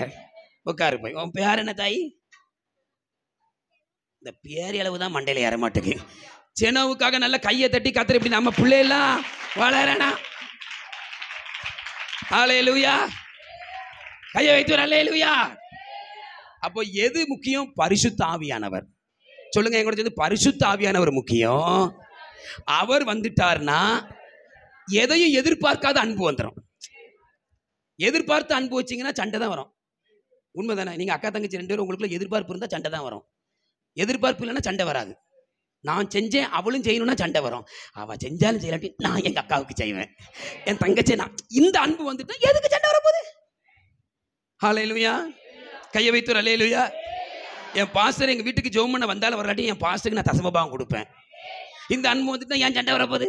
உட்காரு போய். உன் பேர் என்ன தாய்? இந்த பேரி அளவு தான் மண்டையில் ஏற மாட்டுக்கு. செனவுக்காக நல்ல கையை தட்டி கர்த்தர் இப்படி நம்ம பிள்ளையெல்லாம் வளரனா. அல்லேலூயா. கையை வைத்து அல்லேலூயா. அப்போ எது முக்கியம்? பரிசுத்த ஆவியானவர். சொல்லுங்க, எங்க கூட பரிசுத்த ஆவியானவர் முக்கியம். அவர் வந்துட்டார்னா எதையும் எதிர்பார்க்காத அன்பு வந்துடும். எதிர்பார்த்து அன்பு வச்சிங்கன்னா சண்டை தான் வரும். உண்மைதானே? நீங்க அக்கா தங்கச்சி 2 பேரும் உங்களுக்குள்ள எதிர்பார்ப்பு இருந்தால் சண்டை தான் வரும். எதிர்பார்ப்பு இல்லைன்னா சண்டை வராது. நான் செஞ்சேன் அவளும் செய்யணும்னா சண்டை வரும். அவள் செஞ்சாலும் செய்யலாட்டி நான் எங்கள் அக்காவுக்கு செய்வேன், என் தங்கச்சி நான். இந்த அன்பு வந்துட்டா எதுக்கு சண்டை வரப்போகுது? ஹல்லேலூயா. கையை வைத்து அல்லேலூயா. என் பாஸ்டர் எங்கள் வீட்டுக்கு ஜெபம் பண்ண வந்தாலும் வரலாட்டி என் பாஸ்டருக்கு நான் தசமபாகம் கொடுப்பேன். இந்த அன்பு வந்துட்டு ஏன் சண்டை வரப்போகுது?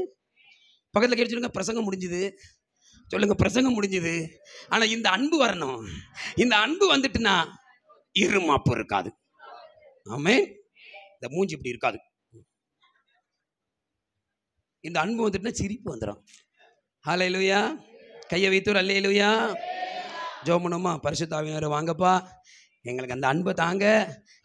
பக்கத்தில் கேட்டு சொல்லுங்க, பிரசங்கம் முடிஞ்சுது. சொல்லுங்க, பிரசங்கம் முடிஞ்சுது. ஆனால் இந்த அன்பு வரணும். இந்த அன்பு வந்துட்டுனா இருமாப்பு இருக்காது. ஆமென். இந்த மூஞ்சி இப்படி இருக்காது. இந்த அன்பு வந்துட்டுனா சிரிப்பு வந்துடும். ஹல்லேலூயா. கையை வைத்து அல்லேலூயா. ஜெபம் பண்ணுமா? பரிசுத்த ஆவியானவரே வாங்கப்பா, எங்களுக்கு அந்த அன்பை தாங்க,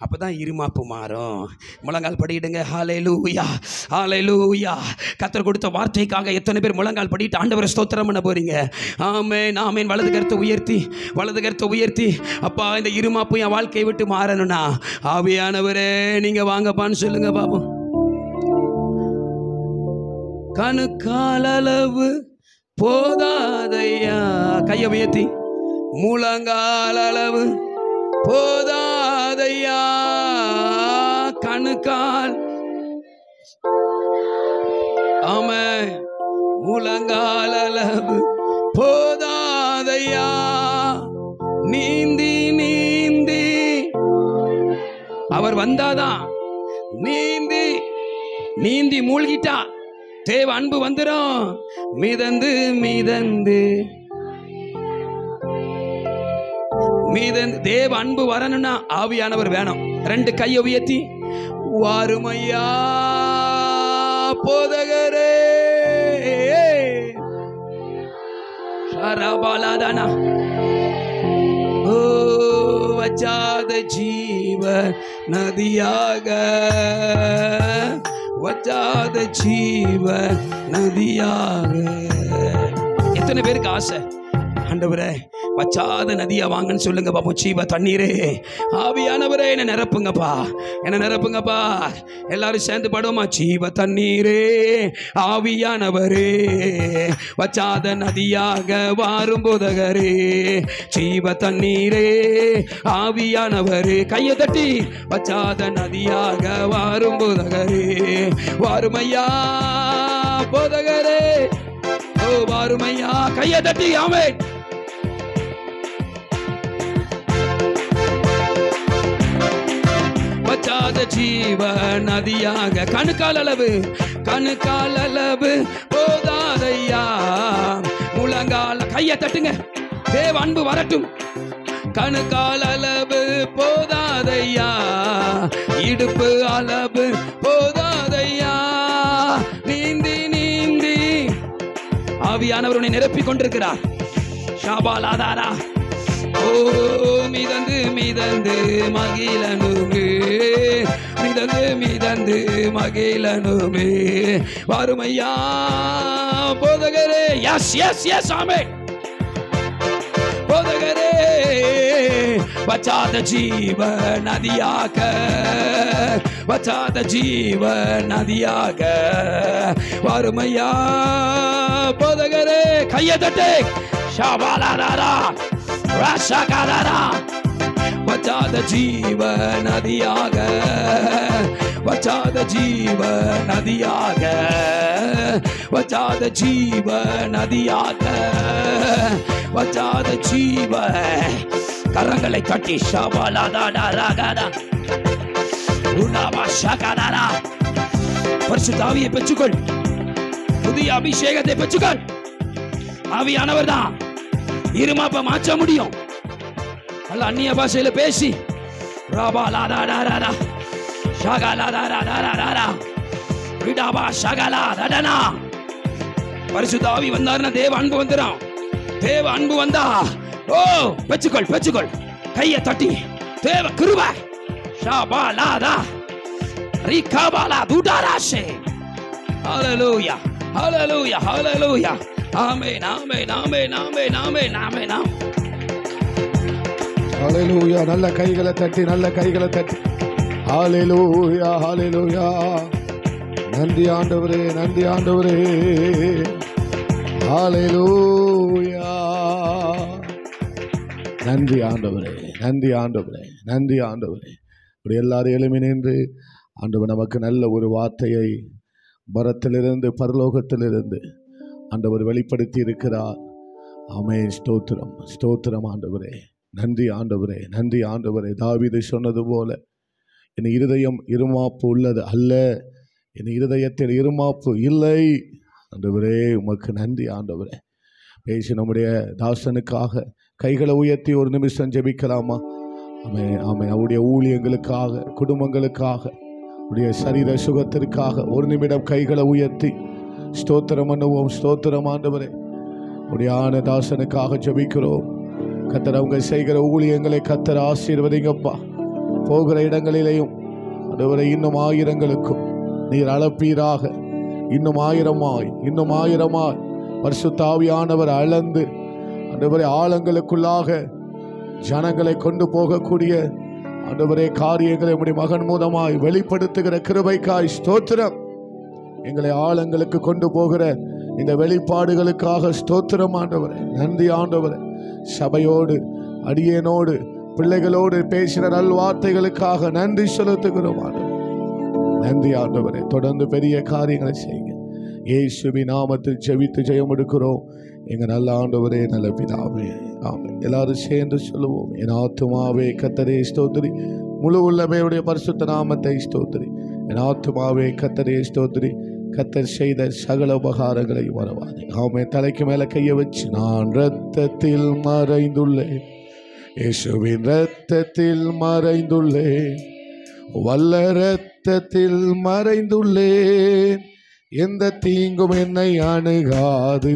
அப்பதான் இருமாப்பு மாறும். முழங்கால் படிடுங்க. ஹல்லேலூயா, ஹல்லேலூயா. கர்த்தர் கொடுத்த வார்த்தைக்காக எத்தனை பேர் முழங்கால் படிட்டு ஆண்டவரை ஸ்தோத்திரம் பண்ண போறீங்க? ஆமென், ஆமென். வலது கருத்தை உயர்த்தி அப்பா, இந்த இருமாப்பு என் வாழ்க்கையை விட்டு மாறணும்னா ஆவியானவரே நீங்க வாங்கப்பான்னு சொல்லுங்க பாப்போம். கணுக்கால் அளவு போதாதையா. கையை உயர்த்தி. முழங்கால் அளவு போதாதையா. கணுக்கால். ஆமென். முழங்கால் அளவு போதாதையா. நீந்தி அவர் வந்தாதான். நீந்தி மூழ்கிட்டா தேவ அன்பு வந்துடும். மிதந்து தேவ அன்பு வரணும்னா ஆவியானவர் வேணும். 2 கையை உயர்த்தி வாருமையா போதகரே. ஷரபாலாதானா ஓ வச்சாத ஜீவ நதியாக, வச்சாத ஜீவ நதியாக. எத்தனை பேருக்கு ஆசை ஆண்டவரே வச்சாத நதியா வாங்கன்னு சொல்லுங்க பாப்போம். ஜீவ தண்ணீரே ஆவியானவரே என்ன நிரப்புங்கப்பா, என்ன நிரப்புங்கப்பா. எல்லாரும் சேர்ந்து பாடுவோமா? ஜீவ தண்ணீரே ஆவியானவரே வச்சாத நதியாக வாரும் போதகரே. ஜீவ தண்ணீரே ஆவியானவரே கையை தட்டி வச்சாத நதியாக வாரும் போதகரே. வாருமையா போதகரே, ஓ வாருமையா. கையை தட்டி ஆமென். வச்சாத ஜீவ நதியாக கணுக்கால் அளவு, கணுக்கால் அளவு போதாதையா. முழங்கால கையை தட்டுங்க, தேவ அன்பு வரட்டும். கணுக்கால் அளவு போதாதையா, இடுப்பு அளவு போதாதையா. நீந்தி நீந்தி ஆவியானவர் உன்னை நிரப்பிக் கொண்டிருக்கிறார். ஷாபாலாதாரா ஓ மிதந்து மிதந்து மகிழனுமே, மிதந்து மிதந்து மகிழனுமே. வாருமையா போதகரே. எஸ் எஸ் எஸ் ஆமென். போதகரே வச்சாத ஜீவ நதியாக, வச்சாத ஜீவ நதியாக வாருமையா போதகரே. கையை தட்டு. ஷாபாலாதாரா ராஷகாதாரா வச்சாத ஜீவ நதியாக, வச்சாத ஜீவ நதியாக, வச்சாத ஜீவ நதியாக, வச்சாத ஜீவ. கரங்களை கட்டி ஷாபாலாதாரா ராகாதா உனாமா ஷகாதாரா. பரிசுத்த ஆவியை பெற்றுக்கொள், புதிய அபிஷேகத்தை பெற்றுக்கொள். ஆவியானவர் தான் இருமாப்ப மாற்ற முடியும். அல்ல அந்நிய பாஷையில பேசி பரிசுத்த ஆவி வந்தாருன்னா தேவ அன்பு வந்துடும். தேவ அன்பு வந்தா ஓ பெற்றுக்கொள் பெற்றுக்கொள். கையை தட்டி தேவ கிருபை ஷாபாலாதா ரிகாபாலா துடாராஷே. ஹல்லேலூயா ஹல்லேலூயா ஹல்லேலூயா. ஆமென் ஆமென் ஆமென் ஆமென் ஆமென் ஆமென் ஆமென். ஹல்லேலூயா. நல்ல கைகளை தட்டி, நல்ல கைகளை தட்டி. ஹல்லேலூயா ஹல்லேலூயா. நன்றி ஆண்டவரே, நன்றி ஆண்டவரே. ஹல்லேலூயா. நன்றி ஆண்டவரே, நன்றி ஆண்டவரே, நன்றி ஆண்டவரே. இப்படி எல்லாரும் எழுமி நின்று ஆண்டவர் நமக்கு நல்ல ஒரு வார்த்தையை பரத்திலிருந்து பரலோகத்திலிருந்து ஆண்டவர் வெளிப்படுத்தி இருக்கிறார். ஆமென். ஸ்தோத்திரம் ஸ்தோத்திரம் ஆண்டவரே. நன்றி ஆண்டவரே, நன்றி ஆண்டவரே. தாவீது சொன்னது போல என் இருதயம் இருமாப்பு உள்ளது அல்ல, என் இருதயத்தில் இருமாப்பு இல்லை. ஆண்டவரே உமக்கு நன்றி ஆண்டவரே. பேசி நம்முடைய தாசனுக்காக கைகளை உயர்த்தி ஒரு நிமிஷம் ஜெபிக்கலாமா? ஆமே ஆமே. அவருடைய ஊழியங்களுக்காக, குடும்பங்களுக்காக, அவருடைய சரீர சுகத்திற்காக ஒரு நிமிடம் கைகளை உயர்த்தி ஸ்தோத்திரம் பண்ணுவோம். ஸ்தோத்திரம் ஆண்டவரே. உடைய தாசனுக்காக ஜெபிக்கிறோம். கர்த்தர் அவங்க செய்கிற ஊழியங்களை கர்த்தர் ஆசீர்வதிங்கப்பா. போகிற இடங்களிலேயும் ஆண்டவரே இன்னும் ஆயிரங்களுக்கும் நீர் அளப்பீராக. இன்னும் ஆயிரமாய் இன்னும் ஆயிரமாய் பரிசுத்த ஆவியானவர் அளந்து ஆண்டவரே ஆழங்களுக்குள்ளாக ஜனங்களை கொண்டு போகக்கூடிய ஆண்டவரே காரியங்களை உம்முடைய மகன் மூலமாய் வெளிப்படுத்துகிற கிருபைக்காய் ஸ்தோத்திரம். எங்களை ஆழங்களுக்கு கொண்டு போகிற இந்த வெளிப்பாடுகளுக்காக ஸ்தோத்திரம் ஆண்டவரே. நன்றி ஆண்டவரே. சபையோடு அடியேனோடு பிள்ளைகளோடு பேசின நல் வார்த்தைகளுக்காக நன்றி செலுத்துகிறோம் ஆண்டவரே. நன்றி ஆண்டவரே. தொடர்ந்து பெரிய காரியங்களை செய்யுங்க. இயேசுவின் நாமத்தில் ஜெபித்து ஜெயம் எடுக்கிறோம் எங்க நல்ல ஆண்டவரே, நல்ல பிதாவே. ஆமென். எல்லாரும் சேர்ந்து சொல்லுவோம். என் ஆத்துமாவே கர்த்தரை ஸ்தோத்திரி, முழு உள்ளமையுடைய பரிசுத்த நாமத்தை ஸ்தோத்திரி. என் ஆத்துமாவே கர்த்தரை ஸ்தோத்திரி, கர்த்தர் செய்த சகல உபகாரங்களை மறவாதே. ஆமென். தலைக்கு மேல கையை வச்சு நான் இரத்தத்தில் மறைந்துள்ளேன், இயேசுவின் இரத்தத்தில் மறைந்துள்ளேன், வல்ல இரத்தத்தில் சித்தத்தில் மறைந்துள்ளேன், எந்த தீங்கும் என்னை அணுகாது,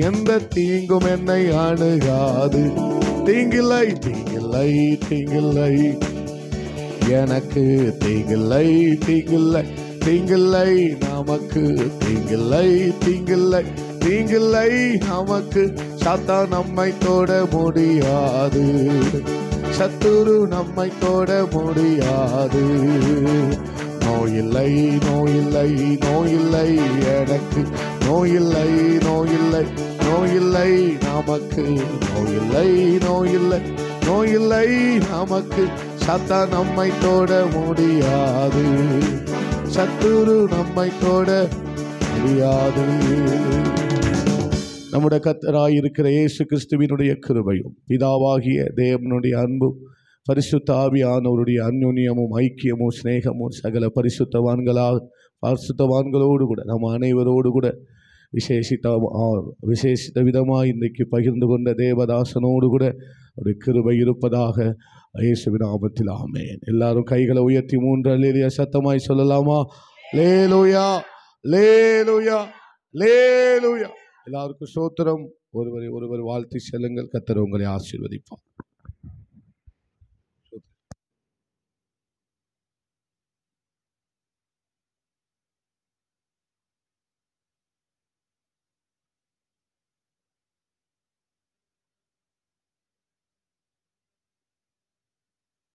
எந்த தீங்கும் என்னை அணுகாது. தீங்கில்லை தீங்கில்லை தீங்கில்லை எனக்கு, தீங்கில்லை தீங்கில்லை தீங்கில்லை நமக்கு, தீங்கில்லை தீங்கில்லை தீங்கில்லை நமக்கு. சாத்தான் நம்மை தொட முடியாது, சத்துரு நம்மை தொட முடியாது. நோயில்லை நோயில்லை நோயில்லை எனக்கு, நோயில்லை நோயில்லை நோயில்லை நமக்கு, நோயில்லை நோயில்லை நோயில்லை நமக்கு. சாத்தான் நம்மை தொட முடியாது, சத்துரு நம்மை தொட முடியாது. நம்முடைய கர்த்தராயிருக்கிற இயேசு கிறிஸ்துவினுடைய கிருபையும் பிதாவாகிய தேவனுடைய அன்பும் பரிசுத்த ஆவியானவருடைய அந்யோன்யமும் ஐக்கியமும் சிநேகமும் சகல பரிசுத்தவான்களோடு கூட நம்ம அனைவரோடு கூட விசேஷித்த விதமாக இன்றைக்கு பகிர்ந்து கொண்ட தேவதாசனோடு கூட அவருடைய கிருபை இருப்பதாக இயேசுவின் நாமத்தில் ஆமென். எல்லாரும் கைகளை உயர்த்தி 3 அல்லேலூயா சத்தமாய் சொல்லலாமா? லேலூயா லேலூயா லேலூயா. எல்லாருக்கும் ஸ்தோத்திரம். ஒருவர் வாழ்த்தி செல்லுங்கள். கர்த்தர் உங்களை ஆசீர்வதிப்பார்.